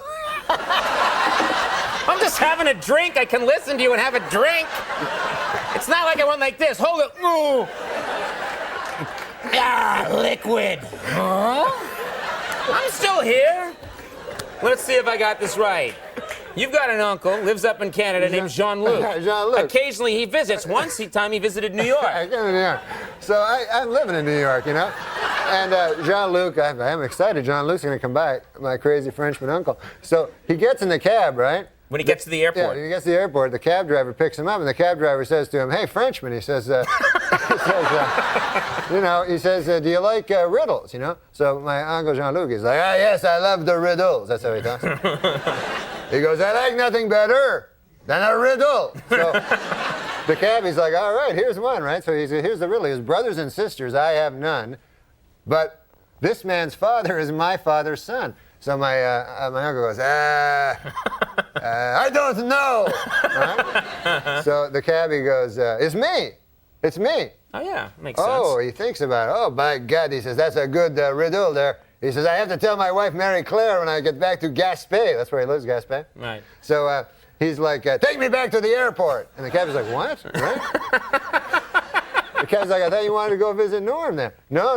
I'm just having a drink. I can listen to you and have a drink. It's not like I went like this. Hold it. Ooh. Ah, liquid. Huh? I'm still here. Let's see if I got this right. You've got an uncle, lives up in Canada, named Jean-Luc. Jean-Luc. Occasionally he visits. Once time he visited New York. I came to New York. So I'm living in New York, you know? And Jean-Luc, I'm excited. Jean-Luc's going to come by, my crazy Frenchman uncle. So he gets in the cab, right? When he gets to the airport. Yeah, when he gets to the airport, the cab driver picks him up, and the cab driver says to him, hey, Frenchman, he says, do you like riddles, you know? So my uncle Jean-Luc is like, yes, I love the riddles. That's how he talks. He goes, I like nothing better than a riddle. So the cabbie's like, all right, here's one, right? So here's the riddle. His brothers and sisters, I have none, but this man's father is my father's son. So my uncle goes, I don't know. Right? So the cabbie goes, it's me. It's me. Oh, yeah, makes sense. Oh, he thinks about it. Oh, by God, he says, that's a good riddle there. He says, I have to tell my wife, Mary Claire, when I get back to Gaspé. That's where he lives, Gaspé. Right. So he's like, take me back to the airport. And the cabbie's like, what? Right? The cabbie's like, I thought you wanted to go visit Norm there. No.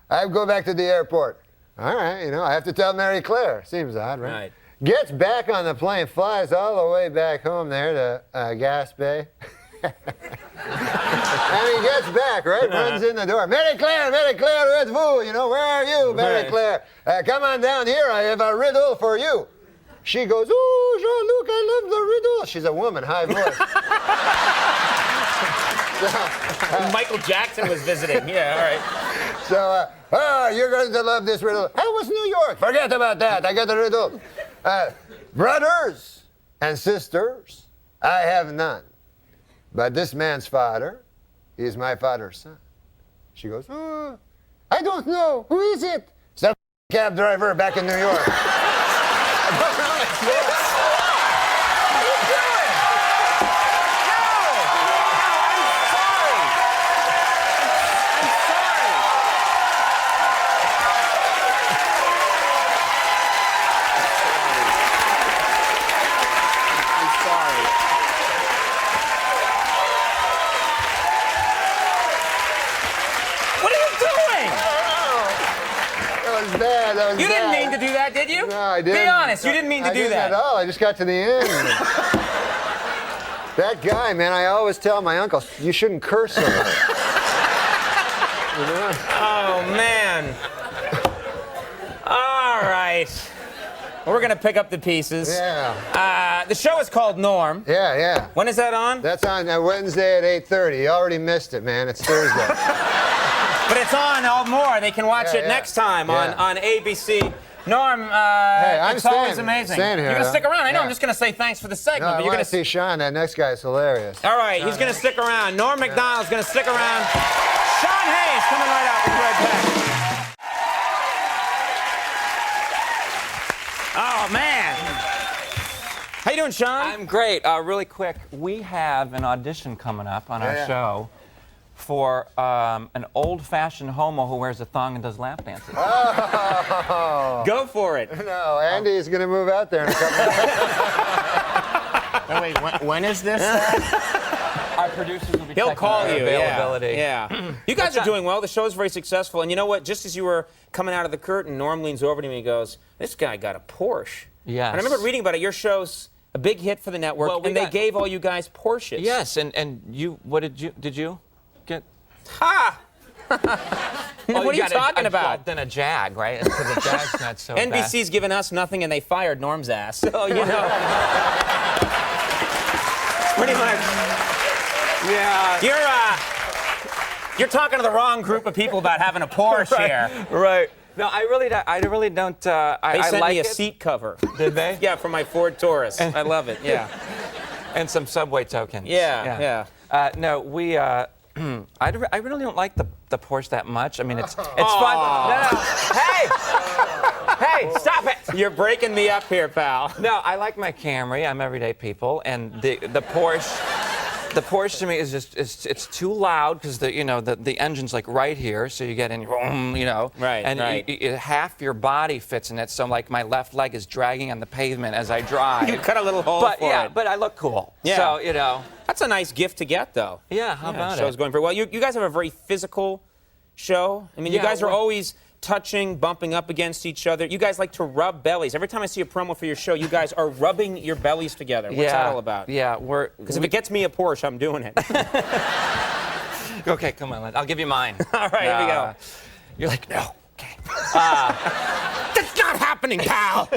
I go back to the airport. All right, you know, I have to tell Mary Claire. Seems odd, right? Right. Gets back on the plane, flies all the way back home there to Gaspé. And he gets back, right? Runs in the door. Mary Claire, où êtes-vous? You know, where are you, Mary Claire? Come on down here. I have a riddle for you. She goes, oh, Jean-Luc, I love the riddle. She's a woman, high voice. Michael Jackson was visiting. Yeah, all right. So, you're going to love this riddle. How was New York? Forget about that. I got the riddle. Brothers and sisters, I have none. But this man's father is my father's son. She goes, oh, I don't know. Who is it? Some cab driver back in New York. You didn't mean to do that, did you? No, I didn't. Be honest, you didn't mean to do that. I didn't at all. I just got to the end. That guy, man, I always tell my uncle, you shouldn't curse so much. Oh, man. All right. Well, we're going to pick up the pieces. Yeah. The show is called Norm. Yeah, yeah. When is that on? That's on Wednesday at 8:30. You already missed it, man. It's Thursday. But it's on all more. They can watch it next time on ABC. Norm, it's always amazing. You're going to stick around. I know. I'm just going to say thanks for the segment. No, but I you're want going to see Sean. That next guy is hilarious. All right, he's going to stick around. Norm MacDonald's going to stick around. Sean Hayes coming right out. We'll be right back. Oh, man. How you doing, Sean? I'm great. Really quick, we have an audition coming up on our show for an old-fashioned homo who wears a thong and does lap dances. Oh. Go for it. No, Andy is going to move out there in a couple of Wait, when is this? Our producers will be He'll checking call our you. availability. Yeah. You guys are doing well. The show's very successful. And you know what? Just as you were coming out of the curtain, Norm leans over to me and goes, "This guy got a Porsche." Yes. And I remember reading about it. Your show's a big hit for the network, Well, and they gave all you guys Porsches. Yes, and you, what did you get? Ha! What are you talking about? Then a Jag, right? Because the Jag's not so bad. NBC's given us nothing, and they fired Norm's ass. So, you know. Pretty much. Yeah. You're talking to the wrong group of people about having a Porsche here. Right. No, I really don't. They sent like me a it. seat cover. Did they? Yeah, for my Ford Taurus. I love it. Yeah. And some Subway tokens. Yeah. No, we. I really don't like the Porsche that much. I mean, it's fun. No. Hey, stop it! You're breaking me up here, pal. No, I like my Camry. I'm everyday people, and the Porsche. The Porsche to me is just it's too loud because the engine's like right here, so you get in, Right. and half your body fits in it. So like my left leg is dragging on the pavement as I drive. You cut a little hole for it. But I look cool. Yeah. So that's a nice gift to get, though. Yeah. How about Show's going very well. You guys have a very physical show. I mean, you guys are always touching, bumping up against each other. You guys like to rub bellies. Every time I see a promo for your show, you guys are rubbing your bellies together. What's that all about? Yeah, because if it gets me a Porsche, I'm doing it. Okay, come on, I'll give you mine. All right, here we go. You're like, no. Okay. That's not happening, pal.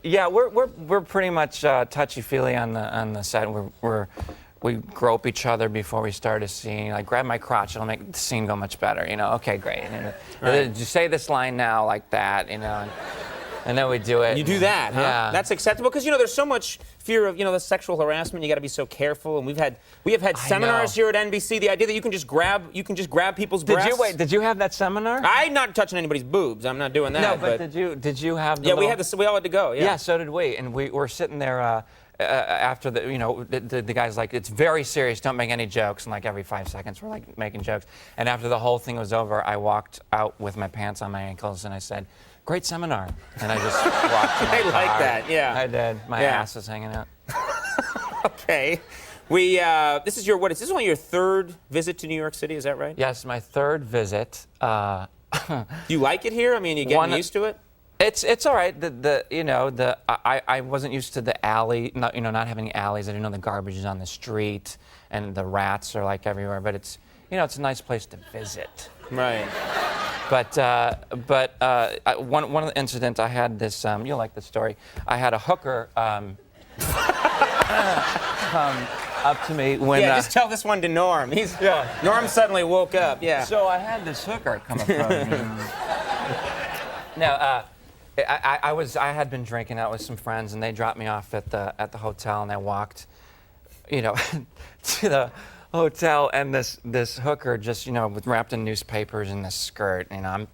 Yeah, we're pretty much touchy-feely on the set. We grope each other before we start a scene. Like, grab my crotch, it'll make the scene go much better. Okay, great. Did you say this line now, like that? And then we do it. You do that, huh? Yeah. That's acceptable because there's so much fear of the sexual harassment. You got to be so careful. And we have had seminars here at NBC. The idea that you can just grab people's breasts. Did you have that seminar? I'm not touching anybody's boobs. I'm not doing that. No, but did you have the Yeah, we all had to go. Yeah, so did we. And we were sitting there after the guy's like, it's very serious, don't make any jokes. And like every 5 seconds we're like making jokes. And after the whole thing was over, I walked out with my pants on my ankles and I said, great seminar. And I just walked to my car. like that, yeah. I did. My ass was hanging out. Okay. This is only your third visit to New York City, is that right? Yes, my third visit. Do you like it here? I mean, you getting used to it? It's all right. I wasn't used to the alley, not having alleys. I didn't know the garbage is on the street and the rats are like everywhere. But it's a nice place to visit. Right. But one of the incidents I had this. You'll like this story. I had a hooker come up to me when. Yeah, just tell this one to Norm. Norm suddenly woke up. Yeah. So I had this hooker come up to me. Now. I had been drinking out with some friends, and they dropped me off at the hotel, and I walked, to the hotel, and this hooker just, wrapped in newspapers in this skirt, and I'm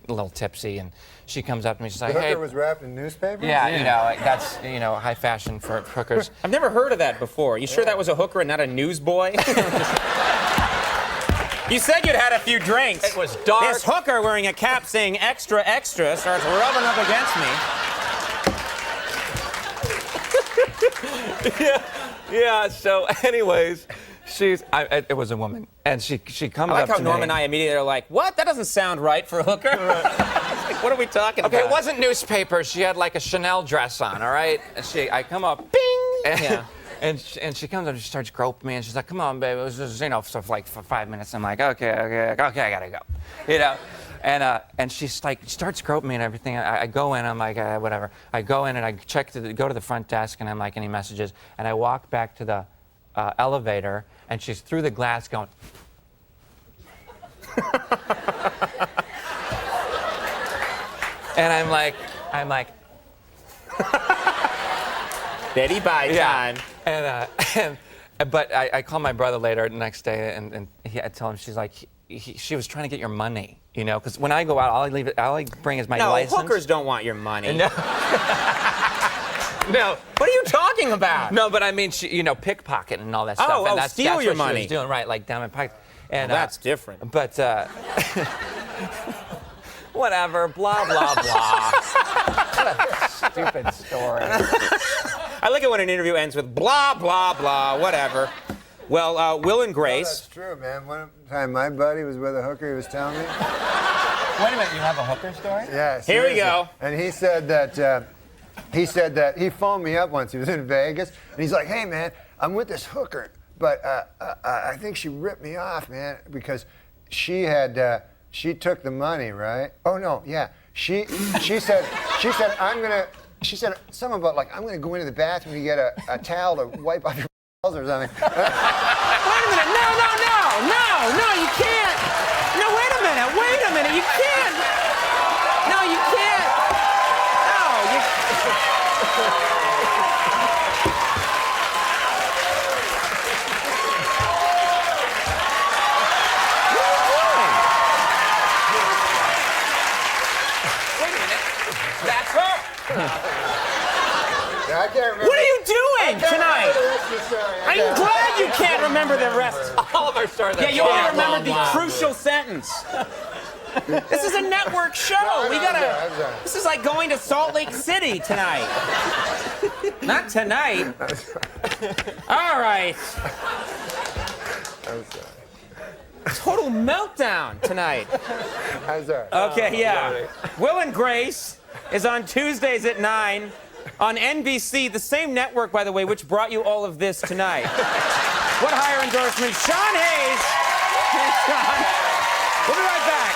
a little tipsy, and she comes up to me, she's like, The hey. hooker was wrapped in newspapers? Yeah, that's high fashion for hookers. I've never heard of that before. You sure that was a hooker and not a newsboy? You said you'd had a few drinks. It was dark. This hooker wearing a cap saying extra, extra starts rubbing up against me. Yeah, so anyways, it was a woman. And she comes up to me. I like how Norm and I immediately are like, what? That doesn't sound right for a hooker. Like, what are we talking about? Okay, it wasn't newspapers. She had like a Chanel dress on, all right? And I come up, bing! And she comes up and she starts groping me, and she's like, "Come on, babe." It was just, so for like for 5 minutes. I'm like, okay, I gotta go, And she's like, starts groping me and everything. I go in, I'm like, whatever. I go in and I go to the front desk, and I'm like, any messages? And I walk back to the elevator, and she's through the glass going. And I'm like. Betty bye time. But I called my brother later the next day, and I tell him, she's like, she was trying to get your money, because when I go out, all I bring is my license. No, hookers don't want your money. No. No. What are you talking about? No, but I mean, pickpocket and all that stuff. And that's steal your what money. She was doing, right, like down my pocket. And well, that's different. But whatever, blah blah blah. What a stupid story. I like it when an interview ends with blah, blah, blah, whatever. Well, Will and Grace. That's true, man. One time my buddy was with a hooker, he was telling me. Wait a minute, you have a hooker story? Yeah. Here we go. And he said that he phoned me up once. He was in Vegas, and he's like, "Hey, man, I'm with this hooker, but I think she ripped me off, man, because she took the money, right? Oh no, yeah. She said She said something about, like, I'm going to go into the bathroom to get a towel to wipe off your balls or something. Wait a minute. No, you can't. No, wait a minute. You can't. No, you can't. No, you Wait a minute. That's her. I can't remember. What are you doing tonight? I'm glad you can't remember the rest. All of our stories. Yeah, you only remember the crucial sentence. This is a network show. This is like going to Salt Lake City tonight. Not tonight. All right. I'm sorry. Total meltdown tonight. I'm sorry. Okay, yeah. Will and Grace is on Tuesdays at 9 on NBC, the same network, by the way, which brought you all of this tonight. What higher endorsement? Sean Hayes. Thanks, Sean. We'll be right back.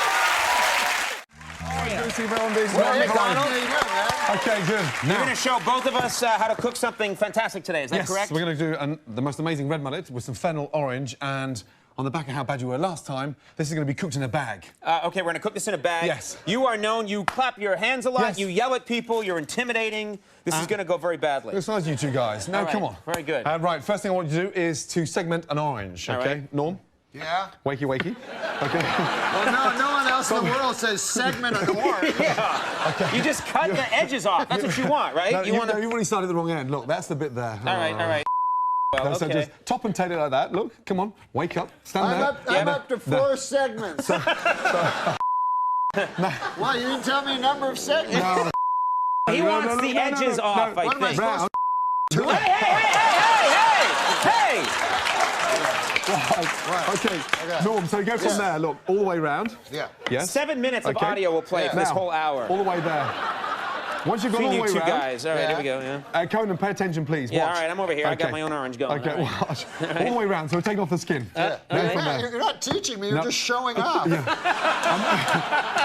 NORM MACDONALD. Okay, good. You're going to show both of us how to cook something fantastic today. Is that correct? We're going to do the most amazing red mullet with some fennel orange, and on the back of how bad you were last time, this is going to be cooked in a bag. Okay, we're going to cook this in a bag. Yes. You are known, you clap your hands a lot, Yes. you yell at people, you're intimidating. This is going to go very badly. It's nice you two guys. Now, All right, come on. very good. Right, first thing I want you to do is to segment an orange, All okay? right. Norm? Yeah? Wakey, wakey. Okay. Well, no one else in the world says segment an orange. Yeah. Okay. You just cut the edges off. That's what you want, right? No, you want to... you've already started at the wrong end. Look, that's the bit there. All right. Well, No, so okay. just top and tail it like that. Look, come on, wake up, stand there. I'm up to 4 segments. Well, you didn't tell me a number of segments. No. He wants the edges off, I What am I think. supposed to do? Hey! Right. Okay, Norm, so you go from there, look, all the way round. Yeah. Yes? 7 minutes of audio will play for this Now, whole hour. All the way there. Once you've gone all Between the way you two round. guys. All right, here we go, yeah. Conan, pay attention, please. Yeah, Watch. all right, I'm over here. I got Okay. my own orange going. Okay, All right. watch. All the way round, so we're taking off the skin. all Then right. from there. You're not teaching me, you're No. just showing off.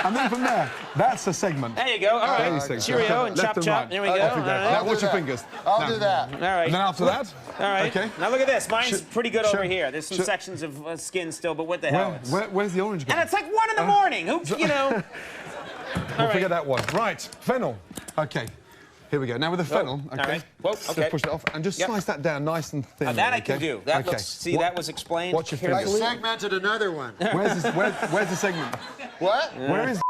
And then from there, that's a segment. There you go. All right. There you see. Cheerio and Left chop and chop. right. There we go. Off you All go. right. Now, watch your fingers. I'll Now. do that. All right. And then after that? All right. Okay. Now look at this. Mine's pretty good Sure. over here. There's some Sure. sections of skin still, but what the hell? Where's the orange going? And it's like 1 in the morning. Who, you know? We'll figure that one. Right, fennel. Okay. Here we go. Now with the fennel, okay. All right. Whoa, Just okay. push it off and just Yep. slice that down nice and thin. That I can okay? do. That okay. looks. See, that was explained. Watch your I fingers. segmented another one. Where's the segment? What? Where is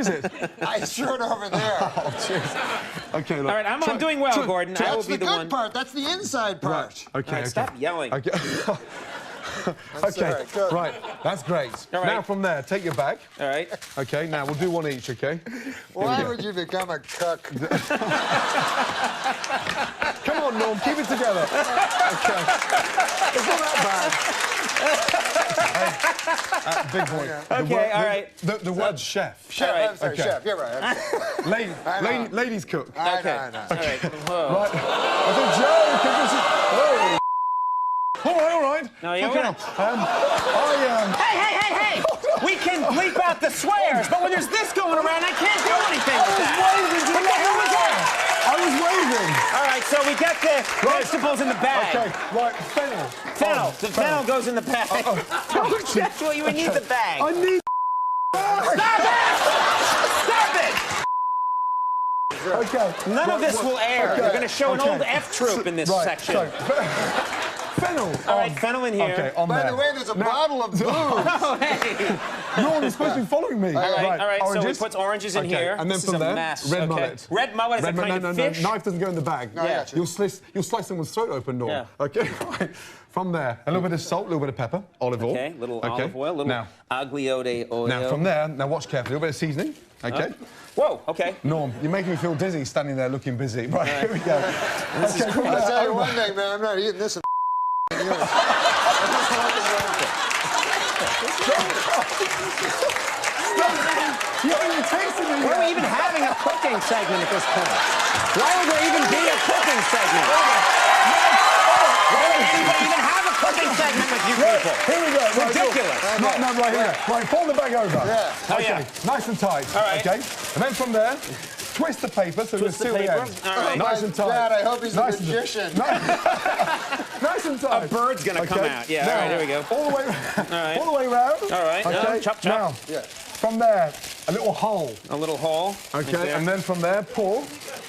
it? I threw it over there. Oh, jeez. Okay, look. All right, I'm doing well, Gordon. I will That's be the the good one. part. That's the inside part. Right. Okay. All right, okay. stop yelling. Okay. Okay. sorry, go. Right. That's great. All right. Now from there, take your bag. All right. Okay. Now we'll do one each. Okay. Why would you become a cook? Come on, Norm. Keep it together. Okay. It's not that bad. Big boy. Okay, all right. The word chef. Chef, right. I'm sorry, Okay. chef. You're right. I'm sorry. Ladies cook. I Okay. know. All right. Whoa. Right. It's a joke. Oh. All right. No, you Okay. Hey! We can bleep out the swears, but when there's this going around, I can't do anything with that. What the hell was that? I was waving. All right, so we got the vegetables in the bag. Okay, right, fennel. Fennel. The fennel goes in the bag. That's what you would need the bag. I need. Stop it! Okay. None of this will air. Okay. You're going to show an Okay. old F troop in this Right, section. so, fennel. All right, fennel in here. Okay, on By there. the way, there's a bottle of booze. Oh, hey. No, you're supposed to be following me. All right, so we Oranges. put oranges in Okay, here. And then This is from a there, mess. red Okay. mullet. Red mullet is a kind of fish? Knife doesn't go in the bag. No, I got you. You'll slice someone's throat open, Norm. Yeah. Okay, right. From there, a little bit of salt, a little bit of pepper, olive oil. Okay, little olive oil, little now, aglio de olio. Now, from there, now watch carefully, a little bit of seasoning. Okay. Whoa, okay. Norm, you're making me feel dizzy standing there looking busy. Right, here we go. This is cool. I'll tell you one thing, man. I'm not eating this. Why are we even having a cooking segment at this point? Why would there even be a cooking segment? Why would anybody even have a cooking segment with you people? Here we go. Ridiculous. No, right here. Right, fold the bag over. Yeah. Oh, Okay, yeah. nice and tight. All right. Okay, and then from there, twist the paper so Twist the seal the paper. end. All right. Nice and tight. God, I hope he's a Nice and- magician. Nice and tight. A bird's gonna come out. Yeah, all right, here we go. All the way, right. all the way round. All right, Okay. chop, chop. Now, Yeah. from there, a little hole. A little hole. Okay, right there. and then from there, pour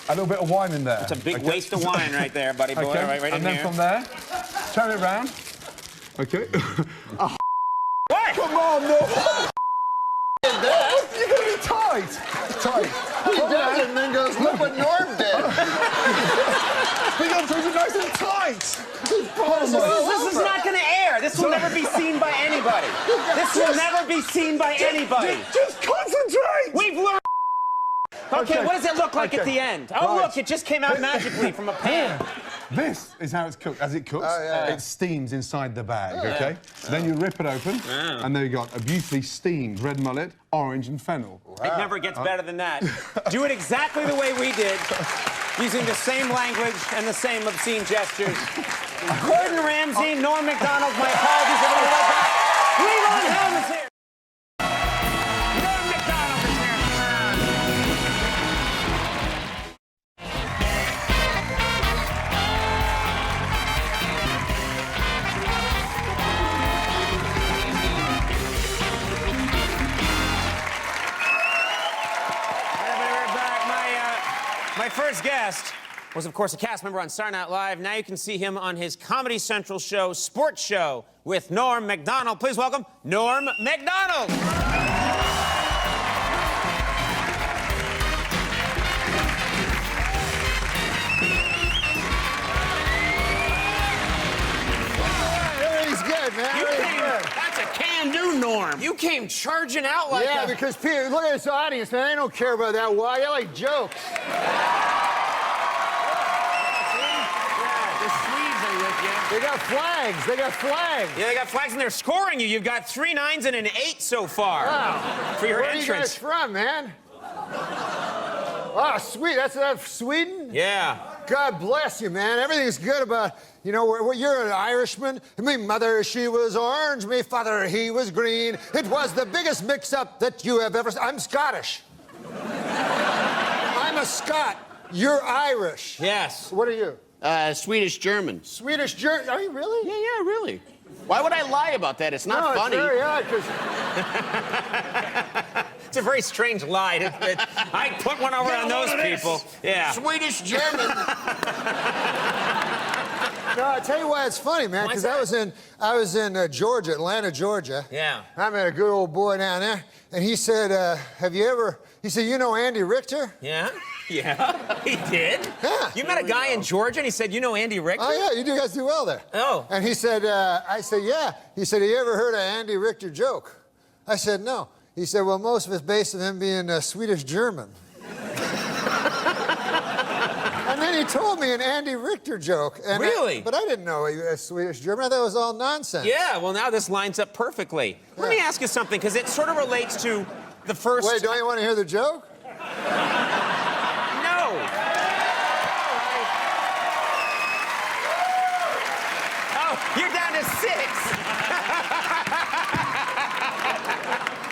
a little bit of wine in there. It's a big waste of wine right there, buddy boy. Okay, All right, right and in then here. from there, turn it round. Okay. What? Come on, no. You're gonna be tight. Tight. He does it and then goes, look what Norm did. We got to it nice and tight. This is not going to air. This will never be seen by anybody. This will never be seen by anybody. Just concentrate. We've learned. Okay, what does it look like at Okay. the end? Oh, Right. look, it just came out magically from a pan. This is how it's cooked. As it cooks, Oh, yeah. it steams inside the bag, okay? Then you rip it open, and there you got a beautifully steamed red mullet, orange, and fennel. It never gets better than that. Do it exactly the way we did, using the same language and the same obscene gestures. Gordon Ramsay, Norm MacDonald, my apologies. We'll be right back. Leland Helm is here. Norm MacDonald is here. Everybody, we're back. My first guest was, of course, a cast member on Saturday Night Live. Now you can see him on his Comedy Central show, Sports Show, with Norm MacDonald. Please welcome Norm MacDonald. Everything's good, man. Everything's good. That's a can-do, Norm. You came charging out like Yeah, a... because people, look at this audience, man. They don't care about that. Why? I like jokes. The sleeves are with you. They got flags. They got flags. Yeah, they got flags and they're scoring you. You've got 3 9s and an 8 so far Wow. for your Where are you entrance. guys from, man? Oh, sweet. That's Sweden? Yeah. God bless you, man. Everything's good about, you know, you're an Irishman. Me mother, she was orange. Me father, he was green. It was the biggest mix-up that you have ever seen. I'm Scottish. I'm a Scot. You're Irish. Yes. What are you? Swedish German. Swedish German. Are you really? Yeah, really. Why would I lie about that? It's not No, funny. it's very odd, 'cause It's a very strange lie. I put one over on those people. Yeah. Swedish German. No, I tell you why it's funny, man. Because I was in Georgia, Atlanta, Georgia. Yeah. I met a good old boy down there, and he said, "Have you ever?" He said, "You know Andy Richter?" Yeah. Yeah. He did. Yeah. You met a guy in Georgia and he said, "You know Andy Richter?" Oh yeah, you guys do well there. Oh. And he said, I said, "Yeah." He said, "Have you ever heard of Andy Richter joke?" I said, "No." He said, "Well, most of it's based on him being Swedish German." And then he he told me an Andy Richter joke. And Really? But I didn't know he was Swedish German. I thought it was all nonsense. Yeah, well, now this lines up perfectly. Let me ask you something, because it sort of relates to the first... Wait, don't you want to hear the joke? No. Oh, you're down to 6.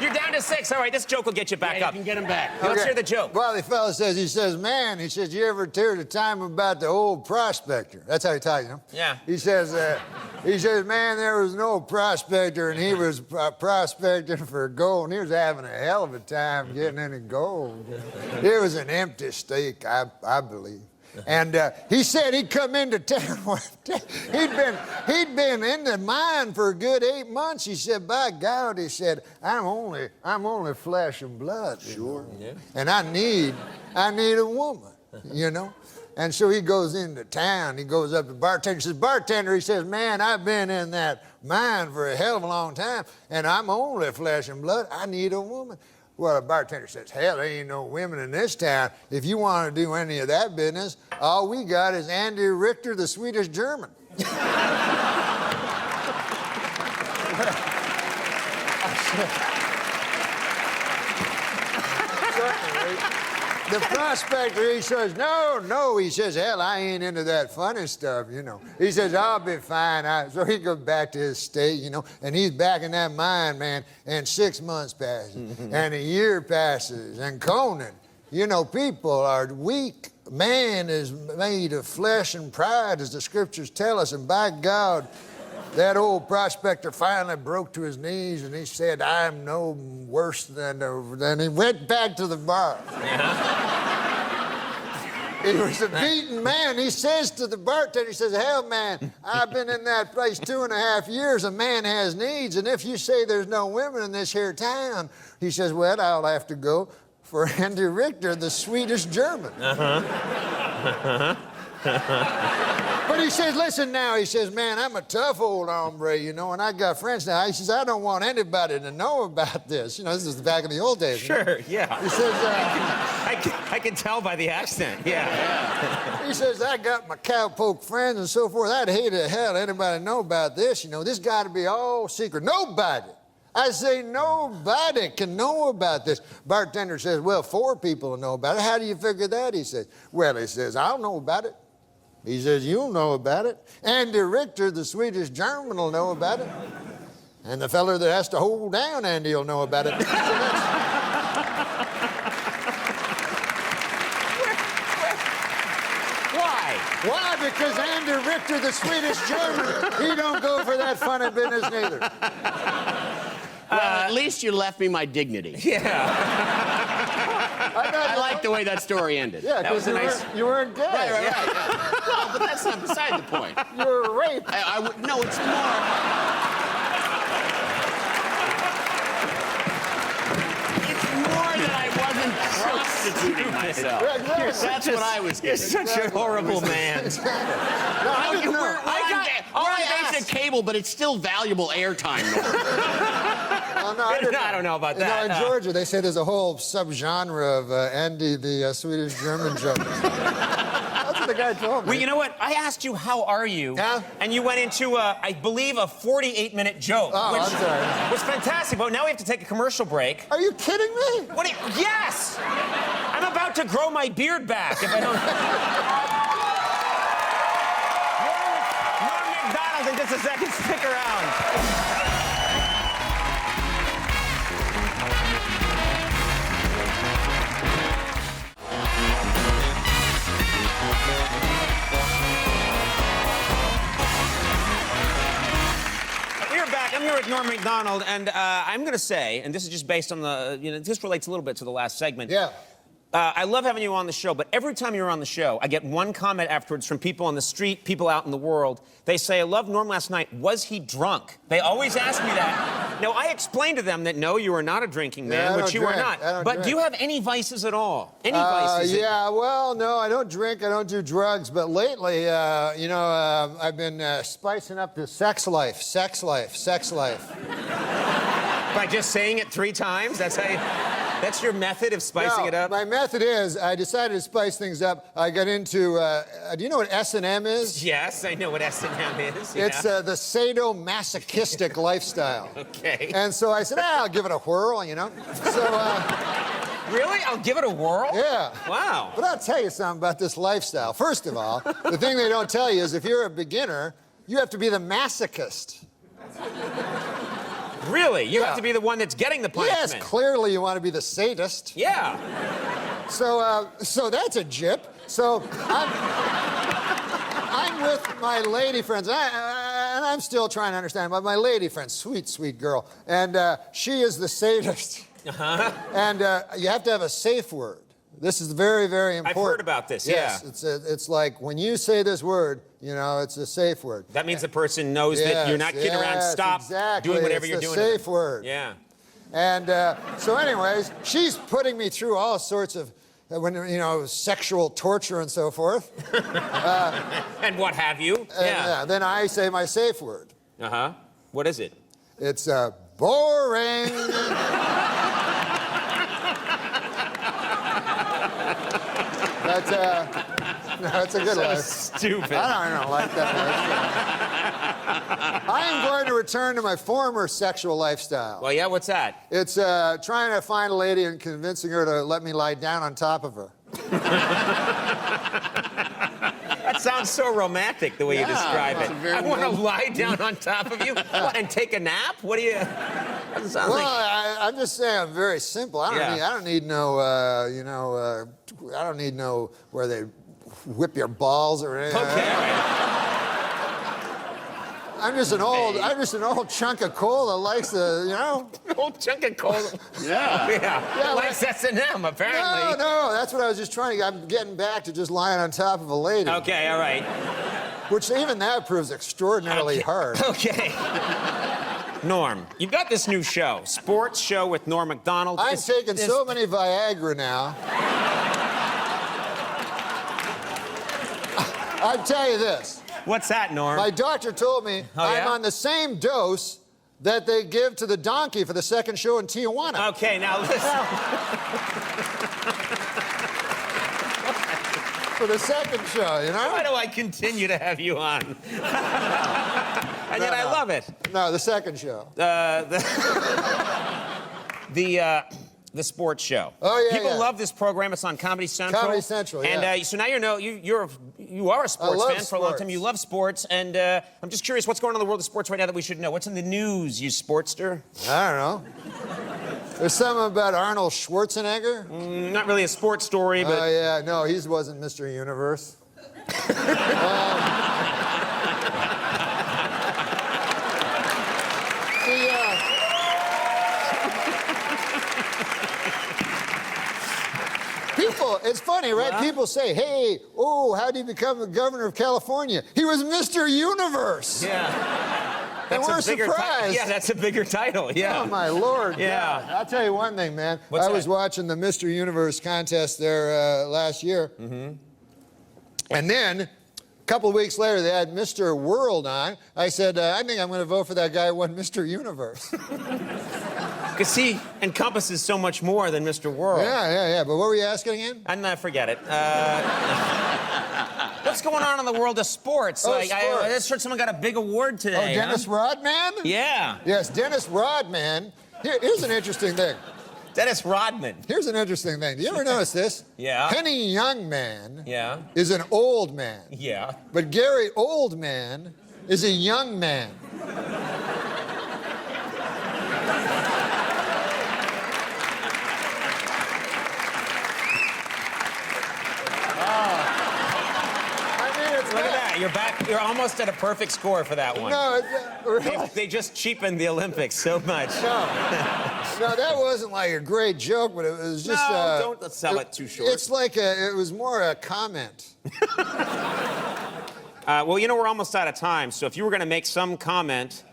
You're down to 6. All right, this joke will get you back up. You can get him back. Let's hear the joke. Well, the fellow says, man, he says, you ever hear the time about the old prospector? That's how he talks, you know? Yeah. He says, man, there was an old prospector, and he was prospecting for gold, and he was having a hell of a time getting any gold. It was an empty stake, I believe. And he said he'd come into town one day. He'd been in the mine for a good 8 months. He said, by God, he said, I'm only flesh and blood. Sure. Yeah. And I need a woman, you know. And so he goes into town. He goes up to the bartender. He says, bartender, he says, man, I've been in that mine for a hell of a long time, and I'm only flesh and blood. I need a woman. Well, the bartender says, hell, there ain't no women in this town. If you want to do any of that business, all we got is Andy Richter, the Swedish German. The prospector, he says, no, he says, hell, I ain't into that funny stuff, you know. He says, I'll be fine. So he goes back to his state, you know, and he's back in that mine, man, and 6 months passes, and a year passes, and Conan, you know, people are weak. Man is made of flesh and pride, as the scriptures tell us, and by God, that old prospector finally broke to his knees, and he said, I'm no worse than he went back to the bar. He was a beaten man. He says to the bartender, he says, hell, man, I've been in that place 2.5 years. A man has needs, and if you say there's no women in this here town, he says, well, I'll have to go for Andy Richter, the Swedish German. But he says, listen now, he says, man, I'm a tough old hombre, you know, and I got friends now. He says, I don't want anybody to know about this. You know, this is back in the old days. Sure, yeah. He says, I can tell by the accent, yeah. He says, I got my cowpoke friends and so forth. I'd hate to hell anybody know about this. You know, this got to be all secret. Nobody. I say, nobody can know about this. Bartender says, well, 4 people know about it. How do you figure that? He says, well, he says, I'll know about it. He says, you'll know about it. Andy Richter, the Swedish German, will know about it. And the fella that has to hold down Andy will know about it. Why? Why? Because Andy Richter, the Swedish German, he don't go for that funny business neither. Well, at least you left me my dignity. Yeah. I like the way that story ended. Yeah, that was a nice... You weren't dead. Right. Yeah. Well, but that's not beside the point. You were raped. No, it's more... It's more that I wasn't prostituting myself. That's what I was getting. You're such a horrible man. We're on basic cable, but it's still valuable airtime. I don't know about that. You know, in Georgia, they say there's a whole subgenre of Andy, the Swedish German joke. That's what the guy told me. Well, you know what? I asked you, how are you? Yeah? And you went into, I believe, a 48-minute joke. Oh, which I'm sorry. was fantastic. But now we have to take a commercial break. Are you kidding me? Yes! I'm about to grow my beard back if I don't... Norm MacDonald in just a second. Stick around. I'm here with Norm MacDonald, and I'm going to say, and this is just based on the, you know, this relates a little bit to the last segment. Yeah. I love having you on the show, but every time you're on the show, I get one comment afterwards from people on the street, people out in the world. They say, I loved Norm last night. Was he drunk? They always ask me that. Now, I explained to them that, no, you are not a drinking man, which you are not. But do you have any vices at all? Any vices? Yeah, well, no, I don't drink, I don't do drugs, but lately, you know, I've been spicing up the sex life. By just saying it 3 times? That's how you... That's your method of spicing it up? My method is, I decided to spice things up. I got into, do you know what S&M is? Yes, I know what S&M is. It's the sadomasochistic lifestyle. Okay. And so I said, I'll give it a whirl, you know? So, Really? I'll give it a whirl? Yeah. Wow. But I'll tell you something about this lifestyle. First of all, the thing they don't tell you is if you're a beginner, you have to be the masochist. Really? You have to be the one that's getting the punishment? Yes, clearly you want to be the sadist. Yeah. So, so that's a jip. So I'm with my lady friends, and I'm still trying to understand, but my lady friend, sweet, sweet girl, and she is the sadist. Uh-huh. And you have to have a safe word. This is very, very important. I've heard about this, yes, yeah. It's like when you say this word, you know, it's a safe word. That means the person knows that you're not kidding around. Stop doing whatever you're doing. It's a safe word. Yeah. And so anyways, she's putting me through all sorts of, sexual torture and so forth. And what have you. Yeah. Then I say my safe word. Uh-huh. What is it? It's boring. That's no, it's a good So life. stupid. I don't like that. I am going to return to my former sexual lifestyle. Well, yeah, what's that? It's trying to find a lady and convincing her to let me lie down on top of her. That sounds so romantic, the way you describe it. I want to lie down on top of you and take a nap? What do you... Doesn't sound Well, like... I'm just saying I'm very simple. I don't need no, I don't need no where they whip your balls or anything. Okay, all right. I'm just an old chunk of coal that likes to, Old chunk of coal. Yeah. Yeah. Likes S&M, apparently. No, that's what I was just trying to, I'm getting back to just lying on top of a lady. Okay, all right. Which even that proves extraordinarily hard. Okay. Norm, you've got this new show, sports show with Norm MacDonald. I've taken so many Viagra now. I'll tell you this. What's that, Norm? My doctor told me I'm yeah? on the same dose that they give to the donkey for the second show in Tijuana. Okay, now listen. For the second show, you know? Why do I continue to have you on? And yet I love it. No, the second show. The sports show. Oh, yeah, People love this program. It's on Comedy Central. Comedy Central, yeah. And so now you are a sports fan for a long time. You love sports, and I'm just curious, what's going on in the world of sports right now that we should know? What's in the news, you sportster? I don't know. There's something about Arnold Schwarzenegger. Not really a sports story, but... Oh, yeah, no, he wasn't Mr. Universe. People, it's funny, right? What? People say, hey, how do you become the governor of California? He was Mr. Universe. Yeah. And we're surprised. Yeah, that's a bigger title, yeah. Oh, my Lord. Yeah. God. I'll tell you one thing, man. What's I was that? watching the Mr. Universe contest there last year. Mm-hmm. And then, a couple of weeks later, they had Mr. World on. I said, I think I'm going to vote for that guy who won Mr. Universe. Because he encompasses so much more than Mr. World. Yeah. But what were you asking again? Forget it. What's going on in the world of sports? Sports. I just heard someone got a big award today. Oh, Dennis Rodman? Yeah. Yes, Dennis Rodman. Here's an interesting thing. Dennis Rodman. Here's an interesting thing. Do you ever notice this? Yeah. Penny Youngman Yeah. is an old man. Yeah. But Gary Oldman is a young man. Look at that. You're back. You're almost at a perfect score for that one. No, really? They just cheapened the Olympics so much. No, that wasn't like a great joke, but it was just... No, don't sell it too short. It's like it was more a comment. Well, we're almost out of time, so if you were going to make some comment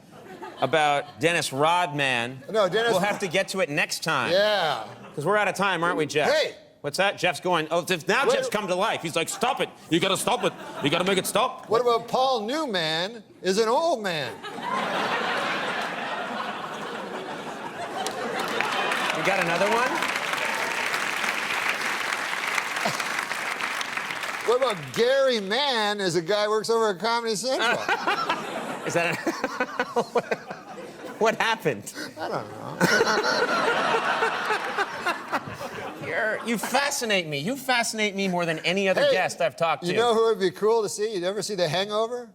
about Dennis Rodman, we'll have to get to it next time. Yeah. Because we're out of time, aren't we, Jeff? Hey! What's that? Jeff's going, now Jeff's come to life. He's like, stop it. You got to stop it. You got to make it stop. What about Paul Newman is an old man? You got another one? What about Gary Mann as a guy who works over at Comedy Central? Is that what happened? I don't know. You fascinate me. You fascinate me more than any other guest I've talked to. You know who would be cool to see? You'd ever see The Hangover?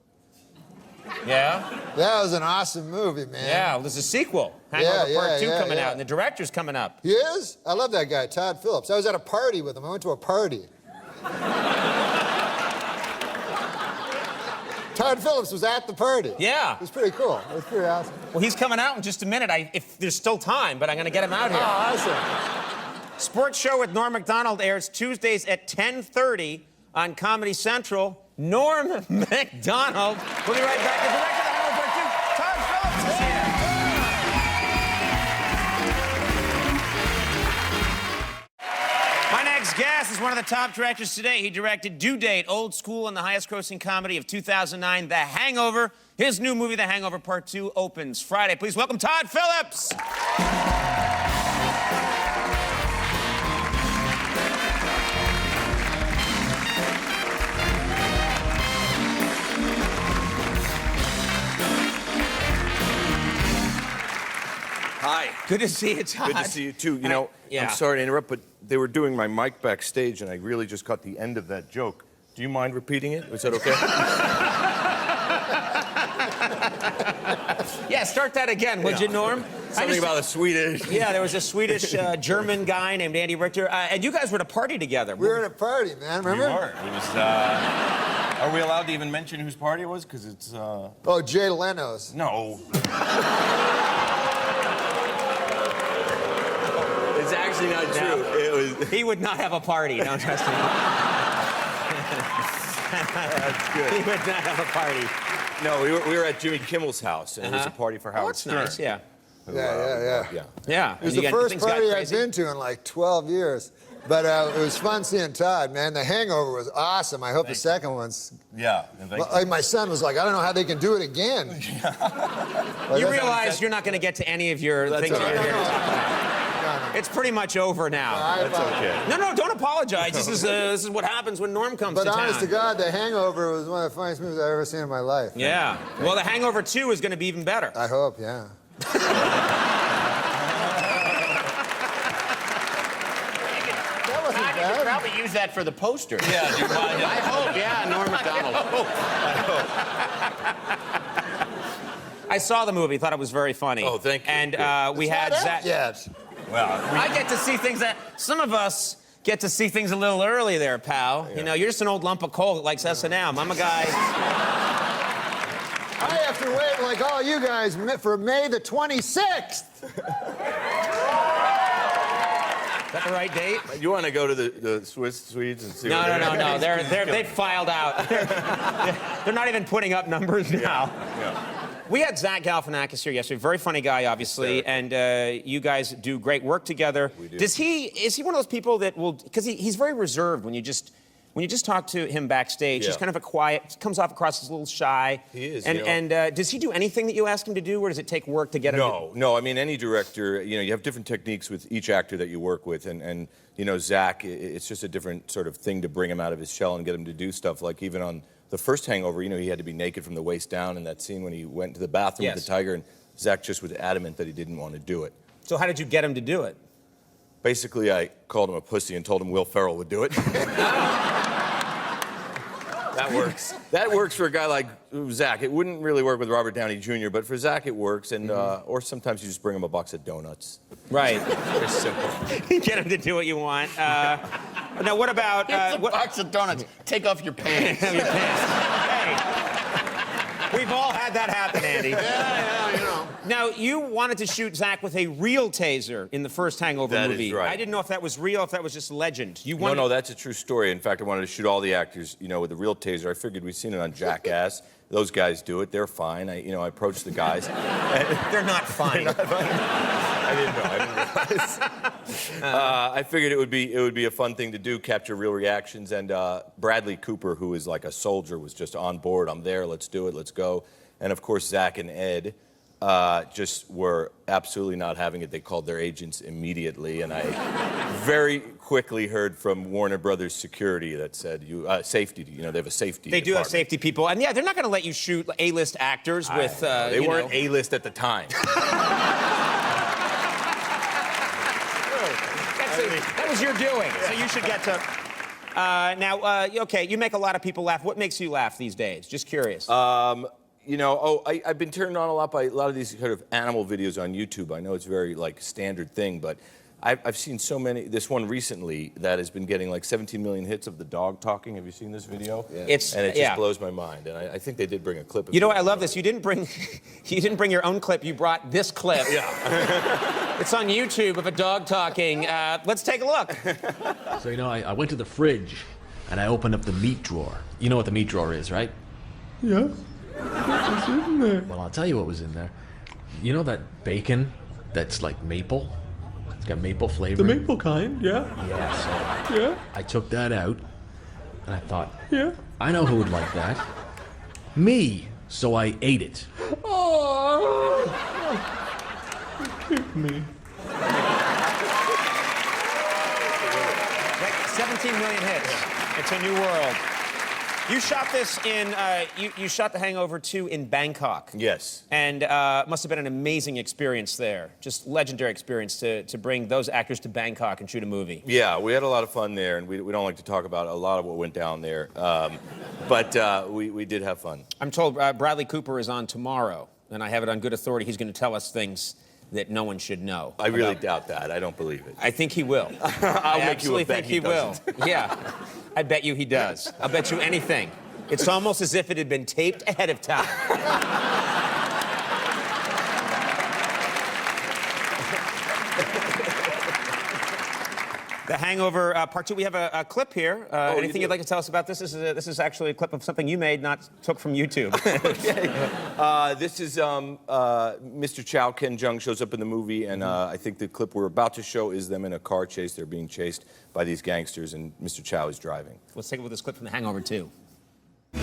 Yeah? That was an awesome movie, man. Yeah, well, there's a sequel. Hangover Part 2 coming out, and the director's coming up. He is? I love that guy, Todd Phillips. I was at a party with him. I went to a party. Todd Phillips was at the party. Yeah. It was pretty cool. It was pretty awesome. Well, he's coming out in just a minute. If there's still time, but I'm going to get him out here. Oh, awesome. Sports Show with Norm MacDonald airs Tuesdays at 10:30 on Comedy Central. Norm MacDonald. We'll be right back. The director of The Hangover Part 2, Todd Phillips, is here. My next guest is one of the top directors today. He directed Due Date, Old School, and the highest-grossing comedy of 2009, The Hangover. His new movie, The Hangover Part 2, opens Friday. Please welcome Todd Phillips. Hi. Good to see you, Todd. Good to see you, too. You know, yeah. I'm sorry to interrupt, but they were doing my mic backstage, and I really just caught the end of that joke. Do you mind repeating it? Is that okay? Yeah, start that again, would you, Norm? Something about a Swedish... Yeah, there was a Swedish German guy named Andy Richter, and you guys were at a party together. We were at a party, man, remember? We were. It was, are we allowed to even mention whose party it was? Because it's, Oh, Jay Leno's. No. It's actually not true. It was... He would not have a party, don't trust him. That's good. He would not have a party. No, we were at Jimmy Kimmel's house, and it was a party for Howard That's Stern. nice, yeah. Yeah. It was the first party I've been to in like 12 years. But it was fun seeing Todd, man. The Hangover was awesome. I hope the second one's... Yeah. Like my son was like, I don't know how they can do it again. You realize you're not going to get to any of your things that you're here to talk about. It's pretty much over now. That's okay. No, don't apologize. This is what happens when Norm comes to town. But honest to God, The Hangover was one of the funniest movies I've ever seen in my life. Yeah. Well, The Hangover 2 is going to be even better. I hope, yeah. You could probably use that for the poster. Yeah, do you mind? I hope, yeah, Norm MacDonald. I saw the movie, thought it was very funny. Oh, thank you. And we had Zach. Yes. Well, I get to see things that some of us get to see things a little early there, pal. Yeah. You know, you're just an old lump of coal that likes S&M. I'm a guy. I have to wait like all you guys for May the 26th. Is that the right date? You want to go to the Swedes and see No. what They filed out. They're not even putting up numbers now. Yeah. We had Zach Galifianakis here yesterday. Very funny guy, obviously, and you guys do great work together. We do. Is he one of those people that will? Because he's very reserved when you just talk to him backstage. He's kind of a quiet. Comes off across as a little shy. He is. And does he do anything that you ask him to do, or does it take work to get him? No. I mean, any director, you have different techniques with each actor that you work with, and Zach, it's just a different sort of thing to bring him out of his shell and get him to do stuff. Like even on the first Hangover, he had to be naked from the waist down in that scene when he went to the bathroom with the tiger, and Zach just was adamant that he didn't want to do it. So how did you get him to do it? Basically, I called him a pussy and told him Will Ferrell would do it. That works. That works for a guy like Zach. It wouldn't really work with Robert Downey Jr., but for Zach it works, and or sometimes you just bring him a box of donuts. Right. Very simple. Get him to do what you want. Now, what about... Here's a box of donuts. Take off your pants. Your pants. Hey, we've all had that happen, Andy. Yeah. Now, you wanted to shoot Zach with a real taser in the first Hangover movie. That is right. I didn't know if that was real, if that was just legend. No, that's a true story. In fact, I wanted to shoot all the actors, with a real taser. I figured we've seen it on Jackass. Those guys do it. They're fine. I approached the guys. They're not fine. I didn't know. I didn't realize. I figured it would be a fun thing to do, capture real reactions. And Bradley Cooper, who is like a soldier, was just on board. I'm there. Let's do it. Let's go. And of course, Zach and Ed just were absolutely not having it. They called their agents immediately, and I very quickly heard from Warner Brothers security that said, safety, they have a safety They do have department. safety people. And yeah, they're not going to let you shoot A-list actors with, They weren't A-list at the time. That was your doing, so you should get to... okay, you make a lot of people laugh. What makes you laugh these days? Just curious. I've been turned on a lot by a lot of these kind of animal videos on YouTube. I know it's very, standard thing, but I've seen so many. This one recently that has been getting, 17 million hits of the dog talking. Have you seen this video? Yeah. It just blows my mind, and I think they did bring a clip of it. You know what? I love this. You didn't bring your own clip. You brought this clip. Yeah. It's on YouTube of a dog talking. Let's take a look. So, I went to the fridge, and I opened up the meat drawer. You know what the meat drawer is, right? Yeah. What's in there? Well, I'll tell you what was in there. You know that bacon that's like maple? It's got maple flavor. The maple kind, yeah. Yeah, so Yeah. I took that out, and I thought, Yeah. I know who would like that. Me. So I ate it. Oh. Pick me. 17 million hits. It's a new world. You shot this in, you shot The Hangover 2 in Bangkok. Yes. And must have been an amazing experience there. Just legendary experience to bring those actors to Bangkok and shoot a movie. Yeah, we had a lot of fun there, and we don't like to talk about a lot of what went down there. But we did have fun. I'm told Bradley Cooper is on tomorrow, and I have it on good authority. He's going to tell us things that no one should know. I really doubt that. I don't believe it. I think he will. I'll make you a bet he will. doesn't. Yeah, I bet you he does. I'll bet you anything. It's almost as if it had been taped ahead of time. The Hangover Part 2. We have a clip here. Anything you'd like to tell us about this? This is actually a clip of something you made, not took from YouTube. This is Mr. Chow. Ken Jeong shows up in the movie, and I think the clip we're about to show is them in a car chase. They're being chased by these gangsters, and Mr. Chow is driving. Let's take a look at this clip from The Hangover 2. He's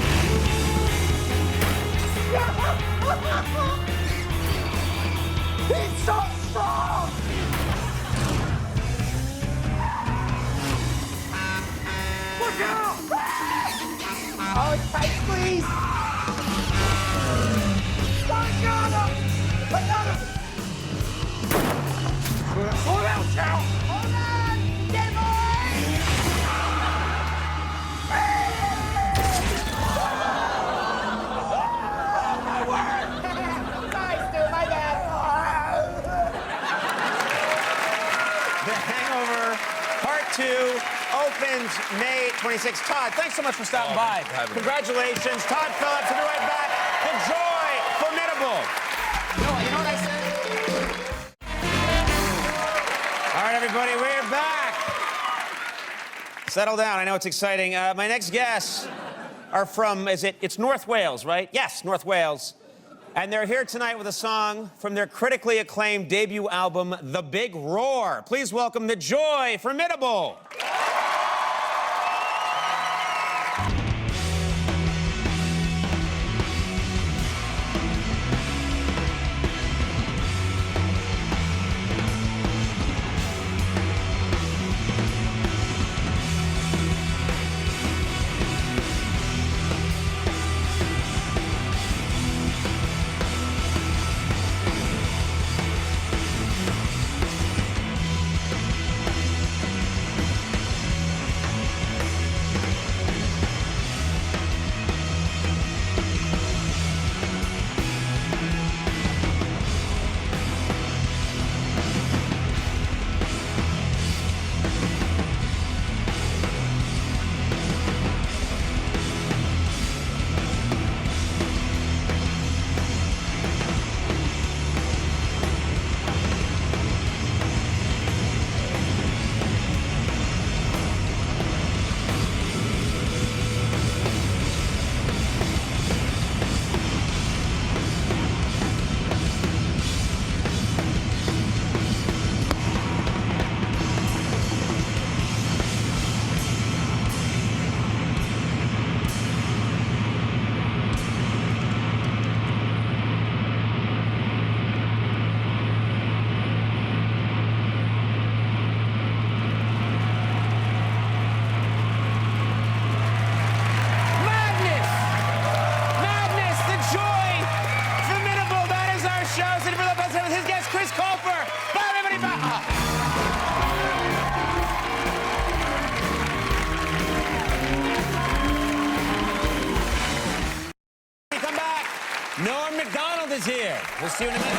so strong! Look out! Oh, it's tight, please! I got him! I got him! Slow down, Chow! Hold on! Get Nice, dude, my bad. The Hangover Part 2 opens May 26th. Todd, thanks so much for stopping by. Congratulations. Todd Phillips, we'll be right back. The Joy Formidable. You know what I said? All right, everybody, we're back. Settle down. I know it's exciting. My next guests are from, it's North Wales, right? Yes, North Wales. And they're here tonight with a song from their critically acclaimed debut album, The Big Roar. Please welcome The Joy Formidable. is here. We'll see you in a minute.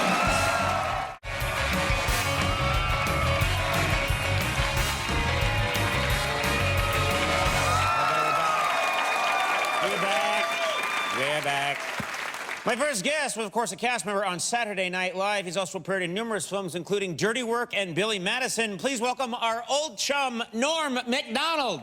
We're back. My first guest was, of course, a cast member on Saturday Night Live. He's also appeared in numerous films, including Dirty Work and Billy Madison. Please welcome our old chum, Norm MacDonald.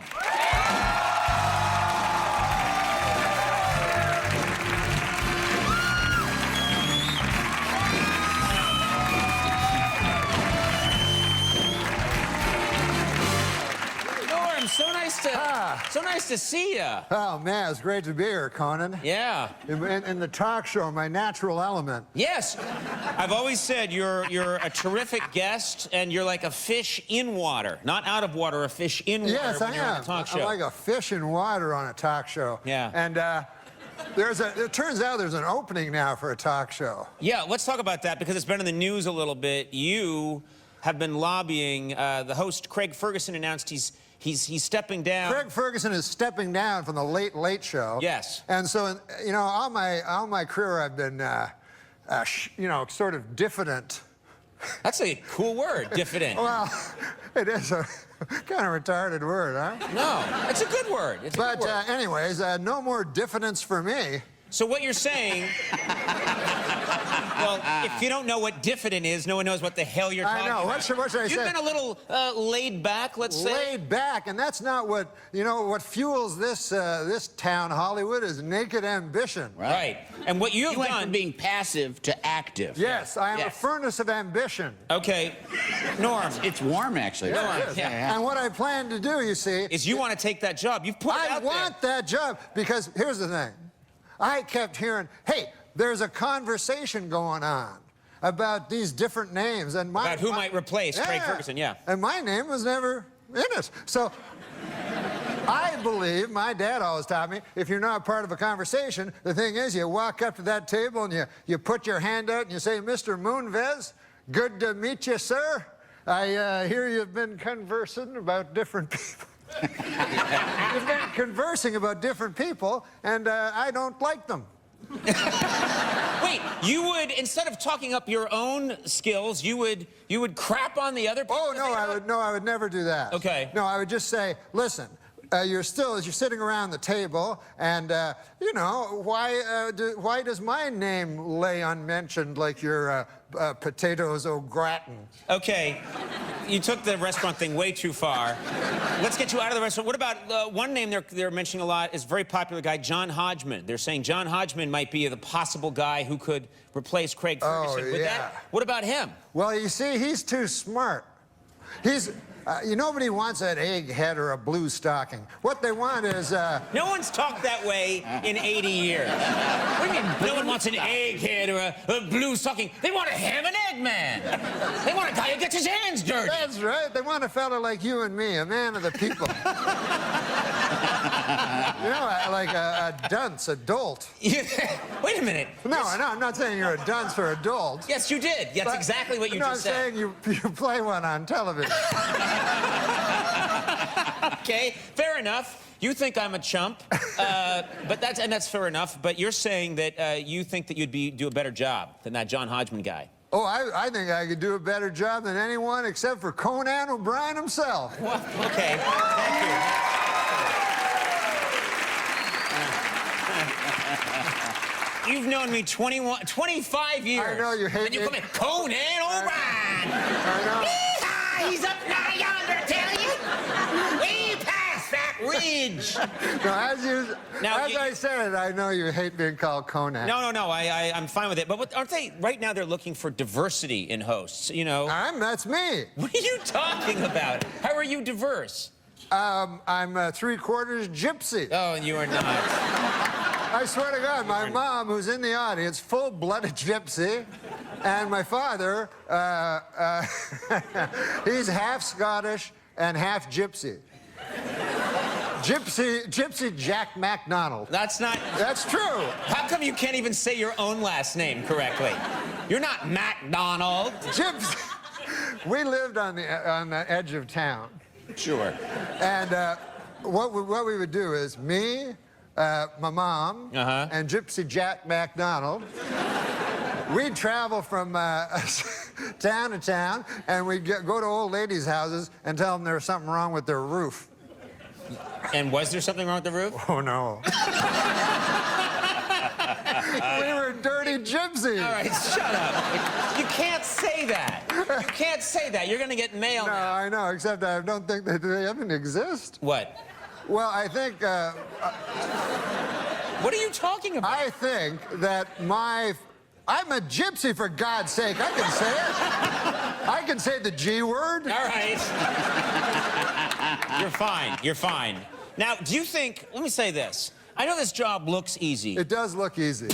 So nice to see you. Oh, man, it's great to be here, Conan. Yeah. In the talk show, my natural element. Yes. I've always said you're a terrific guest, and you're like a fish in water. Not out of water, a fish in water Yes, when I you're on am. a talk show. I'm like a fish in water on a talk show. Yeah. And it turns out there's an opening now for a talk show. Yeah, let's talk about that, because it's been in the news a little bit. You have been lobbying. The host, Craig Ferguson, announced he's stepping down. Craig Ferguson is stepping down from the Late Late Show. Yes. And so, you know, all my career I've been, you know, sort of diffident. That's a cool word, diffident. Well, it is a kind of retarded word, huh? No, it's a good word. It's a good word. Anyways, no more diffidence for me. So what you're saying... Well, if you don't know what diffident is, no one knows what the hell you're talking about. I know. What should I say? You've been a little laid back, let's say. Laid back, and that's not what, you know, what fuels this town, Hollywood, is naked ambition. Right. And what you've went done... from being passive to active. Yes, I am a furnace of ambition. Okay. Norm. It's warm, actually. And what I plan to do, you see... is you want to take that job. You've put it out there. I want that job, because here's the thing. I kept hearing, hey, there's a conversation going on about these different names. And about who might replace Craig Ferguson, yeah. And my name was never in it. So I believe, my dad always taught me, if you're not part of a conversation, the thing is you walk up to that table and you put your hand out and you say, Mr. Moonves, good to meet you, sir. I hear you've been conversing about different people. You've been conversing about different people, and I don't like them. Wait, you would, instead of talking up your own skills, you would crap on the other people? Oh, no, I would never do that. Okay. No, I would just say, listen, you're sitting around the table, and, you know, why does my name lay unmentioned like your potatoes au gratin? Okay. You took the restaurant thing way too far. Let's get you out of the restaurant. What about one name they're mentioning a lot is a very popular guy, John Hodgman. They're saying John Hodgman might be the possible guy who could replace Craig Ferguson. Oh, yeah. What about him? Well, you see, he's too smart. He's... nobody wants an egghead or a blue stocking. What they want is... No one's talked that way in 80 years. What do you mean, no one wants an egghead or a blue stocking? They want a ham and egg man. They want a guy who gets his hands dirty. That's right. They want a fella like you and me, a man of the people. You know, like a dunce, a dolt. Wait a minute. No, I'm not saying you're a dunce or a dolt. Yes, you did. That's exactly what you just said. No, I'm saying you play one on television. Okay, fair enough. You think I'm a chump, but that's fair enough. But you're saying that you think that you'd do a better job than that John Hodgman guy. Oh, I think I could do a better job than anyone except for Conan O'Brien himself. Well, okay, thank you. You've known me 25 years. I know you hate me. And you call me Conan O'Brien. I know. Yeehaw, he's up now yonder, I tell you. Way past that ridge. No, as I said, I know you hate being called Conan. No, I'm fine with it. But aren't they, right now they're looking for diversity in hosts, you know? That's me. What are you talking about? How are you diverse? I'm three-quarters gypsy. Oh, you are not. I swear to God, my mom, who's in the audience, full-blooded gypsy, and my father, he's half Scottish and half gypsy. Gypsy Jack MacDonald. That's true. How come you can't even say your own last name correctly? You're not MacDonald. Gypsy. We lived on the edge of town. Sure. And what we would do is me, my mom, and Gypsy Jack MacDonald we'd travel from town to town, and we'd go to old ladies' houses and tell them there was something wrong with their roof. And was there something wrong with the roof? Oh, no. We were dirty gypsies. All right, shut up. You can't say that. You can't say that. You're going to get mail No, now. I know, except I don't think that they even exist. What? Well, I think... what are you talking about? I think that I'm a gypsy, for God's sake. I can say it. I can say the G word. All right. You're fine. You're fine. Now, do you think... Let me say this. I know this job looks easy. It does look easy.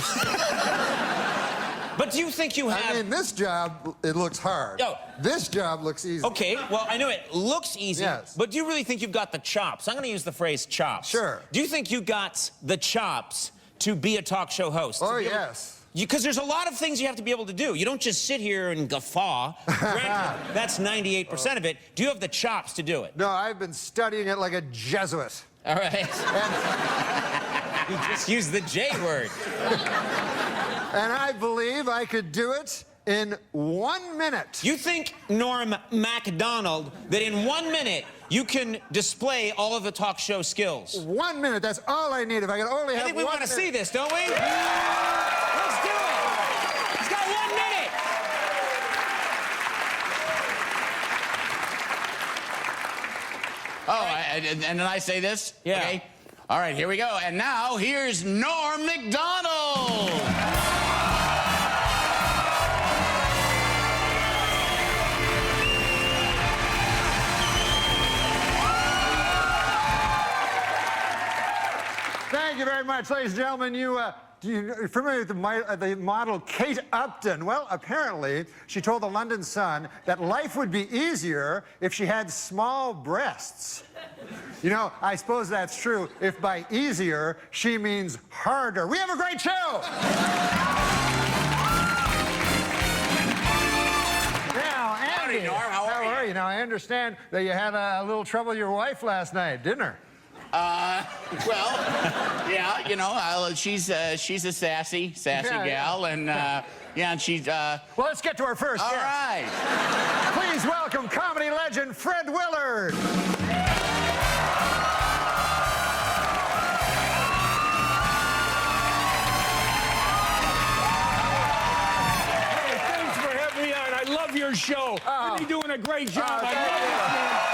But do you think you have... I mean, this job, it looks hard. No. This job looks easy. Okay, well, I know it looks easy, yes. But do you really think you've got the chops? I'm going to use the phrase chops. Sure. Do you think you got the chops to be a talk show host? Oh, yes. Because there's a lot of things you have to be able to do. You don't just sit here and guffaw. Granted, that's 98% of it. Do you have the chops to do it? No, I've been studying it like a Jesuit. All right. You just used the J word. And I believe I could do it in 1 minute. You think, Norm MacDonald, that in 1 minute you can display all of the talk show skills? 1 minute, that's all I need. If I could only have 1 minute. I think we want to see this, don't we? Let's do it. He's got 1 minute. Oh, and then I say this? Yeah. Okay. All right, here we go. And now, here's Norm MacDonald. Thank you very much, ladies and gentlemen. You're familiar with the model Kate Upton? Well, apparently, she told the London Sun that life would be easier if she had small breasts. You know, I suppose that's true if by easier, she means harder. We have a great show! Now, Andy, Howdy, Norm. How are you? Now, I understand that you had a little trouble with your wife last night, didn't her? Well, yeah, you know, she's a sassy gal, and yeah, and she's Well, let's get to our first guest. All right. Please welcome comedy legend Fred Willard. Hey, thanks for having me on. I love your show. You're really doing a great job. I love it, man.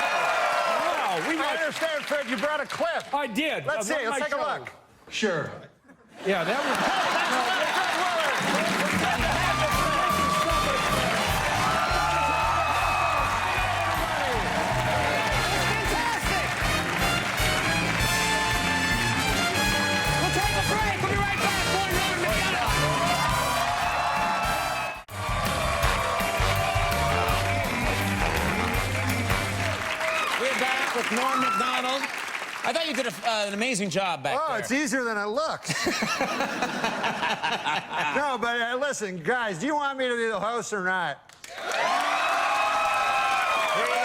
I understand, Fred, you brought a clip. I did. Let's see, let's take a look. Sure. Yeah, that was... We'll take a break. We'll be right back. More Norm MacDonald. We're back with Norm MacDonald. I thought you did an amazing job back there. Oh, it's easier than it looks. No, but listen, guys, do you want me to be the host or not? Here you go.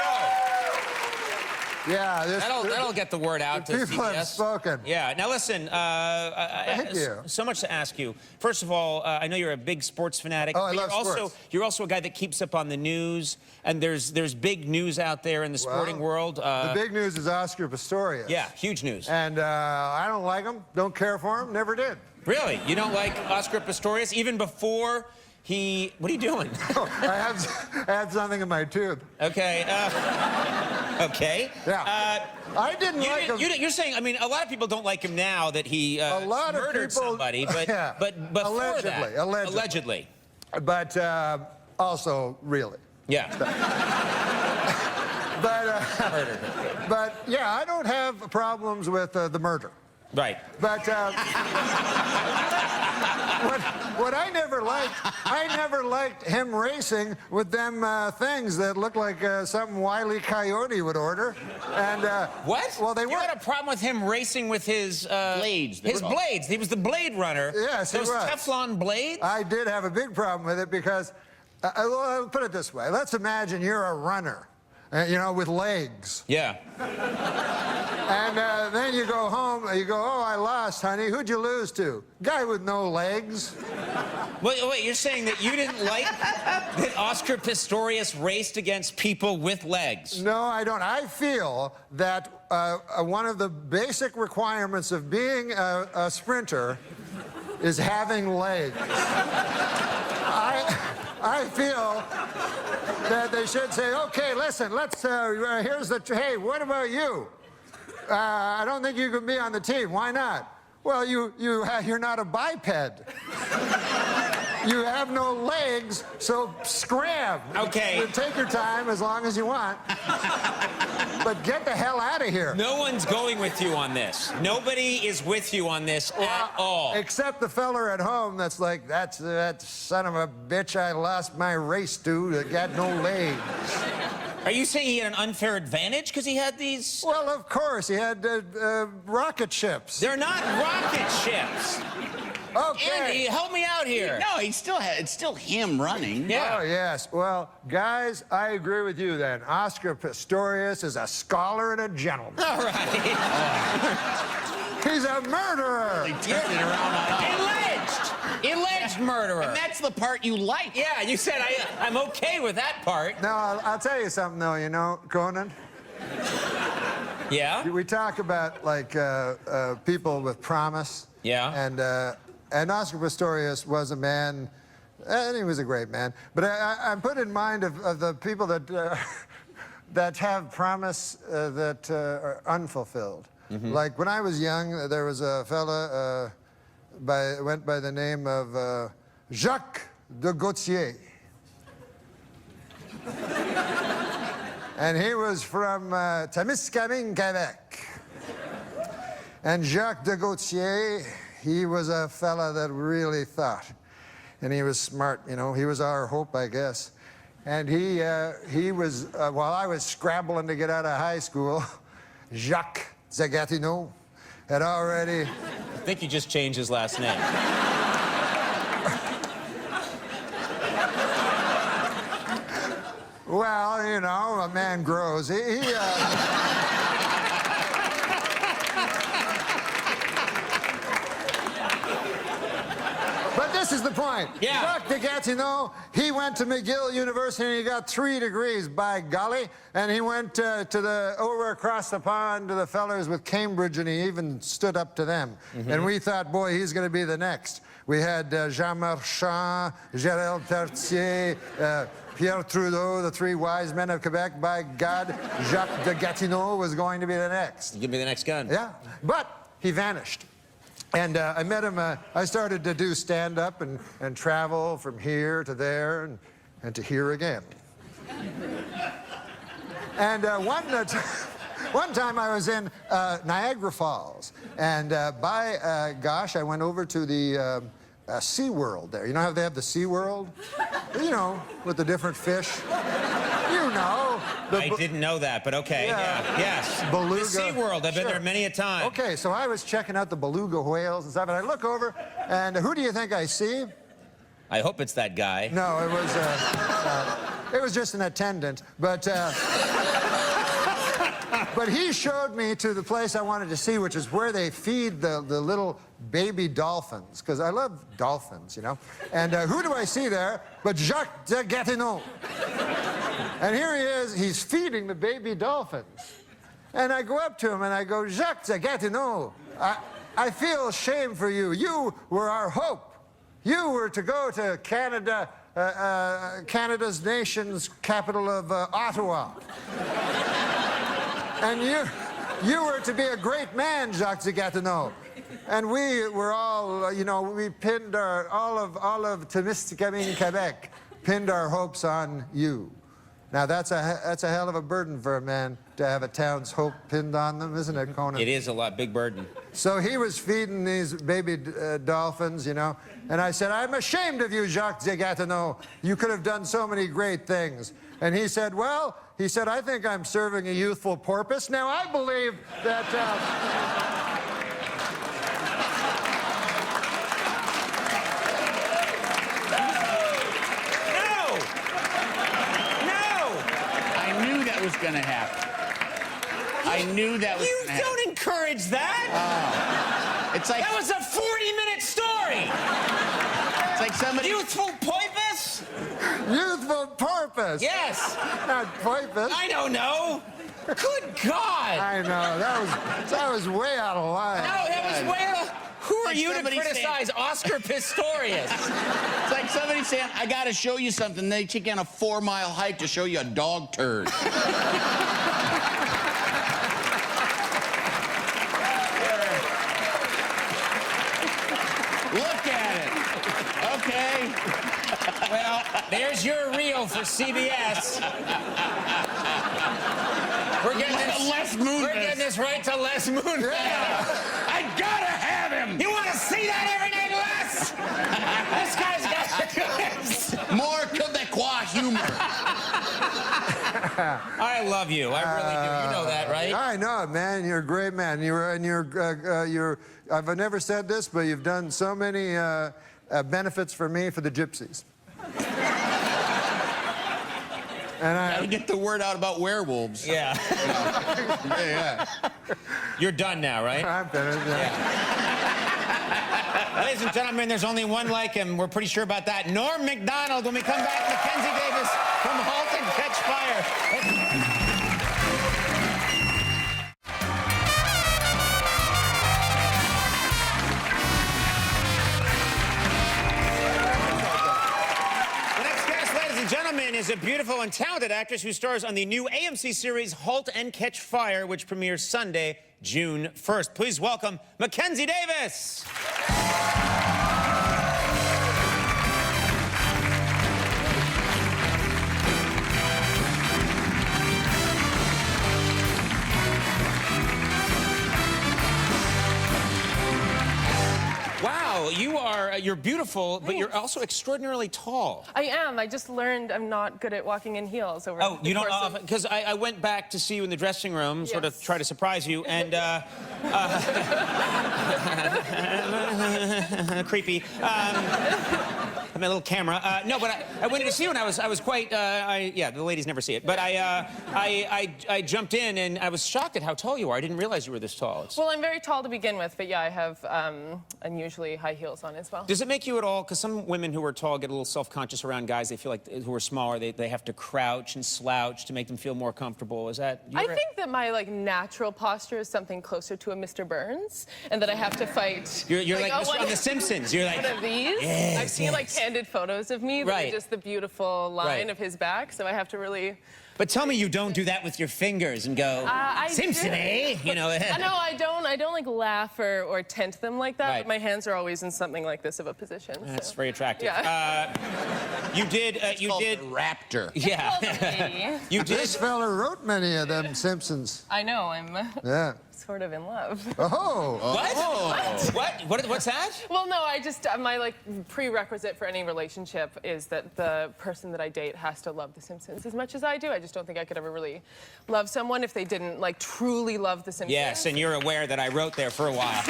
Yeah, that'll get the word out to people have CBS. spoken. Yeah. Now listen. Thank you. So much to ask you. First of all, I know you're a big sports fanatic. Oh, I but love sports. You're also a guy that keeps up on the news, and there's big news out there in the sporting world. The big news is Oscar Pistorius. Yeah, huge news. And I don't like him. Don't care for him. Never did. Really? You don't like Oscar Pistorius even before he? What are you doing? I have something in my tooth. Okay. Okay. Yeah. I didn't like him. You're saying, I mean, a lot of people don't like him now that he murdered somebody, but yeah. but before that, allegedly. But also really. Yeah. But yeah, I don't have problems with the murder. Right. But what I never liked him racing with them things that looked like something Wile E. Coyote would order. And what? Well, You had a problem with him racing with his blades. His blades. He was the blade runner. Yes, he Those was. Teflon blades. I did have a big problem with it because, I'll put it this way. Let's imagine you're a runner. you know, with legs. Yeah. And then you go home, you go, oh, I lost, honey. Who'd you lose to? Guy with no legs. Wait, you're saying that you didn't like that Oscar Pistorius raced against people with legs? No, I don't. I feel that one of the basic requirements of being a sprinter is having legs. I feel that they should say, okay, listen, let's, here's the, hey, what about you? I don't think you can be on the team. Why not? Well, you're not a biped. You have no legs, so scram. Okay. You take your time as long as you want. But get the hell out of here. No one's going with you on this. Nobody is with you on this at all. Except the feller at home that's like, that son of a bitch I lost my race to that got no legs. Are you saying he had an unfair advantage because he had these? Well, of course. He had rocket ships. They're not rocket ships. Okay. Andy, help me out here. No, it's still him running. Yeah. Oh, yes. Well, guys, I agree with you then. Oscar Pistorius is a scholar and a gentleman. All right. He's a murderer. Alleged murderer. And that's the part you like. Yeah, you said I'm okay with that part. No, I'll tell you something, though, you know, Conan. Yeah? We talk about, like, people with promise. Yeah. And Oscar Pistorius was a man, and he was a great man. But I'm put in mind of the people that that have promise that are unfulfilled. Mm-hmm. Like when I was young, there was a fella went by the name of Jacques de Gautier. And he was from Témiscamingue, Quebec. And Jacques de Gautier, he was a fella that really thought. And he was smart, you know. He was our hope, I guess. And he was, while I was scrabbling to get out of high school, Jacques Zagatineau had already... I think he just changed his last name. Well, you know, a man grows. But this is the point. Yeah. Jacques de Gatineau, he went to McGill University and he got 3 degrees, by golly. And he went over across the pond to the fellers with Cambridge and he even stood up to them. Mm-hmm. And we thought, boy, he's going to be the next. We had Jean Marchand, Gérald Tertier, Pierre Trudeau, the 3 wise men of Quebec. By God, Jacques de Gatineau was going to be the next. You give me the next gun. Yeah, but he vanished. And I met him, I started to do stand-up and travel from here to there and to here again. And one time I was in Niagara Falls, and gosh, I went over to the SeaWorld there. You know how they have the SeaWorld? You know, with the different fish. You know. I didn't know that, but okay. Yeah. Yes. Beluga. The SeaWorld. I've been there many a time. Okay, so I was checking out the beluga whales and stuff, and I look over, and who do you think I see? I hope it's that guy. No, it was just an attendant, but he showed me to the place I wanted to see, which is where they feed the little baby dolphins, because I love dolphins, you know. And who do I see there but Jacques de Gatineau? And here he is, he's feeding the baby dolphins. And I go up to him and I go, Jacques de Gatineau, I feel shame for you. You were our hope. You were to go to Canada, Canada's nation's capital of Ottawa. And you were to be a great man, Jacques de Gatineau. And we were all, you know, we pinned all of Témiscamingue, Quebec, pinned our hopes on you. Now, that's a hell of a burden for a man to have a town's hope pinned on them, isn't it, Conan? It is a big burden. So he was feeding these baby dolphins, you know, and I said, I'm ashamed of you, Jacques de Gatineau. You could have done so many great things. And he said, well, I think I'm serving a youthful porpoise. Now, I believe that... going to happen. I knew that was You gonna happen. don't encourage that. It's like That was a 40-minute story. It's like somebody. Youthful poipus? Youthful purpose. Yes. Not poipus. I don't know. Good God. I know. That was way out of line. No, that was way out. Who are Like you to somebody criticize Oscar Pistorius? It's like somebody saying, I got to show you something. They take you on a 4-mile hike to show you a dog turd. Look at it. Okay. Well, there's your reel for CBS. We're getting this right to Les Moonves. Yeah. I gotta have him. You want to see that every night, Les? This guy's got the goods. More Quebecois humor. I love you. I really do. You know that, right? I know it, man. You're a great man. I've never said this, but you've done so many benefits for me for the gypsies. And I gotta get the word out about werewolves. Yeah. Yeah. You're done now, right? I'm finished. Yeah. Ladies and gentlemen, there's only one like him. We're pretty sure about that. Norm MacDonald. When we come back, Mackenzie Davis from Halt and Catch Fire. Gentlemen is a beautiful and talented actress who stars on the new AMC series Halt and Catch Fire, which premieres Sunday, June 1st. Please welcome Mackenzie Davis. Wow, you're beautiful, but you're also extraordinarily tall. I am. I just learned I'm not good at walking in heels over Oh, the you don't? course of- Because I went back to see you in the dressing room, sort of try to surprise you, and creepy. I mean, a little camera. No, but I went in to see you, and I was quite. Yeah, the ladies never see it, but I jumped in, and I was shocked at how tall you are. I didn't realize you were this tall. Well, I'm very tall to begin with, but yeah, I have unusually high heels on as well. Does it make you at all? Because some women who are tall get a little self-conscious around guys. They feel like who are smaller, they have to crouch and slouch to make them feel more comfortable. Is that? I think that my natural posture is something closer to a Mr. Burns, and that I have to fight. You're like one on The Simpsons. You're like one of these. Yes, I've seen candid photos of me, Right. just the beautiful line of his back. So I have to really. But tell me you don't do that with your fingers and go, Simpson, do. eh? You know. No, I don't laugh or tent them like that. Right. But my hands are always in something like this of a position. That's so. very attractive. Yeah. You did. You did. Raptor. Yeah. You did. This fella wrote many of them Simpsons. I know. I'm. Yeah. Sort of in love. Oh. What? What's that? Well, no, I just my prerequisite for any relationship is that the person that I date has to love The Simpsons as much as I do. I just don't think I could ever really love someone if they didn't truly love The Simpsons. Yes, and you're aware that I wrote there for a while.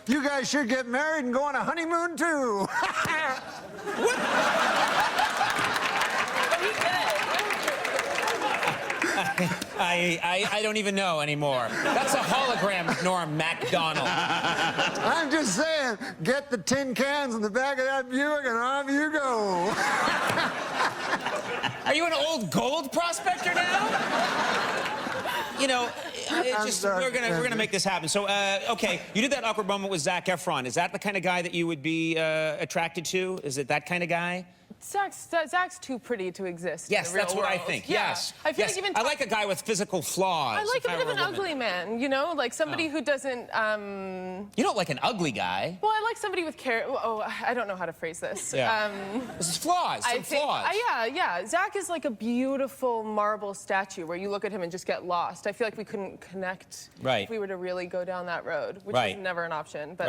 You guys should get married and go on a honeymoon too. I don't even know anymore. That's a hologram, Norm MacDonald. I'm just saying, get the tin cans in the back of that Buick and off you go. Are you an old gold prospector now? You know, we're gonna make this happen. So, okay, you did that awkward moment with Zac Efron. Is that the kind of guy that you would be attracted to? Is it that kind of guy? Zach's too pretty to exist. Yes, in the real that's what I world. think. Yeah. Yes. I feel yes. like even I like a guy with physical flaws. I like a bit of an woman. ugly man, you know, somebody who doesn't. You don't like an ugly guy. Well, I like somebody with character. Oh, I don't know how to phrase this. Yeah. This is flaws. Some flaws. Yeah. Zach is like a beautiful marble statue where you look at him and just get lost. I feel like we couldn't connect if we were to really go down that road, which is never an option. But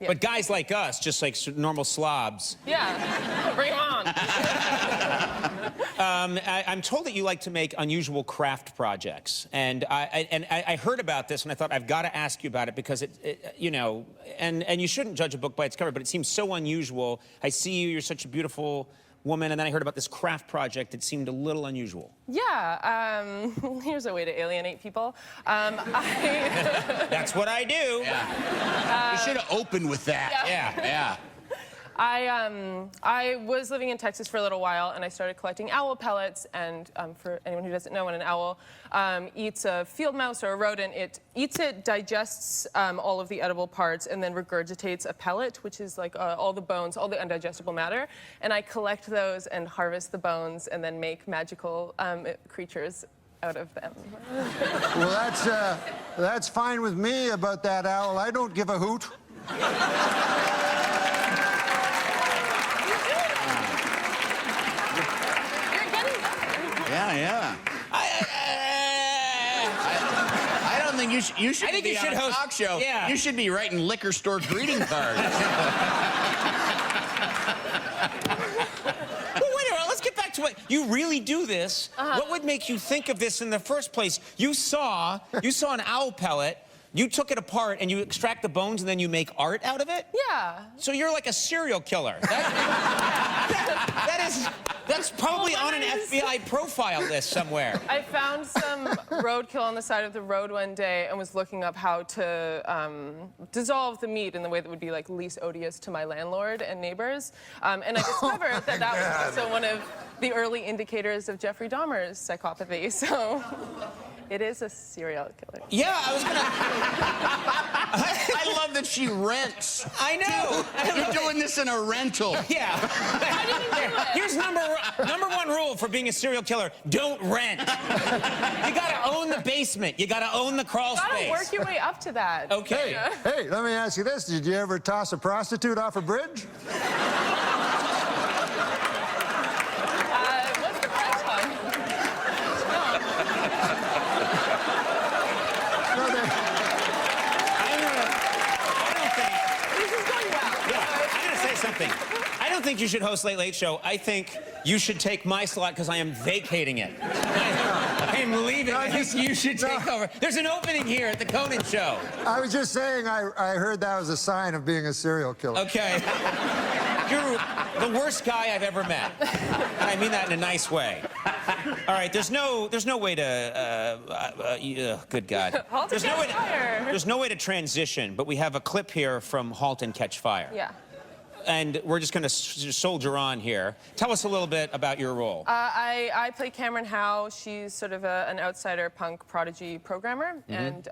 yeah. But guys like us, just like normal slobs. Yeah, bring him on. I'm told that you like to make unusual craft projects, and I heard about this, and I thought I've got to ask you about it because you know, and you shouldn't judge a book by its cover, but it seems so unusual. I see you; you're such a beautiful woman, and then I heard about this craft project that seemed a little unusual. Yeah, here's a way to alienate people. That's what I do. Yeah. You should have opened with that. Yeah. I was living in Texas for a little while, and I started collecting owl pellets. And for anyone who doesn't know, when an owl eats a field mouse or a rodent, it eats it, digests all of the edible parts, and then regurgitates a pellet, which is like all the bones, all the undigestible matter. And I collect those and harvest the bones, and then make magical creatures out of them. Well, that's fine with me about that owl. I don't give a hoot. Yeah. I don't think you should I think be you should on a host, talk show. Yeah. You should be writing liquor store greeting cards. Well, wait a minute, let's get back to it. You really do this. What would make you think of this in the first place? You saw an owl pellet, you took it apart, and you extract the bones, and then you make art out of it? Yeah. So you're like a serial killer. That's probably on an FBI profile list somewhere. I found some roadkill on the side of the road one day and was looking up how to dissolve the meat in the way that would be like least odious to my landlord and neighbors. And I discovered that that was also one of the early indicators of Jeffrey Dahmer's psychopathy. So it is a serial killer. Yeah, I was gonna... I love that she rents. I know. You're doing this in a rental. Yeah. Here's number one rule for being a serial killer: don't rent. You gotta own the basement. You gotta own the crawl space. You gotta work your way up up to that. Okay. Hey, let me ask you this. Did you ever toss a prostitute off a bridge? What's the price on? Something. I don't think you should host Late Late Show. I think you should take my slot because I am vacating it. I am leaving. I think you should take over. There's an opening here at the Conan Show. I was just saying I heard that was a sign of being a serial killer. Okay. You're the worst guy I've ever met. And I mean that in a nice way. All right, there's no way to, good God. Halt and Catch Fire. There's no way to transition, but we have a clip here from Halt and Catch Fire. Yeah. And we're just going to soldier on here. Tell us a little bit about your role. I play Cameron Howe. She's sort of an outsider punk prodigy programmer. And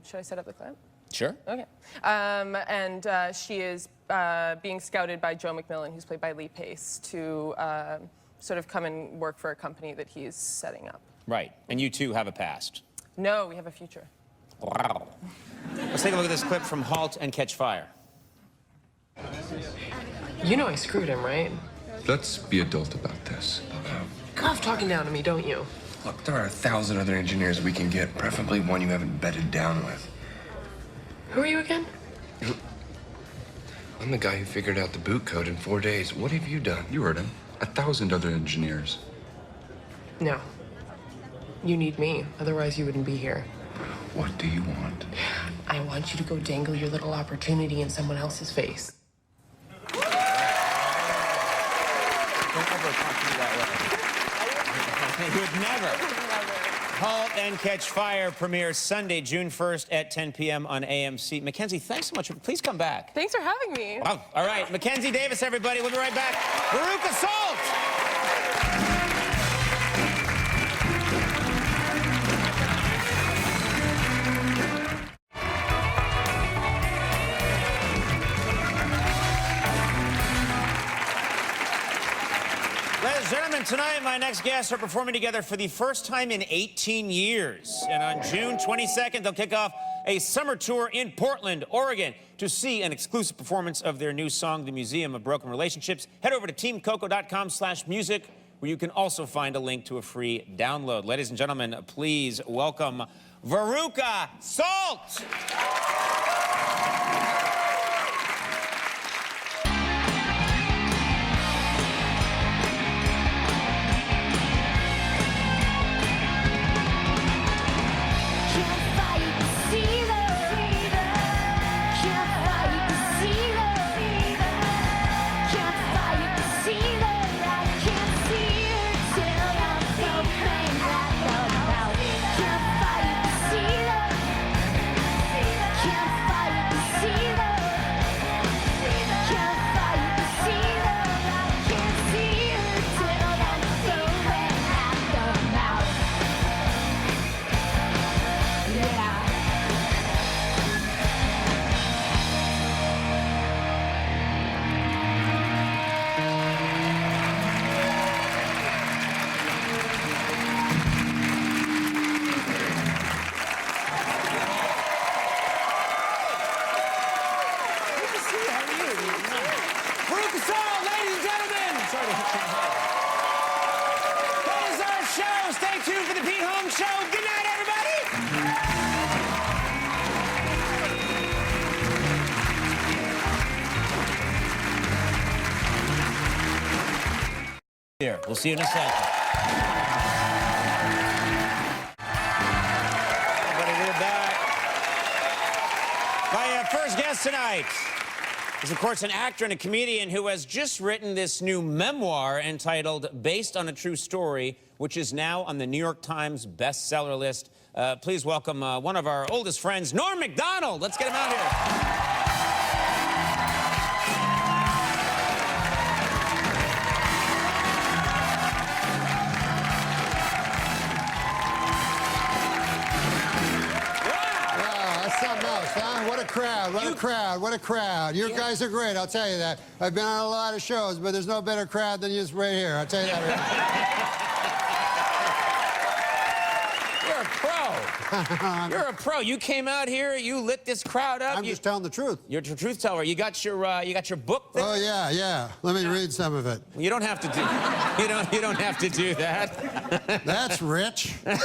should I set up the clip? Sure. Okay. And she is being scouted by Joe McMillan, who's played by Lee Pace, to sort of come and work for a company that he's setting up. Right. And you two have a past. No, we have a future. Wow. Let's take a look at this clip from Halt and Catch Fire. You know I screwed him, right? Let's be adult about this. Cough talking down to me, don't you? Look, there are 1,000 other engineers we can get, preferably one you haven't bedded down with. Who are you again? I'm the guy who figured out the boot code in 4 days. What have you done? You heard him. 1,000 other engineers. No. You need me, otherwise you wouldn't be here. What do you want? I want you to go dangle your little opportunity in someone else's face. Don't ever talk to me that way. You would never. Halt and Catch Fire premieres Sunday, June 1st at 10 p.m. on AMC. Mackenzie, thanks so much. Please come back. Thanks for having me. Wow. All right, Mackenzie Davis, everybody. We'll be right back. Veruca Salt! Ladies and gentlemen, tonight my next guests are performing together for the first time in 18 years. And on June 22nd, they'll kick off a summer tour in Portland, Oregon. To see an exclusive performance of their new song, The Museum of Broken Relationships, head over to teamcoco.com/music, where you can also find a link to a free download. Ladies and gentlemen, please welcome Veruca Salt! Armstrong, ladies and gentlemen. Sorry to hit your head. That is our show. Stay tuned for the Pete Holmes Show. Good night, everybody. Here, we'll see you in a second. Everybody, we're back. My first guest tonight is, of course, an actor and a comedian who has just written this new memoir entitled Based on a True Story, which is now on the New York Times bestseller list. Please welcome one of our oldest friends, NORM MACDONALD. Let's get him out here. Something else, huh? What a crowd, what a crowd, what a crowd. You guys are great, I'll tell you that. I've been on a lot of shows, but there's no better crowd than you right here, I'll tell you that right now. You're a pro. You're a pro. You came out here, you lit this crowd up. I'm just telling the truth. You're a truth teller. You got your book there? Oh, yeah. Let me read some of it. You don't have to do you don't have to do that. That's rich. Look,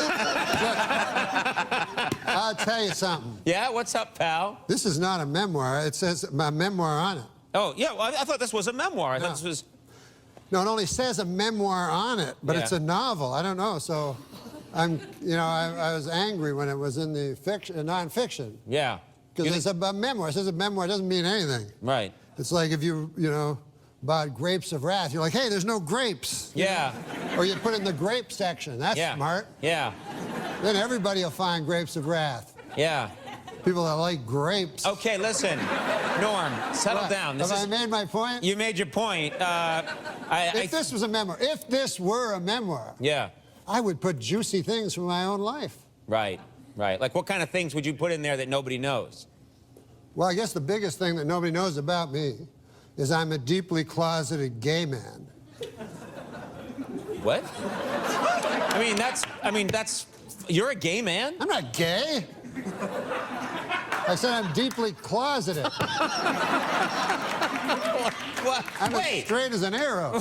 I'll tell you something. Yeah, what's up, pal? This is not a memoir. It says my memoir on it. Oh, yeah, well, I thought this was a memoir. I thought this was... No, it only says a memoir on it, but it's a novel. I don't know, so I was angry when it was in the nonfiction. Yeah. Because it's a memoir. It says a memoir. It doesn't mean anything. Right. It's like if you bought Grapes of Wrath. You're like, hey, there's no grapes. Yeah. Or you put it in the grape section. That's smart. Yeah. Then everybody will find Grapes of Wrath. Yeah. People that like grapes. Okay, listen. Norm, settle down. Have I made my point? You made your point. If this was a memoir, if this were a memoir, I would put juicy things from my own life. Right. Like what kind of things would you put in there that nobody knows? Well, I guess the biggest thing that nobody knows about me is I'm a deeply closeted gay man. What? I mean, that's, you're a gay man? I'm not gay. I said I'm deeply closeted. I'm as straight as an arrow.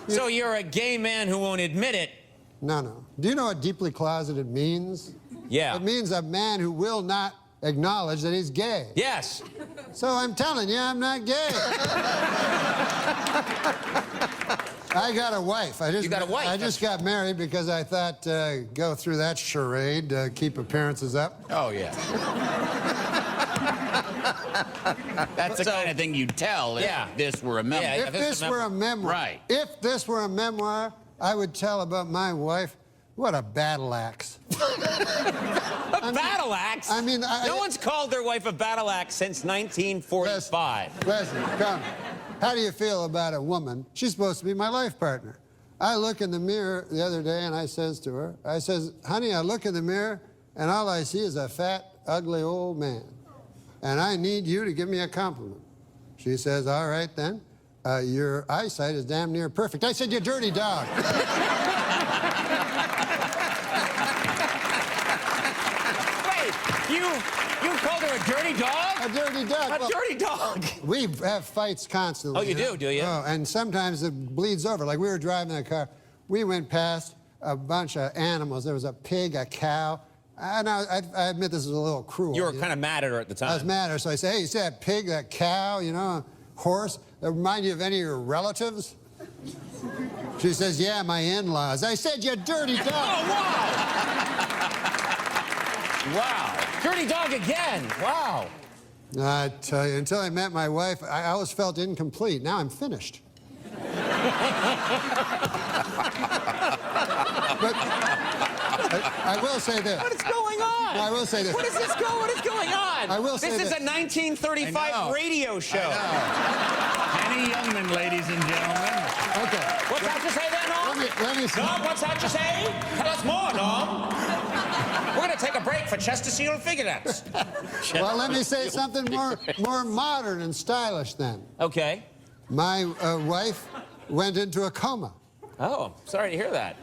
So you're a gay man who won't admit it? No. Do you know what deeply closeted means? Yeah. It means a man who will not acknowledge that he's gay. Yes. So I'm telling you, I'm not gay. I got a wife. You got a wife? I just got married because I thought, go through that charade, keep appearances up. Oh, yeah. That's the kind of thing you'd tell if this were a memoir. Yeah, if this were a memoir. Right. If this were a memoir, I would tell about my wife. What a battle axe. Battle axe? I mean, no one's called their wife a battle axe since 1945. Listen, come. How do you feel about a woman? She's supposed to be my life partner. I look in the mirror the other day and I says to her, honey, I look in the mirror and all I see is a fat, ugly old man. And I need you to give me a compliment. She says, all right then. Your eyesight is damn near perfect. I said, you dirty dog. You called her a dirty dog? A dirty dog. A dirty dog. We have fights constantly. Oh, you do you? Oh, and sometimes it bleeds over. Like we were driving in a car. We went past a bunch of animals. There was a pig, a cow. And I admit this is a little cruel. You were kind of mad at her at the time. I was mad at her. So I said, hey, you see that pig, that cow, horse? That remind you of any of your relatives? She says, yeah, my in-laws. I said, you dirty dog. Oh, wow. Wow. Dirty dog again. Wow. I tell you, until I met my wife, I always felt incomplete. Now I'm finished. But I will say this. What is going on? I will say this. What is going on? I will say this. this Is a 1935 radio show. Penny Youngman, ladies and gentlemen. Okay. What's that you say there, Norm? Let me see. Norm, what's that you say? Tell us more, Norm. We're going to take a break for Chesterfield figurettes. Well, let me say something more modern and stylish then. Okay. My wife went into a coma. Oh, sorry to hear that.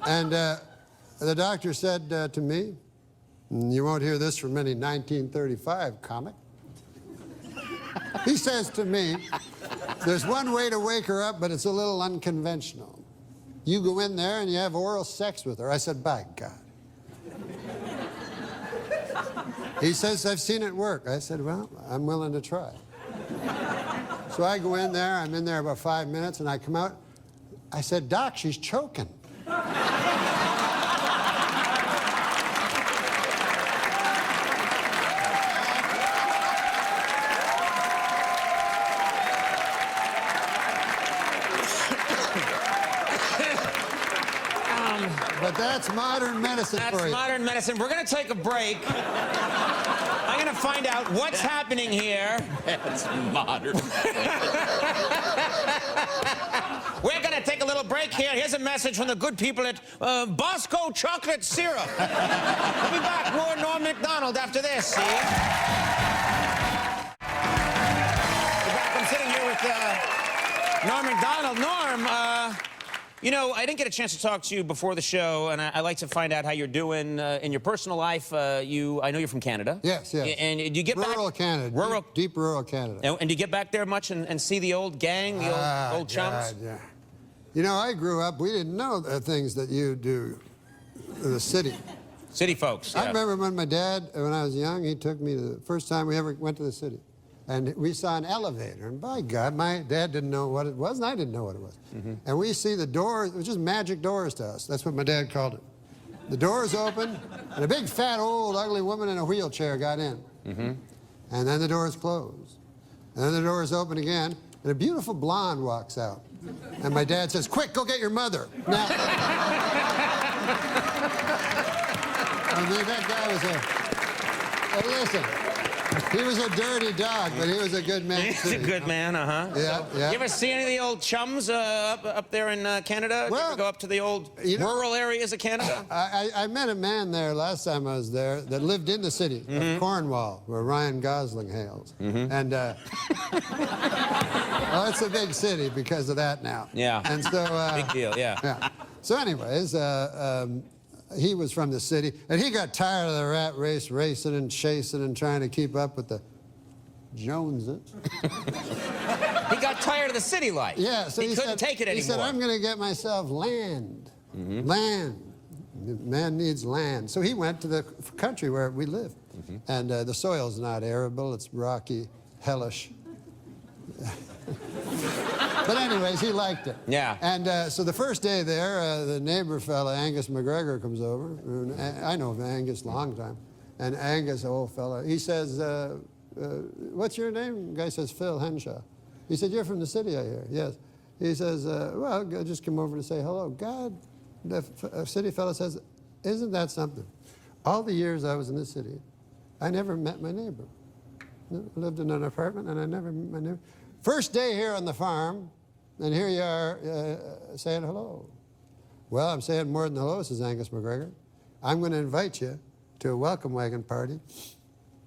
And the doctor said to me, you won't hear this from any 1935 comic. He says to me, there's one way to wake her up, but it's a little unconventional. You go in there and you have oral sex with her. I said, by God. He says, I've seen it work. I said, well, I'm willing to try. So I go in there, I'm in there about 5 minutes, and I come out. I said, Doc, she's choking. But that's modern medicine for you. That's modern medicine. We're going to take a break. I'm going to find out what's happening here. That's modern. We're going to take a little break here. Here's a message from the good people at Bosco Chocolate Syrup. We'll be back. More Norm MacDonald after this, see? We're back. I'm sitting here with Norm MacDonald. Norm, you know, I didn't get a chance to talk to you before the show, and I like to find out how you're doing in your personal life. I know you're from Canada. Yes, yes. And do you get back? Rural Canada. Deep rural Canada. And do you get back there much and see the old gang, the old chums? God, yeah. You know, I grew up, we didn't know the things that you do in the city. City folks, yeah. I remember when my dad, when I was young, he took me to the first time we ever went to the city. And we saw an elevator, and by God, my dad didn't know what it was, and I didn't know what it was. And we see the doors, it was just magic doors to us. That's what my dad called it. The doors opened, and a big, fat, old, ugly woman in a wheelchair got in. And then the doors closed. And then the doors open again, and a beautiful blonde walks out. And my dad says, quick, go get your mother. Now, I mean, that guy was listen. He was a dirty dog, but he was a good man. He's a good man, uh-huh. Yeah, yeah. You ever see any of the old chums up there in Canada? Well, you ever go up to the old rural areas of Canada? I met a man there last time I was there that lived in the city of Cornwall, where Ryan Gosling hails. And, well, it's a big city because of that now. Yeah. And so... big deal, yeah. So anyways, he was from the city, and he got tired of the rat race, racing and chasing and trying to keep up with the Joneses. He got tired of the city life. Yeah, so he couldn't take it anymore. He said, I'm going to get myself land. Land. Man needs land. So he went to the country where we live. And the soil's not arable, it's rocky, hellish. But anyways, he liked it. Yeah. And so the first day there, the neighbor fella, Angus McGregor, comes over. I know Angus a long time. And Angus, old fella, he says, what's your name? The guy says, Phil Henshaw. He said, you're from the city, I hear. Yes. He says, well, I just come over to say hello. God, the city fella says, isn't that something? All the years I was in the city, I never met my neighbor. I lived in an apartment, and I never met my neighbor. First day here on the farm, and here you are saying hello. Well, I'm saying more than hello, says Angus McGregor. I'm going to invite you to a welcome wagon party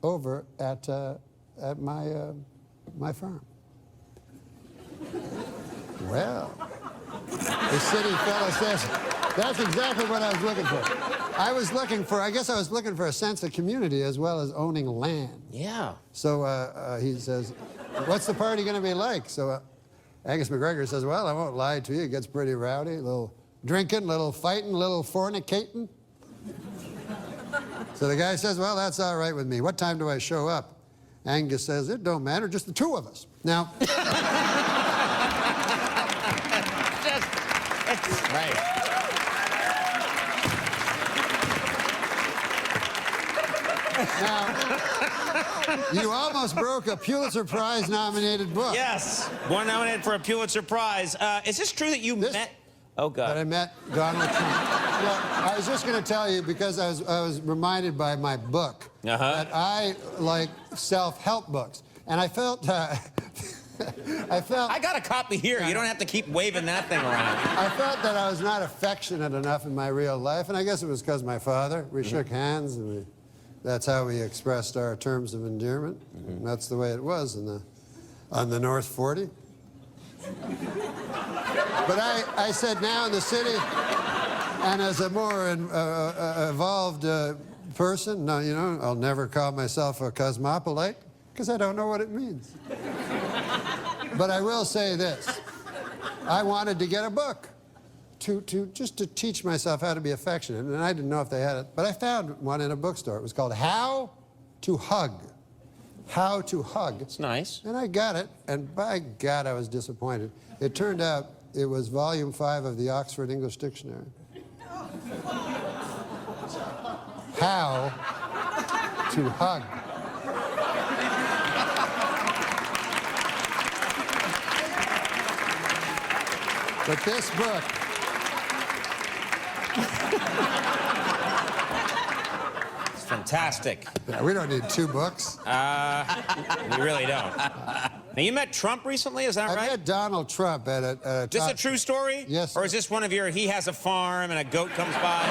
over at my farm. Well, the city fella says, that's exactly what I was looking for. I guess I was looking for a sense of community as well as owning land. Yeah. So he says, what's the party going to be like? So Angus McGregor says, well, I won't lie to you. It gets pretty rowdy. A little drinking, a little fighting, a little fornicating. So the guy says, well, that's all right with me. What time do I show up? Angus says, it don't matter, just the two of us. Now... Right. Now, you almost broke a Pulitzer Prize nominated book. Yes, one nominated for a Pulitzer Prize. Is this true that you met? Oh God. That I met Donald Trump. Well, I was just going to tell you because I was reminded by my book that I like self-help books, and I felt. I got a copy here. You don't have to keep waving that thing around. I felt that I was not affectionate enough in my real life, and I guess it was because my father. We shook hands, and that's how we expressed our terms of endearment. That's the way it was on the North 40. But I said now in the city, and as a more evolved person, no, you know, I'll never call myself a cosmopolite, Because I don't know what it means. But I will say this. I wanted to get a book just to teach myself how to be affectionate, and I didn't know if they had it, but I found one in a bookstore. It was called How to Hug. How to Hug. It's nice. And I got it, and by God, I was disappointed. It turned out it was volume 5 of the Oxford English Dictionary. How to Hug. But this book, It's fantastic. yeah, we don't need 2 books. We really don't. Now, you met Trump recently, is that I right? met Donald Trump at a Is this a true story? Yes. Or is this one of your, he has a farm and a goat comes by?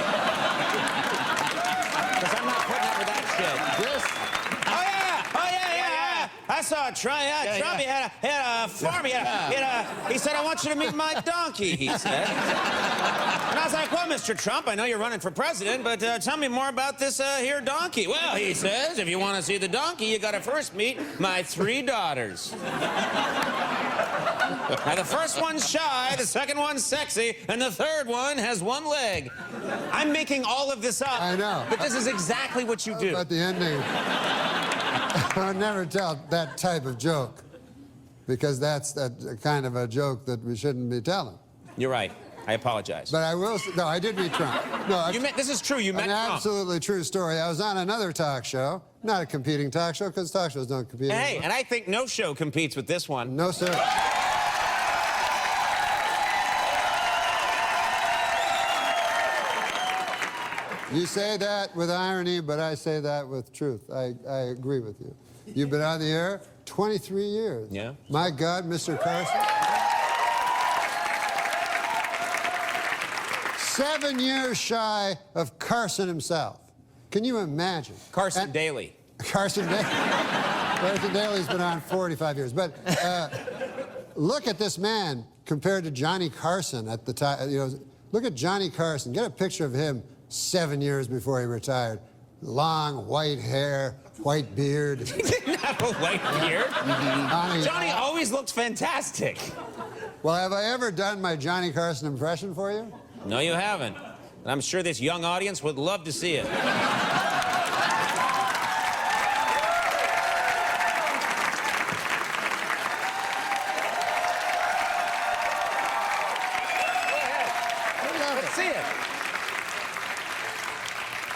Because I'm not putting up with that shit. This? I saw Trump. Trump. He had a farm. He said, "I want you to meet my donkey." He said, and I was like, "Well, Mr. Trump, I know you're running for president, but tell me more about this here donkey." Well, he says, "If you want to see the donkey, you got to first meet my 3 daughters." Now, the first one's shy, the second one's sexy, and the third one has 1 leg. I'm making all of this up. I know. But this is exactly what you do. But the ending, I would never tell that type of joke, because that's that kind of a joke that we shouldn't be telling. You're right. I apologize. But I will say, no, I did meet Trump. No, this is true. You met an Trump. Absolutely true story. I was on another talk show, not a competing talk show, because talk shows don't compete. Hey, anymore. and I think no show competes with this one. No, sir. You say that with irony, but I say that with truth. I agree with you. You've been on the air 23 years. Yeah. My God, Mr. Carson. 7 years shy of Carson himself. Can you imagine? Carson Daly. Carson Daly. Carson Daly's been on 45 years. But look at this man compared to Johnny Carson at the time. You know, look at Johnny Carson. Get a picture of him 7 years before he retired. Long white hair, white beard. He didn't have a white beard. Johnny always looked fantastic. Well, have I ever done my Johnny Carson impression for you? No, you haven't. And I'm sure this young audience would love to see it. Let's see it.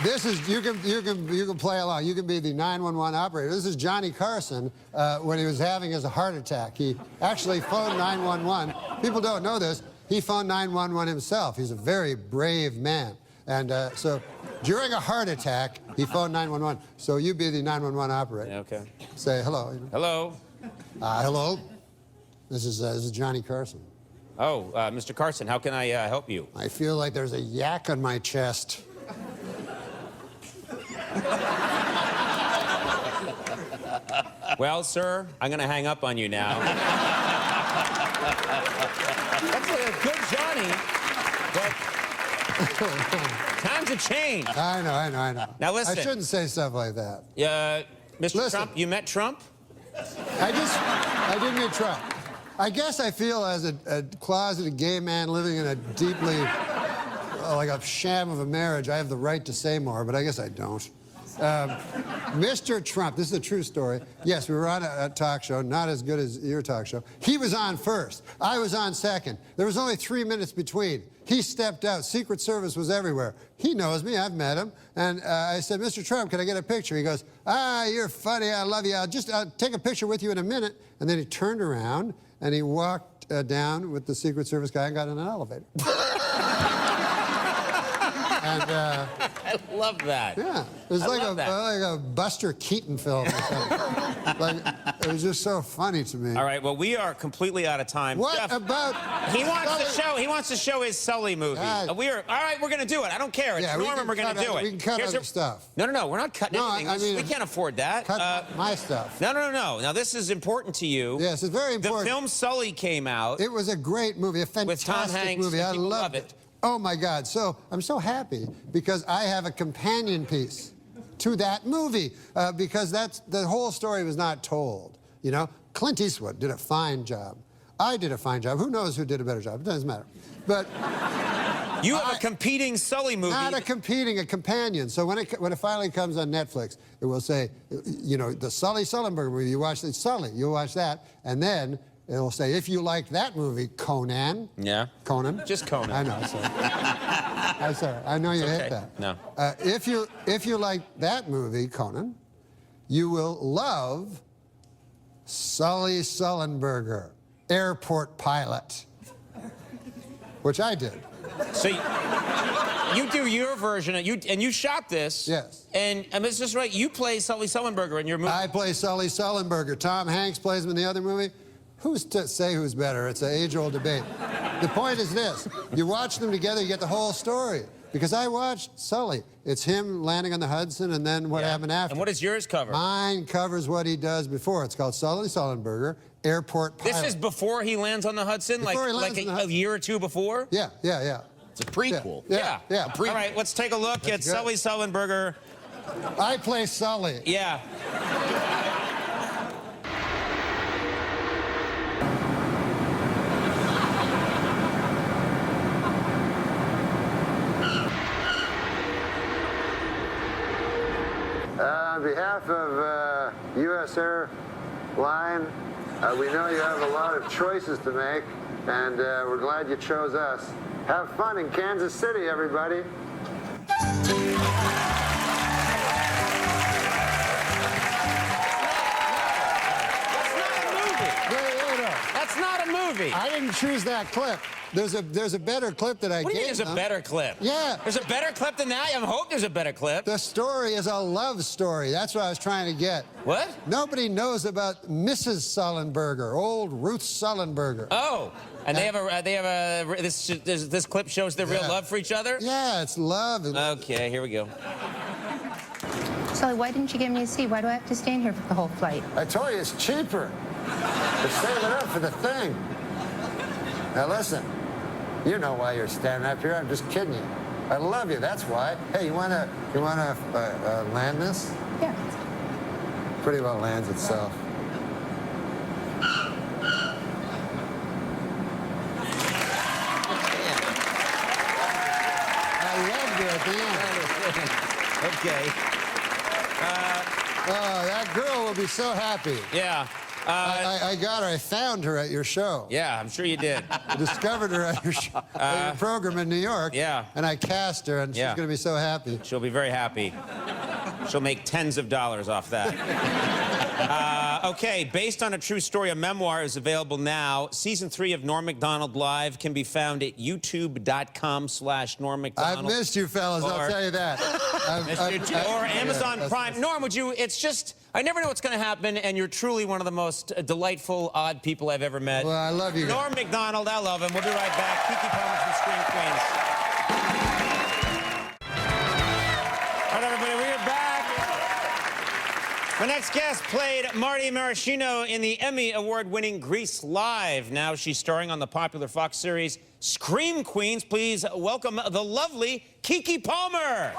This is, you can play along. You can be the 911 operator. This is Johnny Carson when he was having his heart attack. He actually phoned 911. People don't know this. He phoned 911 himself. He's a very brave man. And so during a heart attack, he phoned 911. So you be the 911 operator. Okay. Say hello. You know. Hello. Hello. This is Johnny Carson. Oh, Mr. Carson, how can I help you? I feel like there's a yak on my chest. Well, sir, I'm going to hang up on you now. That's a good Johnny, but times have changed. I know. Now, listen. I shouldn't say stuff like that. Mr. Trump, you met Trump? I did meet Trump. I guess I feel as a closeted gay man living in a deeply, like a sham of a marriage, I have the right to say more, but I guess I don't. Mr. Trump, this is a true story. Yes, we were on a talk show, not as good as your talk show. He was on first. I was on second. There was only 3 minutes between. He stepped out. Secret Service was everywhere. He knows me. I've met him. And I said, Mr. Trump, can I get a picture? He goes, you're funny. I love you. I'll take a picture with you in a minute. And then he turned around and he walked down with the Secret Service guy and got in an elevator. And, I love that. Yeah, it was like a Buster Keaton film or something. Like, it was just so funny to me. All right, well, we are completely out of time. What Jeff, about He wants to show his Sully movie. All right, we're going to do it. I don't care. It's Norm and we're going to do it. We can cut other stuff. No, we're not cutting anything. I mean, we can't afford that. Cut my stuff. No. Now, this is important to you. Yes, it's very important. The film Sully came out. It was a great movie, a fantastic with Tom Hanks, movie. I people loved love it. Oh, my God. So I'm so happy because I have a companion piece. to that movie because the whole story was not told. You know, Clint Eastwood did a fine job. I did a fine job. Who knows who did a better job? It doesn't matter. But you have a competing Sully movie. Not a companion. So when it finally comes on Netflix, it will say, you know, the Sully Sullenberger movie. You watch the Sully, you watch that, and then it'll say, if you like that movie, Conan. Yeah. Conan. Just Conan. I know. Sorry. I'm sorry. I know you hate that. No. If you like that movie, Conan, you will love Sully Sullenberger, airport pilot, which I did. So you do your version, and you shot this. Yes. And it's just right. You play Sully Sullenberger in your movie. I play Sully Sullenberger. Tom Hanks plays him in the other movie. Who's to say who's better? It's an age-old debate. The point is this: you watch them together, you get the whole story. Because I watched Sully. It's him landing on the Hudson, and then what happened after. And what does yours cover? Mine covers what he does before. It's called Sully Sullenberger, airport pilot. This is before he lands on the Hudson, Before he lands like on the a year or two before? Yeah. It's a prequel. Yeah. All right, let's take a look at Sully Sullenberger. I play Sully. Yeah. On behalf of U.S. Airline, we know you have a lot of choices to make, and we're glad you chose us. Have fun in Kansas City, everybody. That's not a movie. I didn't choose that clip. There's a better clip that I What do you gave mean there's a better clip? Yeah. There's a better clip than that? I hope there's a better clip. The story is a love story. That's what I was trying to get. What? Nobody knows about Mrs. Sullenberger, old Ruth Sullenberger. Oh, and this clip shows their real love for each other? Yeah, it's love. Okay, here we go. Sully, why didn't you give me a seat? Why do I have to stand here for the whole flight? I told you it's cheaper. But save it up for the thing. Now listen, you know why you're standing up here. I'm just kidding you. I love you. That's why. Hey, you wanna land this? Yeah. Pretty well lands itself. I loved it at the end. Okay. Oh, that girl will be so happy. Yeah. I got her. I found her at your show. Yeah, I'm sure you did. I discovered her at your, at your program in New York. Yeah. And I cast her, and she's going to be so happy. She'll be very happy. She'll make tens of dollars off that. Okay, based on a true story, a memoir is available now. Season 3 of Norm Macdonald Live can be found at youtube.com/Norm Macdonald. I've missed you, fellas. I'll tell you that. Or Amazon Prime. Norm, would you? It's just, I never know what's going to happen, and you're truly one of the most delightful, odd people I've ever met. Well, I love you guys. Norm Macdonald, I love him. We'll be right back. Kiki Palmer from Scream Queens. All right, everybody, we're back. My next guest played Marty Maraschino in the Emmy Award-winning Grease Live. Now she's starring on the popular Fox series Scream Queens. Please welcome the lovely Kiki Palmer.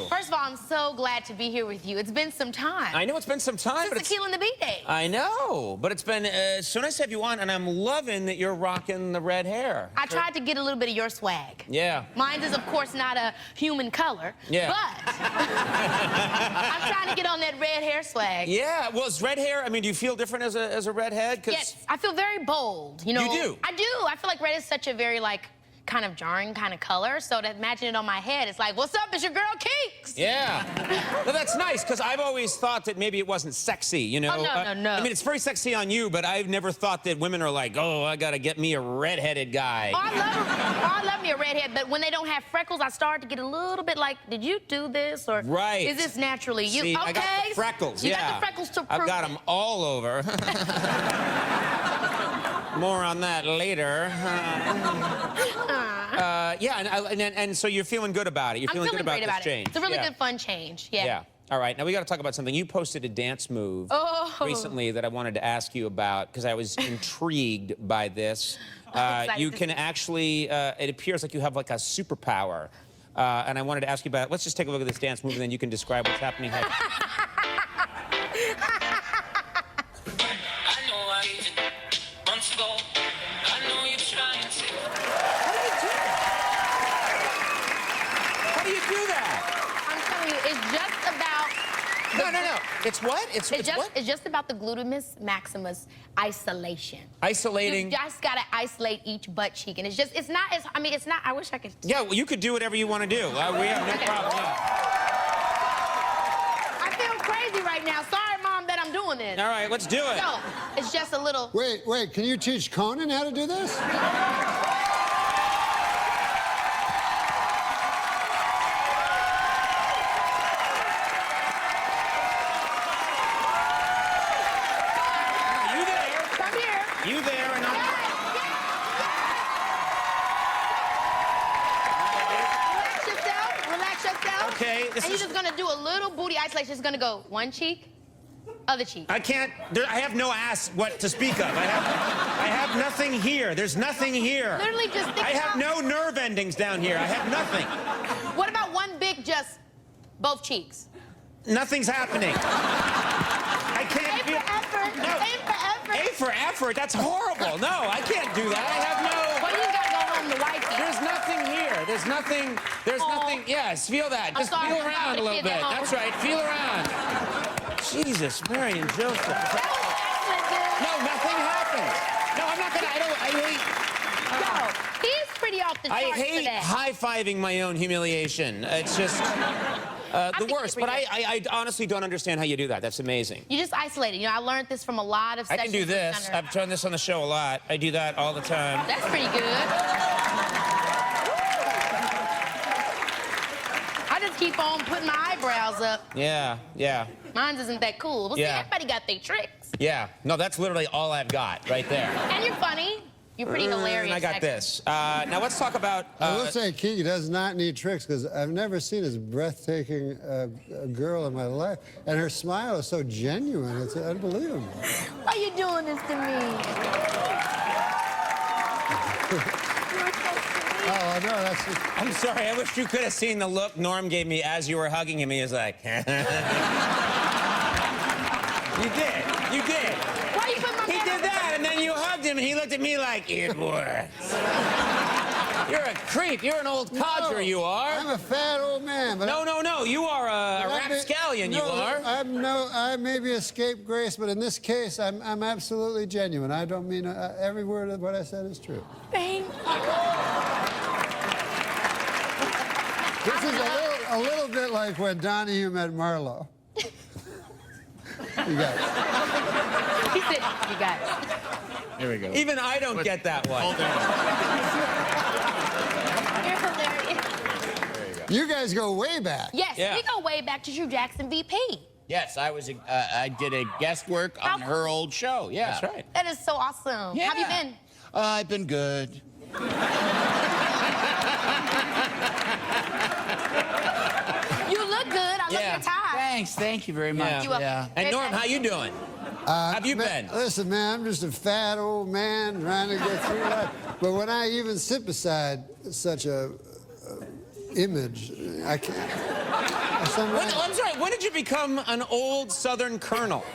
First of all, I'm so glad to be here with you. It's been some time. I know it's been some time, Since the Keel and the Beat days. I know, but it's been so nice to have you on, and I'm loving that you're rocking the red hair. I tried to get a little bit of your swag. Yeah. Mine is, of course, not a human color. Yeah. But I'm trying to get on that red hair swag. Yeah. Well, is red hair? I mean, do you feel different as a redhead? Yes, I feel very bold. You know. You do. I do. I feel like red is such a very kind of jarring kind of color. So to imagine it on my head, it's like, what's up? It's your girl Keeks. Yeah. Well, that's nice, because I've always thought that maybe it wasn't sexy, you know? Oh, no. I mean, it's very sexy on you, but I've never thought that women are like, oh, I gotta get me a redheaded guy. Oh, I love me a redhead, but when they don't have freckles, I start to get a little bit like, did you do this? Or Right. is this naturally you? See, Okay. I got the freckles, You yeah. got the freckles to prove I've got them all over. More on that later. Yeah, and so you're feeling good about it. You're feeling good about great this about change. it. It's a really good, fun change. Yeah. Yeah. All right, now we got to talk about something. You posted a dance move recently that I wanted to ask you about because I was intrigued by this. You can actually, it appears like you have like a superpower. And I wanted to ask you about, let's just take a look at this dance move and then you can describe what's happening here. How do you do that? I'm telling you, it's just about... No. It's what? It's what? It's just about the gluteus maximus isolation. Isolating. You just gotta isolate each butt cheek, and it's not. I mean, it's not. I wish I could. Yeah, well, you could do whatever you want to do. We have no problem. I feel crazy right now. Sorry, Mom, that I'm doing this. All right, let's do it. So it's just a little. Wait. Can you teach Conan how to do this? You there, and I'm... Relax yourself. Okay, and you're just gonna do a little booty isolation. It's gonna go one cheek, other cheek. I can't, I have no ass what to speak of. I have nothing here. There's nothing here. Literally just think I have no nerve endings down here. I have nothing. What about one big, just both cheeks? Nothing's happening. I can't feel... A for effort. No. A for effort. A for effort? That's horrible. No, I can't do that. I have no... Well, you gotta go home to wifey. There's nothing here. There's nothing... Yes, feel that. Just feel around a little bit. That's right. Feel around. Jesus, Mary and Joseph. No, nothing happened. No, I'm not gonna... I hate... No, he's pretty off the charts I hate high-fiving my own humiliation. It's just... the worst, but I honestly don't understand how you do that. That's amazing. You just isolate it. You know, I learned this from a lot of I can do this. I've done this on the show a lot. I do that all the time. That's pretty good. I just keep on putting my eyebrows up. Yeah. Mine isn't that cool. Well, see, everybody got their tricks. Yeah. No, that's literally all I've got right there. And you're funny. You're pretty hilarious. I got this. Now let's talk about... I will say Kiki does not need tricks because I've never seen as breathtaking a girl in my life. And her smile is so genuine. It's unbelievable. Why are you doing this to me? Oh, no, that's... I'm sorry. I wish you could have seen the look Norm gave me as you were hugging him. He was like... You did. Why you put my He did that, and then you hugged him, and he looked at me like, it works. You're a creep. You're an old codger, you are. I'm a fat old man. But No. You are a rapscallion, you are. I may be a scapegrace, but in this case, I'm absolutely genuine. I don't mean every word of what I said is true. Thank you. This is a little bit like when Donahue met Marlo. You got it. He said, you got it. Here we go. Even I don't get that one. You're hilarious. You guys go way back. Yes, we go way back to Drew Jackson VP. Yes, I did a guest work on her old show. Yeah. That's right. That is so awesome. Yeah. How have you been? I've been good. You look good. I love your tie. Thanks. Thank you very much. Yeah. And Norm, how you doing? How have you been? Listen, man, I'm just a fat old man trying to get through life. But when I even sit beside such a image, I can't. I'm sorry, when did you become an old Southern colonel?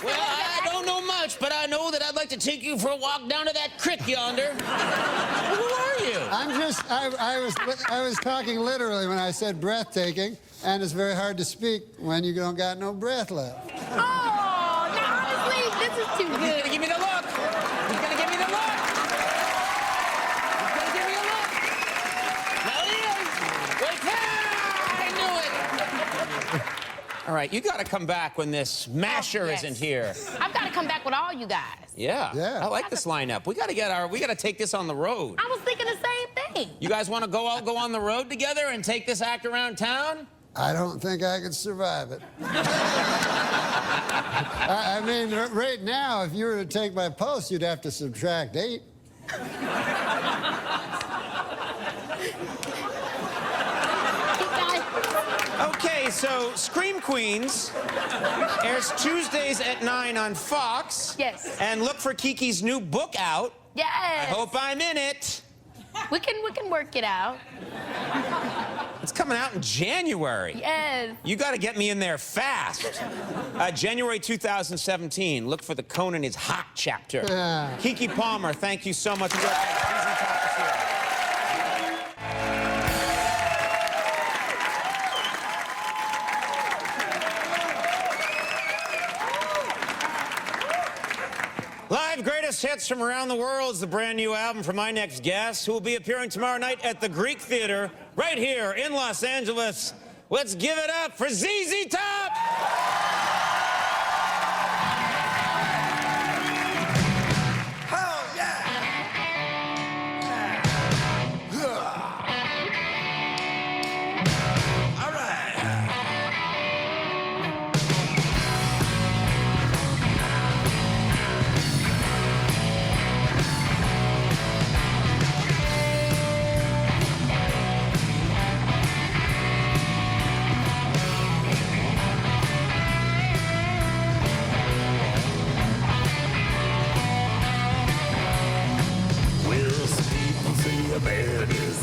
Well, I don't know much, but I know that I'd like to take you for a walk down to that creek yonder. Who are you? I was talking literally when I said breathtaking, and it's very hard to speak when you don't got no breath left. Oh, now honestly, this is too good. He's gonna give me the look. He's gonna give me right, you got to come back when this masher isn't here. I've got to come back with all you guys. Yeah. I like this lineup. We got to take this on the road. I was thinking the same thing. You guys want to go on the road together and take this act around town? I don't think I could survive it. I mean, right now, if you were to take my post, you'd have to subtract 8. Okay, so Scream Queens airs Tuesdays at 9 on Fox. Yes. And look for Kiki's new book out. Yes. I hope I'm in it. We can work it out. It's coming out in January. Yes. You got to get me in there fast. January 2017. Look for the Conan is Hot chapter. Kiki Palmer, thank you so much. Live Greatest Hits from Around the World is the brand new album from my next guest, who will be appearing tomorrow night at the Greek Theater, right here in Los Angeles. Let's give it up for ZZ Top!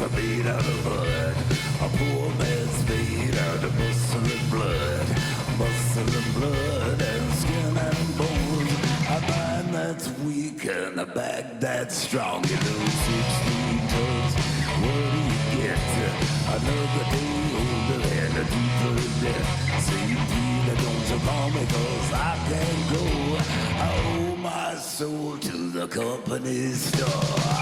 A beat out of blood, a poor man's made out of muscle and blood, and skin and bones. A mind that's weak and a back that's strong. You know, 16 tons. What do you get? Another day older and a deeper debt. Say, Peter, don't you call me 'cause I can't go. I owe my soul to the company store.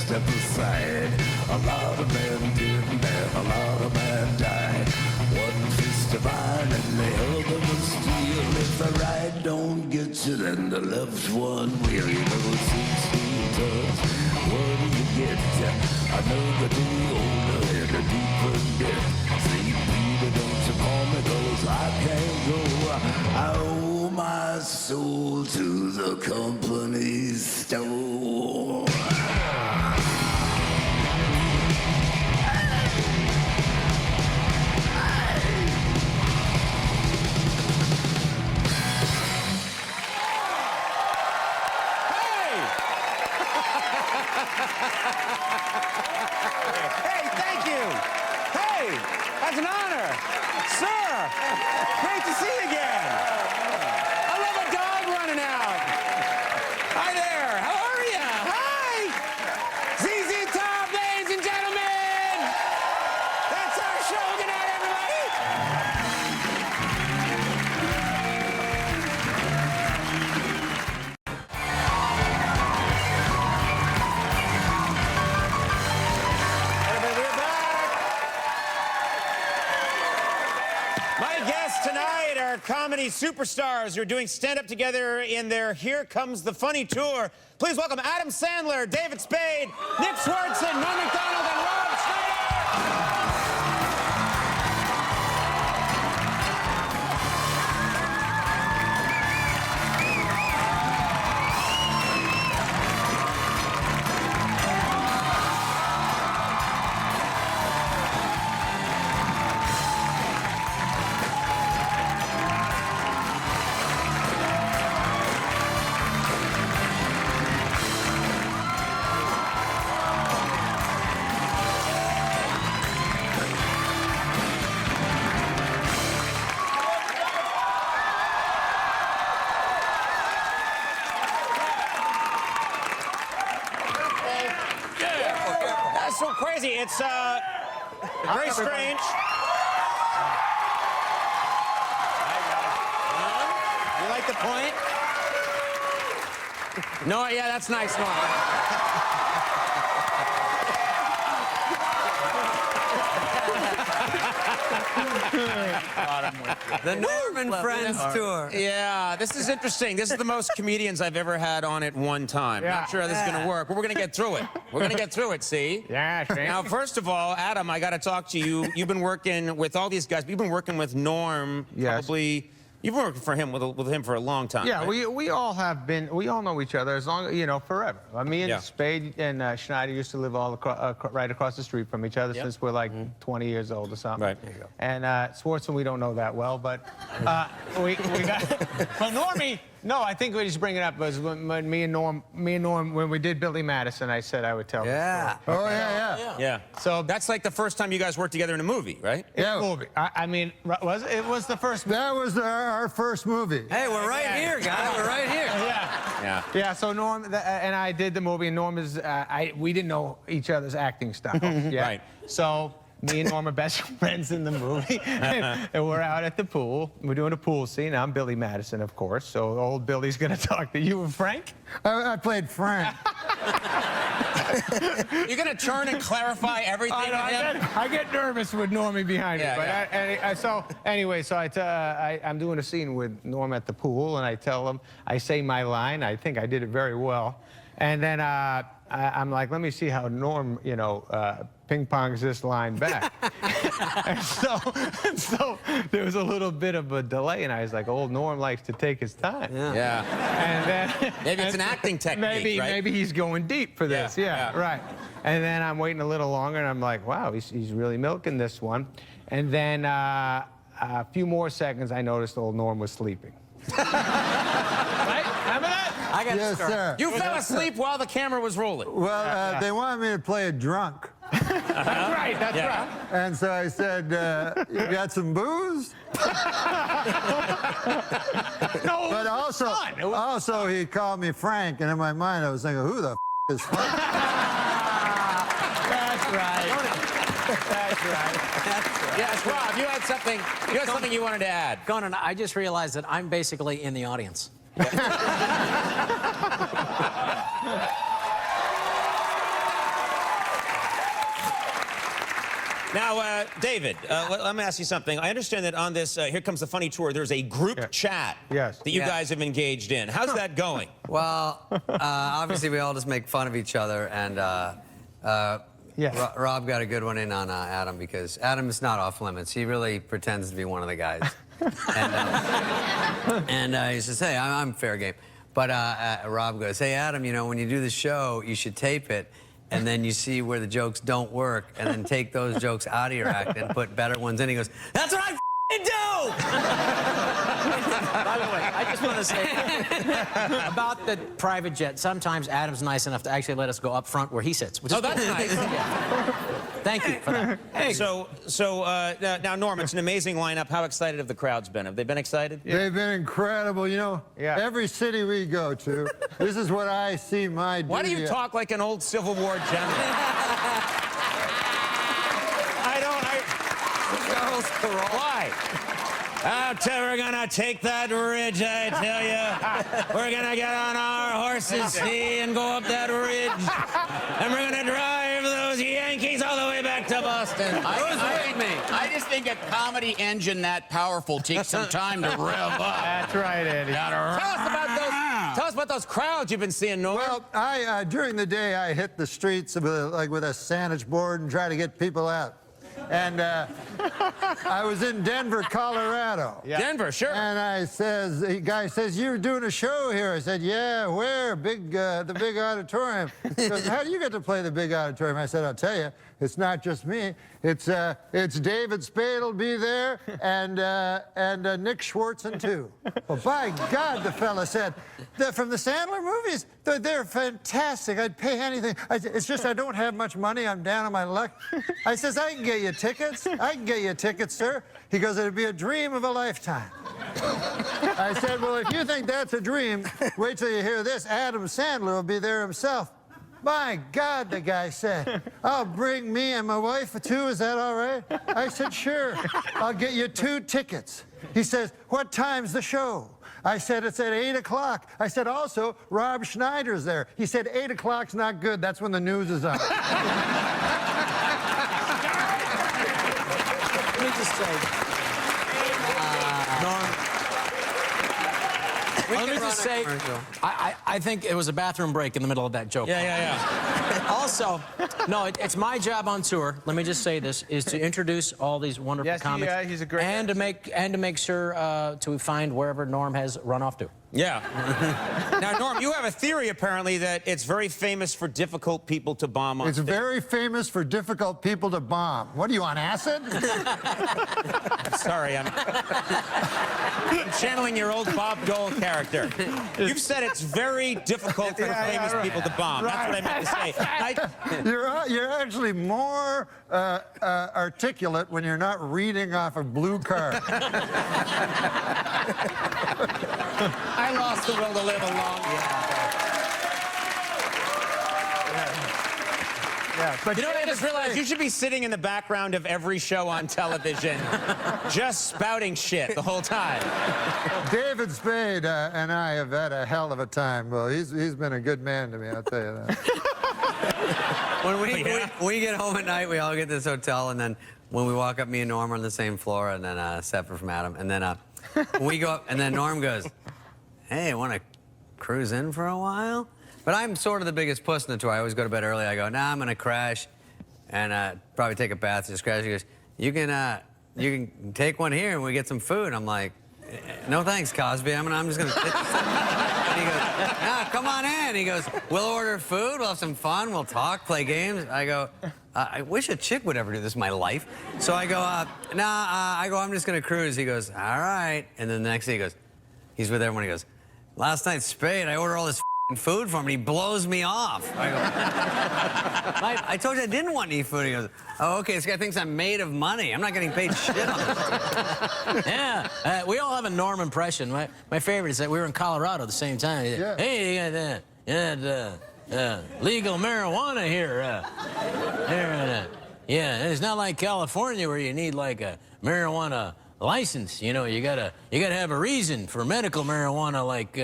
Step aside. A lot of men didn't and a lot of men died. One fist of iron and the other was steel. If the right don't get you, then the left one will. You know, 16 tons. What do you get? Another day older and a deeper debt. Say, Peter, don't you call me 'cause I can't go. I owe my soul to the company store. Hey, thank you. Hey, that's an honor. Sir, great to see you again. I love a dog running out. Hi there. How are you? Hi. ZZ Top, ladies and gentlemen. That's our show. Good night, everybody. My guests tonight are comedy superstars who are doing stand-up together in their Here Comes the Funny tour. Please welcome Adam Sandler, David Spade, Nick Swartzen, Norm MacDonald, and Rob Schneider. is so crazy. It's very strange. You like the point? No, yeah, that's nice, Norm. The Norm and Friends tour. Yeah, this is interesting. This is the most comedians I've ever had on at one time. Yeah. Not sure how this is going to work, but we're going to get through it. We're going to get through it, see? Yeah, sure. Now, first of all, Adam, I got to talk to you. You've been working with all these guys. You've been working with Norm probably... You've been working for him with him for a long time. Yeah, right? we all have been. We all know each other as long, forever. Me and Spade and Schneider used to live right across the street from each other since we're like 20 years old or something. Right. There you go. And Swartzen we don't know that well, but we got. But Normie. No, I think we just bring it up was when me and Norm, when we did Billy Madison, I said I would tell. Yeah. Oh yeah. So that's like the first time you guys worked together in a movie, right? Yeah. Movie. I mean, it was the first. That was our first movie. Hey, we're right here, guys. We're right here. Yeah. Yeah. So Norm and I did the movie, and Norm is. We didn't know each other's acting style. Yeah. Right. So. Me and Norm are best friends in the movie, and we're out at the pool. We're doing a pool scene. I'm Billy Madison, of course, so old Billy's gonna talk to you. And Frank? I played Frank. You're gonna turn and clarify everything. I get nervous with Normie behind me. But so I'm doing a scene with Norm at the pool, and I tell him, I say my line. I think I did it very well, and then I'm like, let me see how Norm, ping-pongs this line back. and so there was a little bit of a delay, and I was like, old Norm likes to take his time. Yeah. And then, maybe it's an acting technique, right? Maybe he's going deep for this. Yeah, right. And then I'm waiting a little longer, and I'm like, wow, he's really milking this one. And then a few more seconds, I noticed old Norm was sleeping. Right? Remember that? I got Yes, sir. You fell asleep while the camera was rolling. Well, they wanted me to play a drunk. That's right. That's right. And so I said, you got some booze? No, but also he called me Frank, and in my mind I was thinking, who the is Frank? That's right. That's right. Yes, Rob, you had something you wanted to add. Conan, I just realized that I'm basically in the audience. Now, David, let me ask you something. I understand that on this Here Comes the Funny tour, there's a group chat that you guys have engaged in. How's that going? Well, obviously we all just make fun of each other, and Rob got a good one in on Adam, because Adam is not off limits. He really pretends to be one of the guys. And he says, hey, I'm fair game. But Rob goes, hey, Adam, when you do the show, you should tape it, and then you see where the jokes don't work, and then take those jokes out of your act and put better ones in. He goes, that's what I do! By the way, I just want to say about the private jet, sometimes Adam's nice enough to actually let us go up front where he sits. Which is that's nice. Thank you for that. Hey. So now, Norm, it's an amazing lineup. How excited have the crowds been? Have they been excited? They've been incredible. Every city we go to, this is what I see my duty. Why do you talk like an old Civil War general? Why? We're gonna take that ridge, I tell you. We're gonna get on our horses, see, and go up that ridge. And we're gonna drive those Yankees all the way back to Boston. I just think a comedy engine that powerful takes some time to rev up. That's right, Eddie. Tell us about those crowds you've been seeing, Norm. Well, during the day, I hit the streets with a sandwich board and try to get people out. And I was in Denver, Colorado. Yeah. Denver, sure. And the guy says, you're doing a show here. I said, yeah, where? The big auditorium. He goes, how do you get to play the big auditorium? I said, I'll tell you, it's not just me. It's David Spade will be there, and Nick Swartzen, too. Well, by God, the fella said, from the Sandler movies, they're fantastic. I'd pay anything. It's just I don't have much money. I'm down on my luck. I says, I can get you tickets. I can get you tickets, sir. He goes, it'd be a dream of a lifetime. I said, well, if you think that's a dream, wait till you hear this. Adam Sandler will be there himself. My God, the guy said, I'll bring me and my wife too, is that all right? I said, sure, I'll get you 2 tickets. He says, what time's the show? I said, it's at 8 o'clock. I said, also, Rob Schneider's there. He said, 8 o'clock's not good, that's when the news is on. Let me just say, Norm. Let me just say, I think it was a bathroom break in the middle of that joke. Yeah. Also, no, it's my job on tour. Let me just say this: is to introduce all these wonderful comics, he's a great and to make sure to find wherever Norm has run off to. Yeah. Now, Norm, you have a theory, apparently, that it's very famous for difficult people to bomb on It's stage. very famous for difficult people to bomb. What are you, on acid? Sorry, I'm channeling your old Bob Dole character. You've said it's very difficult for famous people to bomb. That's what I meant to say. You're actually more articulate when you're not reading off a blue card. I lost the will to live a long But you know what I just realized? You should be sitting in the background of every show on television, just spouting shit the whole time. David Spade and I have had a hell of a time. Well, he's been a good man to me, I'll tell you that. When we get home at night, we all get to this hotel, and then when we walk up, me and Norm are on the same floor, and then separate from Adam, and then we go up, and then Norm goes, hey, want to cruise in for a while? But I'm sort of the biggest puss in the tour. I always go to bed early. I go, nah, I'm going to crash and probably take a bath, just crash. He goes, you can take one here and we get some food. I'm like, no thanks, Cosby. I'm just going to sit. And he goes, nah, come on in. He goes, we'll order food, we'll have some fun, we'll talk, play games. I go, I wish a chick would ever do this in my life. So I go, I'm just going to cruise. He goes, all right. And then the next day he goes, he's with everyone. He goes, last night, Spade, I ordered all this food for him, and he blows me off. I go, I told you I didn't want to eat food. He goes, oh, okay, this guy thinks I'm made of money. I'm not getting paid shit on this. Yeah, we all have a Norm impression. My favorite is that we were in Colorado at the same time. Yeah. Hey, you got legal marijuana here. Yeah, it's not like California where you need like a marijuana license. You know, you gotta have a reason for medical marijuana, like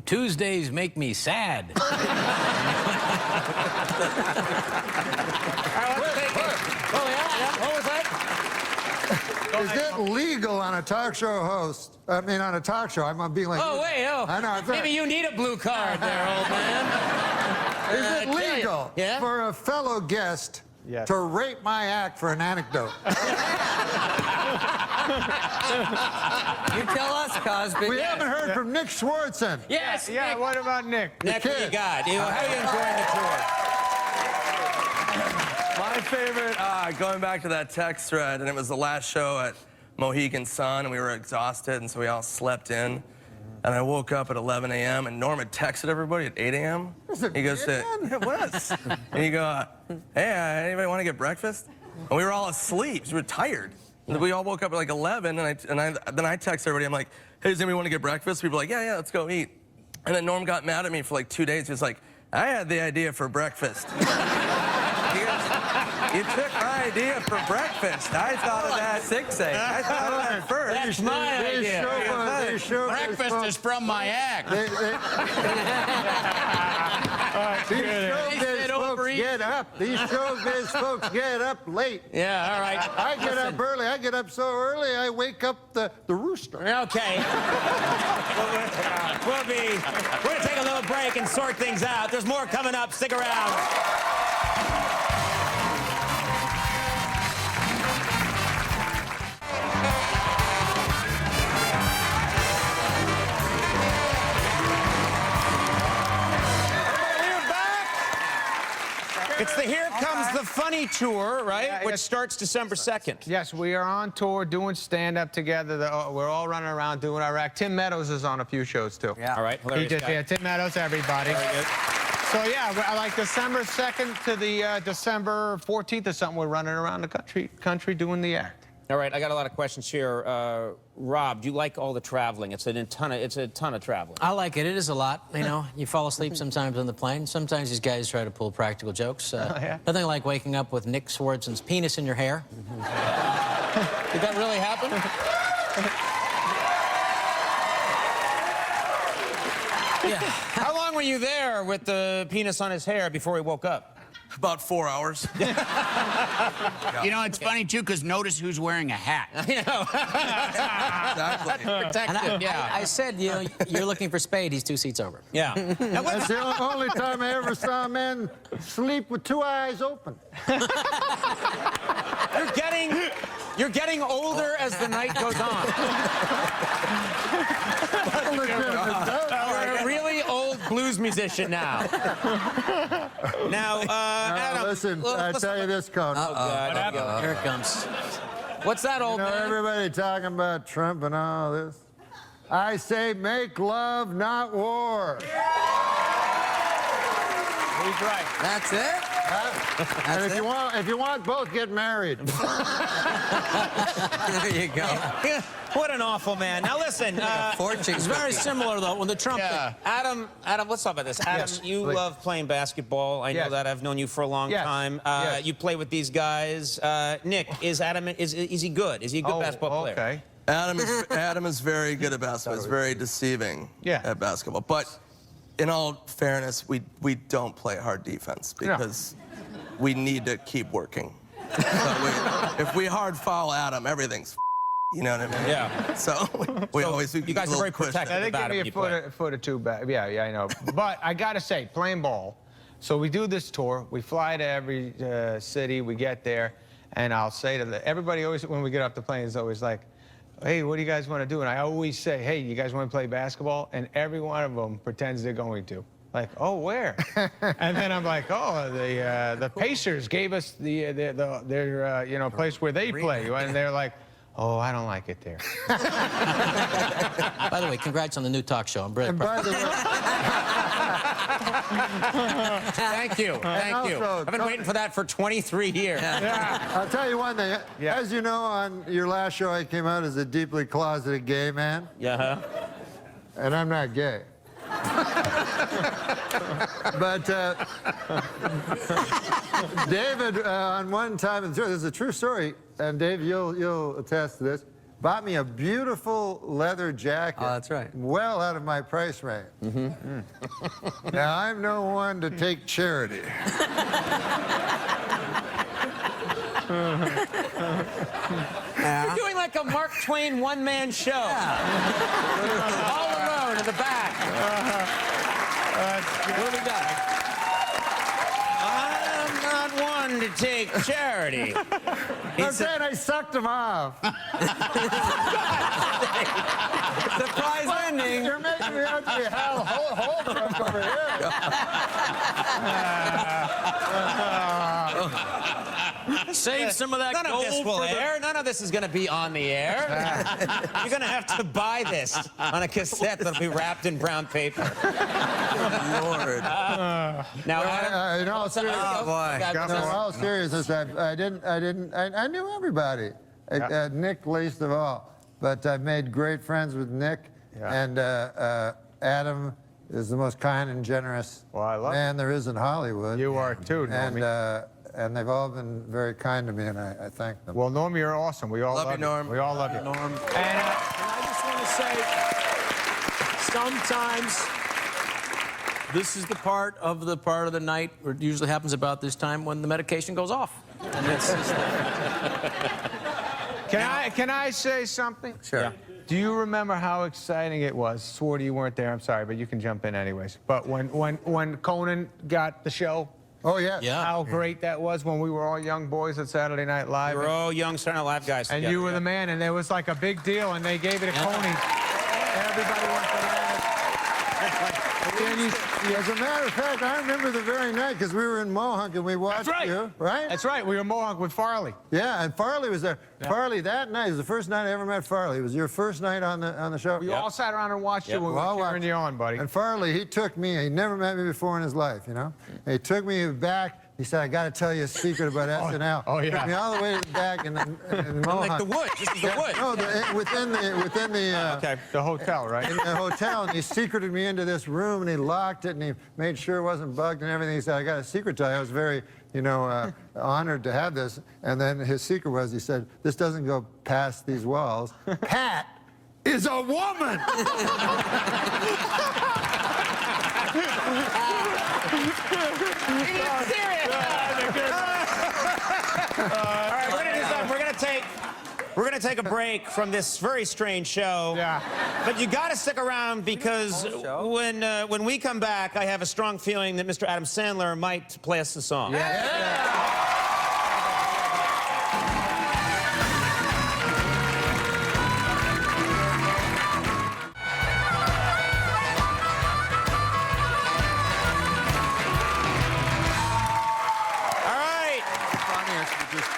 Tuesdays make me sad. What was that? Is it legal on a talk show host? I mean, on a talk show, I'm being like... Oh, wait, I know, maybe you need a blue card there, old man. Is it legal for a fellow guest to rape my act for an anecdote? You tell us, Cosby. We haven't heard from Nick Swartzen. Yes, yeah. Nick. What about Nick? Nick, what you got? How are you enjoying the tour? My favorite, going back to that text thread, and it was the last show at Mohegan Sun, and we were exhausted, and so we all slept in. And I woke up at 11 a.m., and Norm had texted everybody at 8 a.m. He goes, it was. And you go, hey, anybody want to get breakfast? And we were all asleep, so we were tired. And we all woke up at like 11, then I text everybody, I'm like, hey, does anybody want to get breakfast? People were like, yeah, let's go eat. And then Norm got mad at me for like 2 days. He was like, I had the idea for breakfast. He goes, you took my idea for breakfast. I thought of that. 6 a.m. I thought of that first. That's my idea. Breakfast is from my act. These showbiz folks get up. These showbiz folks get up late. Yeah, all right. I get up early. I get up so early, I wake up the rooster. Okay. We're going to take a little break and sort things out. There's more coming up. Stick around. It's the Here Comes the Funny tour, right? Which starts December 2nd. Yes, we are on tour doing stand-up together. We're all running around doing our act. Tim Meadows is on a few shows, too. Yeah. All right. Hilarious guy. Tim Meadows, everybody. Very good. So, yeah, like December 2nd to the December 14th or something, we're running around the country doing the act. All right, I got a lot of questions here. Rob, do you like all the traveling? It's a ton of traveling. I like it. It is a lot. You know, you fall asleep sometimes on the plane. Sometimes these guys try to pull practical jokes. Nothing like waking up with Nick Swartzen's penis in your hair. Did that really happen? Yeah. How long were you there with the penis on his hair before he woke up? About 4 hours. You know, it's funny, too, because notice who's wearing a hat. Exactly. Protected, yeah. I said, you know, you're looking for Spade. He's 2 seats over. Yeah. That's the only time I ever saw a man sleep with 2 eyes open. You're getting older as the night goes on. You're a really old blues musician now. Now, Adam, listen, I tell you this, Coach. Oh, God. Here it comes. What's that, old man? Everybody talking about Trump and all this. I say make love, not war. He's right. That's it? And if you want both, get married. There you go. What an awful man. Now listen, It's very similar though when the Trump thing. Adam, let's talk about this. Adam, Yes, you please. love playing basketball. I know Yes. that. I've known you for a long Yes. time. Yes. You play with these guys. Nick, is Adam is he good? Is he a good basketball player? Okay. Adam is very good at basketball. He's very deceiving at basketball. But in all fairness, we don't play hard defense because we need to keep working. So if we hard foul Adam, everything's you know what I mean? Yeah. So we always you guys are very protective They about give him me when you play. a foot or two back. Yeah, I know. But I gotta say, playing ball. So we do this tour. We fly to every city. We get there, and I'll say to everybody always when we get off the plane is always like, "Hey, what do you guys want to do?" And I always say, "Hey, you guys want to play basketball?" And every one of them pretends they're going to. Like, oh, where? And then I'm like, oh, the Pacers gave us their place where they play, and they're like, oh, I don't like it there. By the way, congrats on the new talk show. I'm very proud. By the way, Thank you. Thank you. also, I've been waiting for that for 23 years. I'll tell you one thing. As you know, on your last show, I came out as a deeply closeted gay man. Yeah. And I'm not gay. But David, on one time, this is a true story, and Dave, you'll attest to this, bought me a beautiful leather jacket. Oh, that's right. Well out of my price range. Now, I'm no one to take charity. You're doing like a Mark Twain one-man show. All alone in the back. What do we got? I'm not one to take charity. I'm saying I sucked him off. Surprise ending. You're making me out to be Hal Holbrook over here. Save some of that None gold of this will for the... air. None of this is going to be on the air. You're going to have to buy this on a cassette that'll be wrapped in brown paper. Lord. Now, In all seriousness, I knew everybody. Nick least of all. But I've made great friends with Nick, and Adam is the most kind and generous man there is in Hollywood. You are too, Normie. And they've all been very kind to me, and I thank them. Well, Norm, you're awesome. We all Love you, you. Norm. We all love you. Norm. And I just want to say, sometimes This is the part of the night, or it usually happens about this time, when the medication goes off. And it's just Can I say something? Sure. Yeah. Do you remember how exciting it was? Swarty, you weren't there. I'm sorry, but you can jump in anyways. But when Conan got the show. Oh, yeah. How great that was when we were all young boys at Saturday Night Live. We were all young Saturday Night Live guys And together, you were the man, and there was like a big deal, and they gave it to Coney. Everybody went for that. As a matter of fact, I remember the very night, because we were in Mohawk and we watched you, right? That's right. We were in Mohawk with Farley. Yeah, and Farley was there. Yeah. Farley, that night was the first night I ever met Farley. It was your first night on the show. We all sat around and watched you when we were cheering you on, buddy. And Farley, he took me. He never met me before in his life, you know. And he took me back he said, I got to tell you a secret about SNL. Oh, yeah. Took me all the way to the back and then Like the woods. This is the woods. No, within the okay. The hotel, right? In the hotel, and he secreted me into this room, and he locked it, and he made sure it wasn't bugged and everything. He said, I got a secret to tell you. I was very, honored to have this. And then his secret was, he said, this doesn't go past these walls. Pat is a woman! All right, we're gonna do something. We're gonna take a break from this very strange show. Yeah. But you gotta stick around because when we come back, I have a strong feeling that Mr. Adam Sandler might play us a song.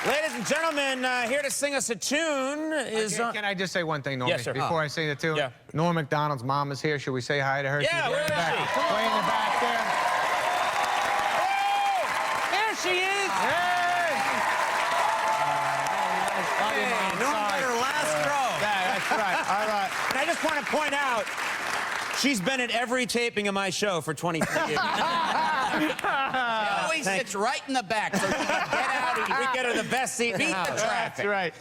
Ladies and gentlemen, here to sing us a tune is... Can I just say one thing, Norm? Yes, sir. Before I sing the tune? Yeah. Norm MacDonald's mom is here. Should we say hi to her? Yeah, She's where is she? way in the back there. Oh! There she is! Hey, Norm got her last row. Yeah, that's right. All right. And I just want to point out, she's been at every taping of my show for 23 years. She always sits right in the back, so you can get out of here. We get her the best seat. Beat the traffic. That's right.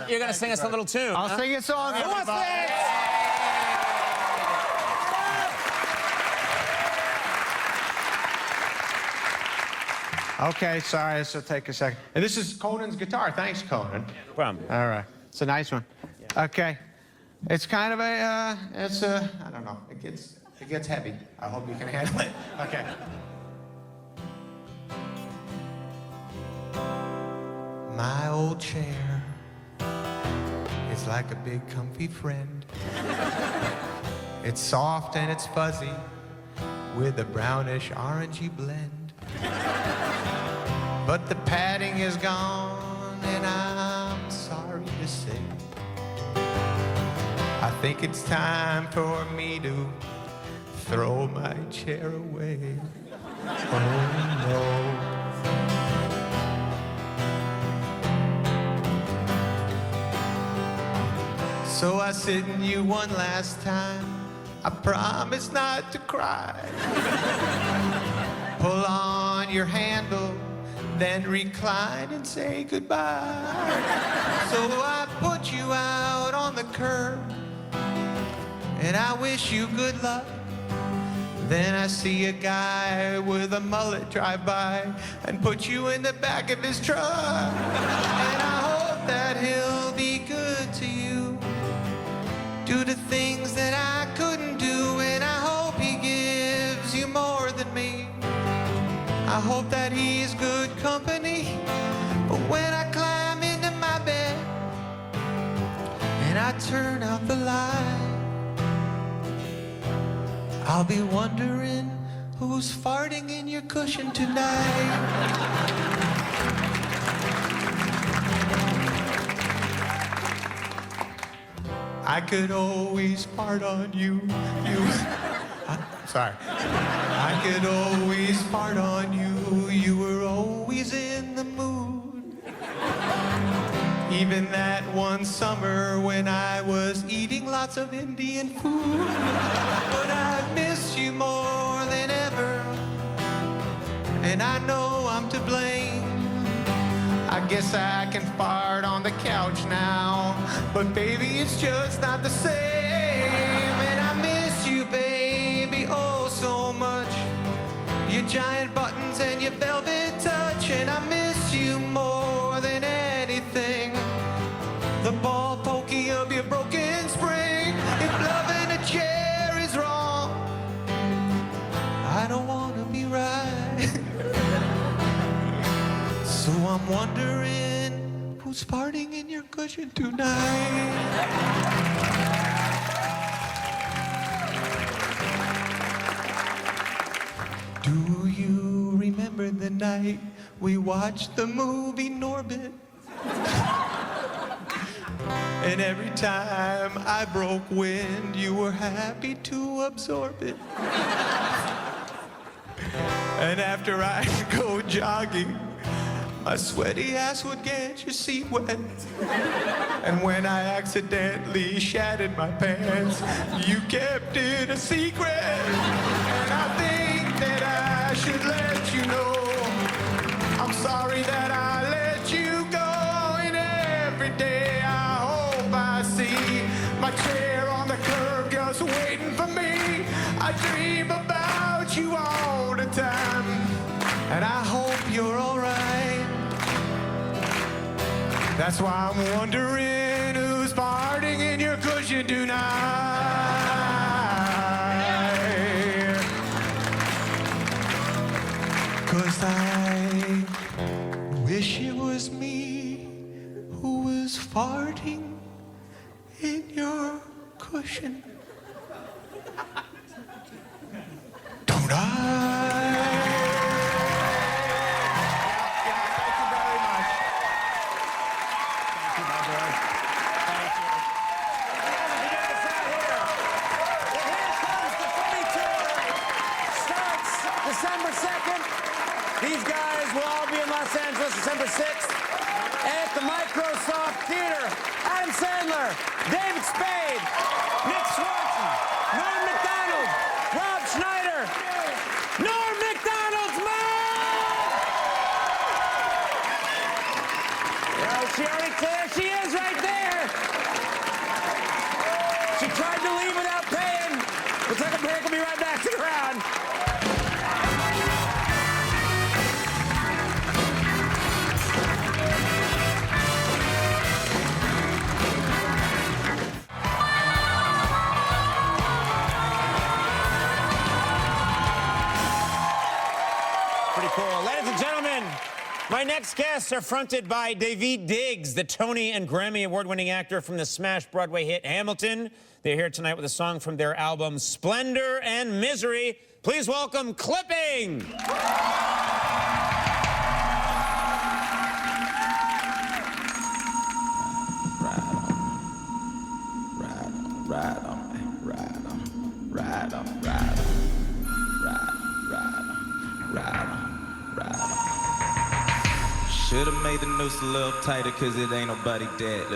You're gonna sing us a little tune. I'll sing a song. Who wants everybody. Okay, sorry, this will take a second. And this is Conan's guitar. Thanks, Conan. Problem. All right, it's a nice one. Okay, it's kind of a, I don't know, it gets heavy. I hope you can handle it. Okay. My old chair is like a big comfy friend. It's soft and it's fuzzy with a brownish orangey blend. But the padding is gone and I'm sorry to say I think it's time for me to throw my chair away. Oh no. So I sit in you one last time. I promise not to cry. Pull on your handle, then recline and say goodbye. So I put you out on the curb, and I wish you good luck. Then I see a guy with a mullet drive by and put you in the back of his truck. And I hope that he'll be good to you, do the things that I couldn't do, and I hope he gives you more than me. I hope that he's good company. But when I climb into my bed and I turn out the light, I'll be wondering who's farting in your cushion tonight. I could always fart on you. Sorry. I could always fart on you. You were always in the mood. Even that one summer when I was eating lots of Indian food. But I miss you more than ever, and I know I'm to blame. I guess I can fart on the couch now, but baby, it's just not the same. And I miss you, baby, oh so much. Your giant buttons and your velvet touch. And I miss you more than anything, the ball pokey of your broken spring. If loving a chair is wrong, I don't want to be right. So I'm wondering who's farting in your cushion tonight. Do you remember the night we watched the movie Norbit? And every time I broke wind, you were happy to absorb it. And after I go jogging, my sweaty ass would get your seat wet. And when I accidentally shattered my pants, you kept it a secret. And I think that I should let you know I'm sorry that I let you go. And every day I hope I see my chair on the curb just waiting for me. I dream about you all the time, and I hope you're alright. That's why I'm wondering who's farting in your cushion tonight. 'Cause I wish it was me who was farting in your cushion. Don't I? December 2nd. These guys will all be in Los Angeles December 6th at the Microsoft Theater. Adam Sandler, David Spade, Nick Swartzen, Norm MacDonald, Rob Schneider, Norm MacDonald's mom! Well, there she is right there. She tried to leave without paying. We'll take a break. We'll be right back. Stick around. Cool. Ladies and gentlemen, my next guests are fronted by Daveed Diggs, the Tony and Grammy award-winning actor from the smash Broadway hit Hamilton. They're here tonight with a song from their album Splendor and Misery. Please welcome Clipping. Should've made the noose a little tighter, cause it ain't nobody dead.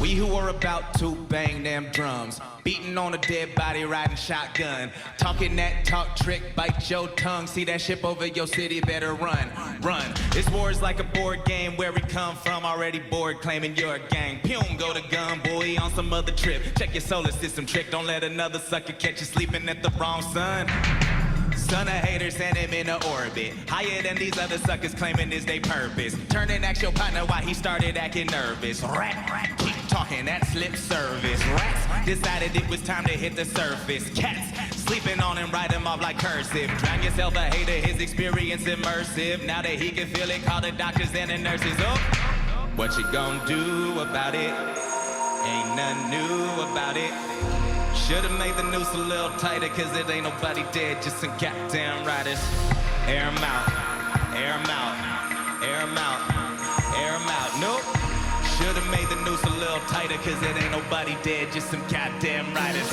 We who are about to bang them drums, beating on a dead body, riding shotgun, talking that talk trick, bite your tongue. See that ship over your city, better run, run. This war is like a board game. Where we come from, already bored, claiming you're a gang. Pum, go to gun, boy, on some other trip. Check your solar system trick, don't let another sucker catch you sleeping at the wrong sun. Son of haters, send him in a orbit. Higher than these other suckers claiming is they purpose. Turn and ask your partner why he started acting nervous. Rat, keep talking, that's lip service. Rats decided it was time to hit the surface. Cats sleeping on him, write him off like cursive. Drown yourself a hater, his experience immersive. Now that he can feel it, call the doctors and the nurses. Oh, what you gonna do about it? Ain't nothing new about it. Should've made the noose a little tighter, cause it ain't nobody dead, just some goddamn riders. Air 'em out, air 'em out, air 'em out, air 'em out. Nope. Should've made the noose a little tighter, cause it ain't nobody dead, just some goddamn riders.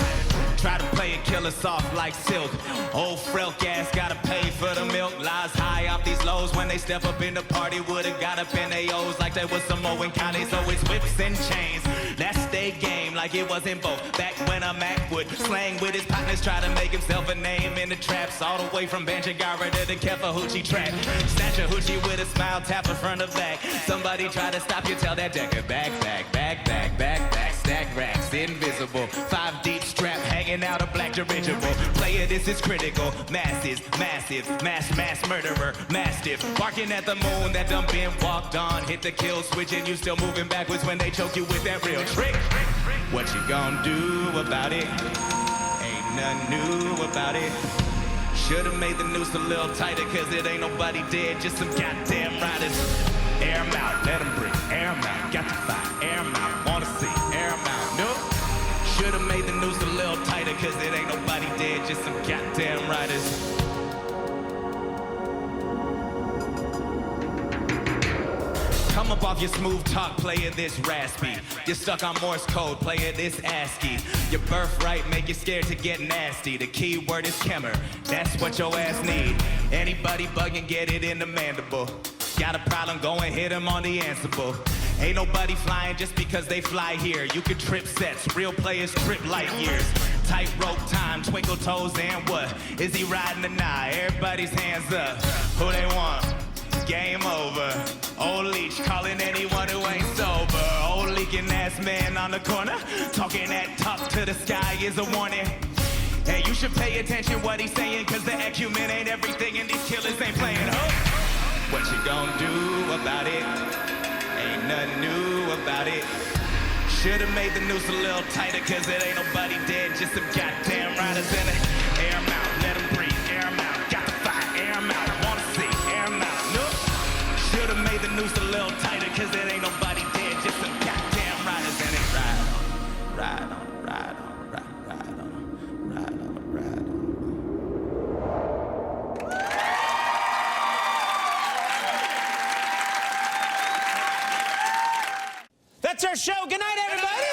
Try to play and kill us off like silk. Old Frelk ass gotta pay for the milk. Lies high off these lows when they step up in the party. Would've got up in they O's like they was Samoan County. So it's whips and chains. That's their game like it wasn't both. Back when a Mac would slang with his partners, try to make himself a name in the traps. All the way from Banjagara to the Kefa Hoochie track. Snatch a hoochie with a smile, tap her front of back. Somebody try to stop you, tell that decker back, back, back, back, back, back. Stack racks, invisible. 5 deep strap hanging out a black dirigible. Player, this is critical. Masses, massive, mass murderer, mastiff. Barking at the moon that done been walked on. Hit the kill switch and you still moving backwards when they choke you with that real trick. What you gonna do about it? Ain't nothing new about it. Should've made the noose a little tighter, cause it ain't nobody dead, just some goddamn riders. Air 'em out, let 'em breathe. Air 'em out, got to fight. Air 'em out, wanna see. Air 'em out, nope. Should've made the noose a little tighter, cause it ain't nobody dead, just some goddamn riders. Come up off your smooth talk, player this raspy. You're stuck on Morse code, player this ASCII. Your birthright make you scared to get nasty. The key word is kimmer, that's what your ass need. Anybody bugging, get it in the mandible. Got a problem, go and hit him on the answerable. Ain't nobody flying just because they fly here. You can trip sets, real players trip light years. Tightrope time, twinkle toes, and what? Is he riding or not? Everybody's hands up. Who they want? Game over. Old leech calling anyone who ain't sober. Old leaking ass man on the corner, talking that talk to the sky is a warning. Hey, you should pay attention what he's saying, cause the acumen ain't everything and these killers ain't playing. Oh, what you gonna do about it? Ain't nothing new about it. Should've made the noose a little tighter, cause it ain't nobody dead, just some goddamn riders in it. Air 'em out, let 'em breathe, air 'em out. Got the fire, air 'em out, wanna see, air 'em out. Nope. Should've made the noose a little tighter, cause it ain't nobody dead, just some goddamn riders in it. Ride on, ride on, ride on, ride on, ride on, ride on. That's our show. Good night, everybody.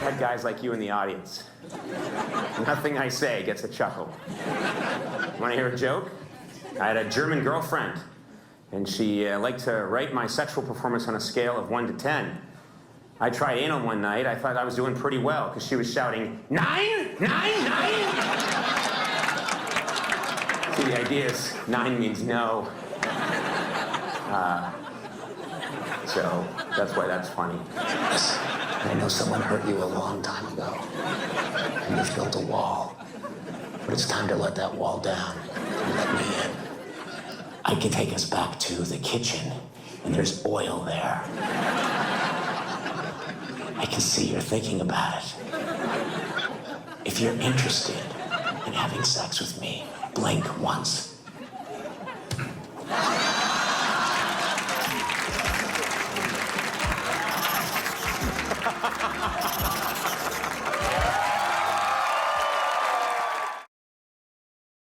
Had guys like you in the audience. Nothing I say gets a chuckle. Want to hear a joke? I had a German girlfriend, and she liked to rate my sexual performance on a scale of 1 to 10. I tried anal one night. I thought I was doing pretty well, because she was shouting, 9, 9, 9. See, the idea is 9 means no. So that's why that's funny. Listen, I know someone hurt you a long time ago, and you've built a wall. But it's time to let that wall down and let me in. I can take us back to the kitchen, and there's oil there. I can see you're thinking about it. If you're interested in having sex with me, blink once.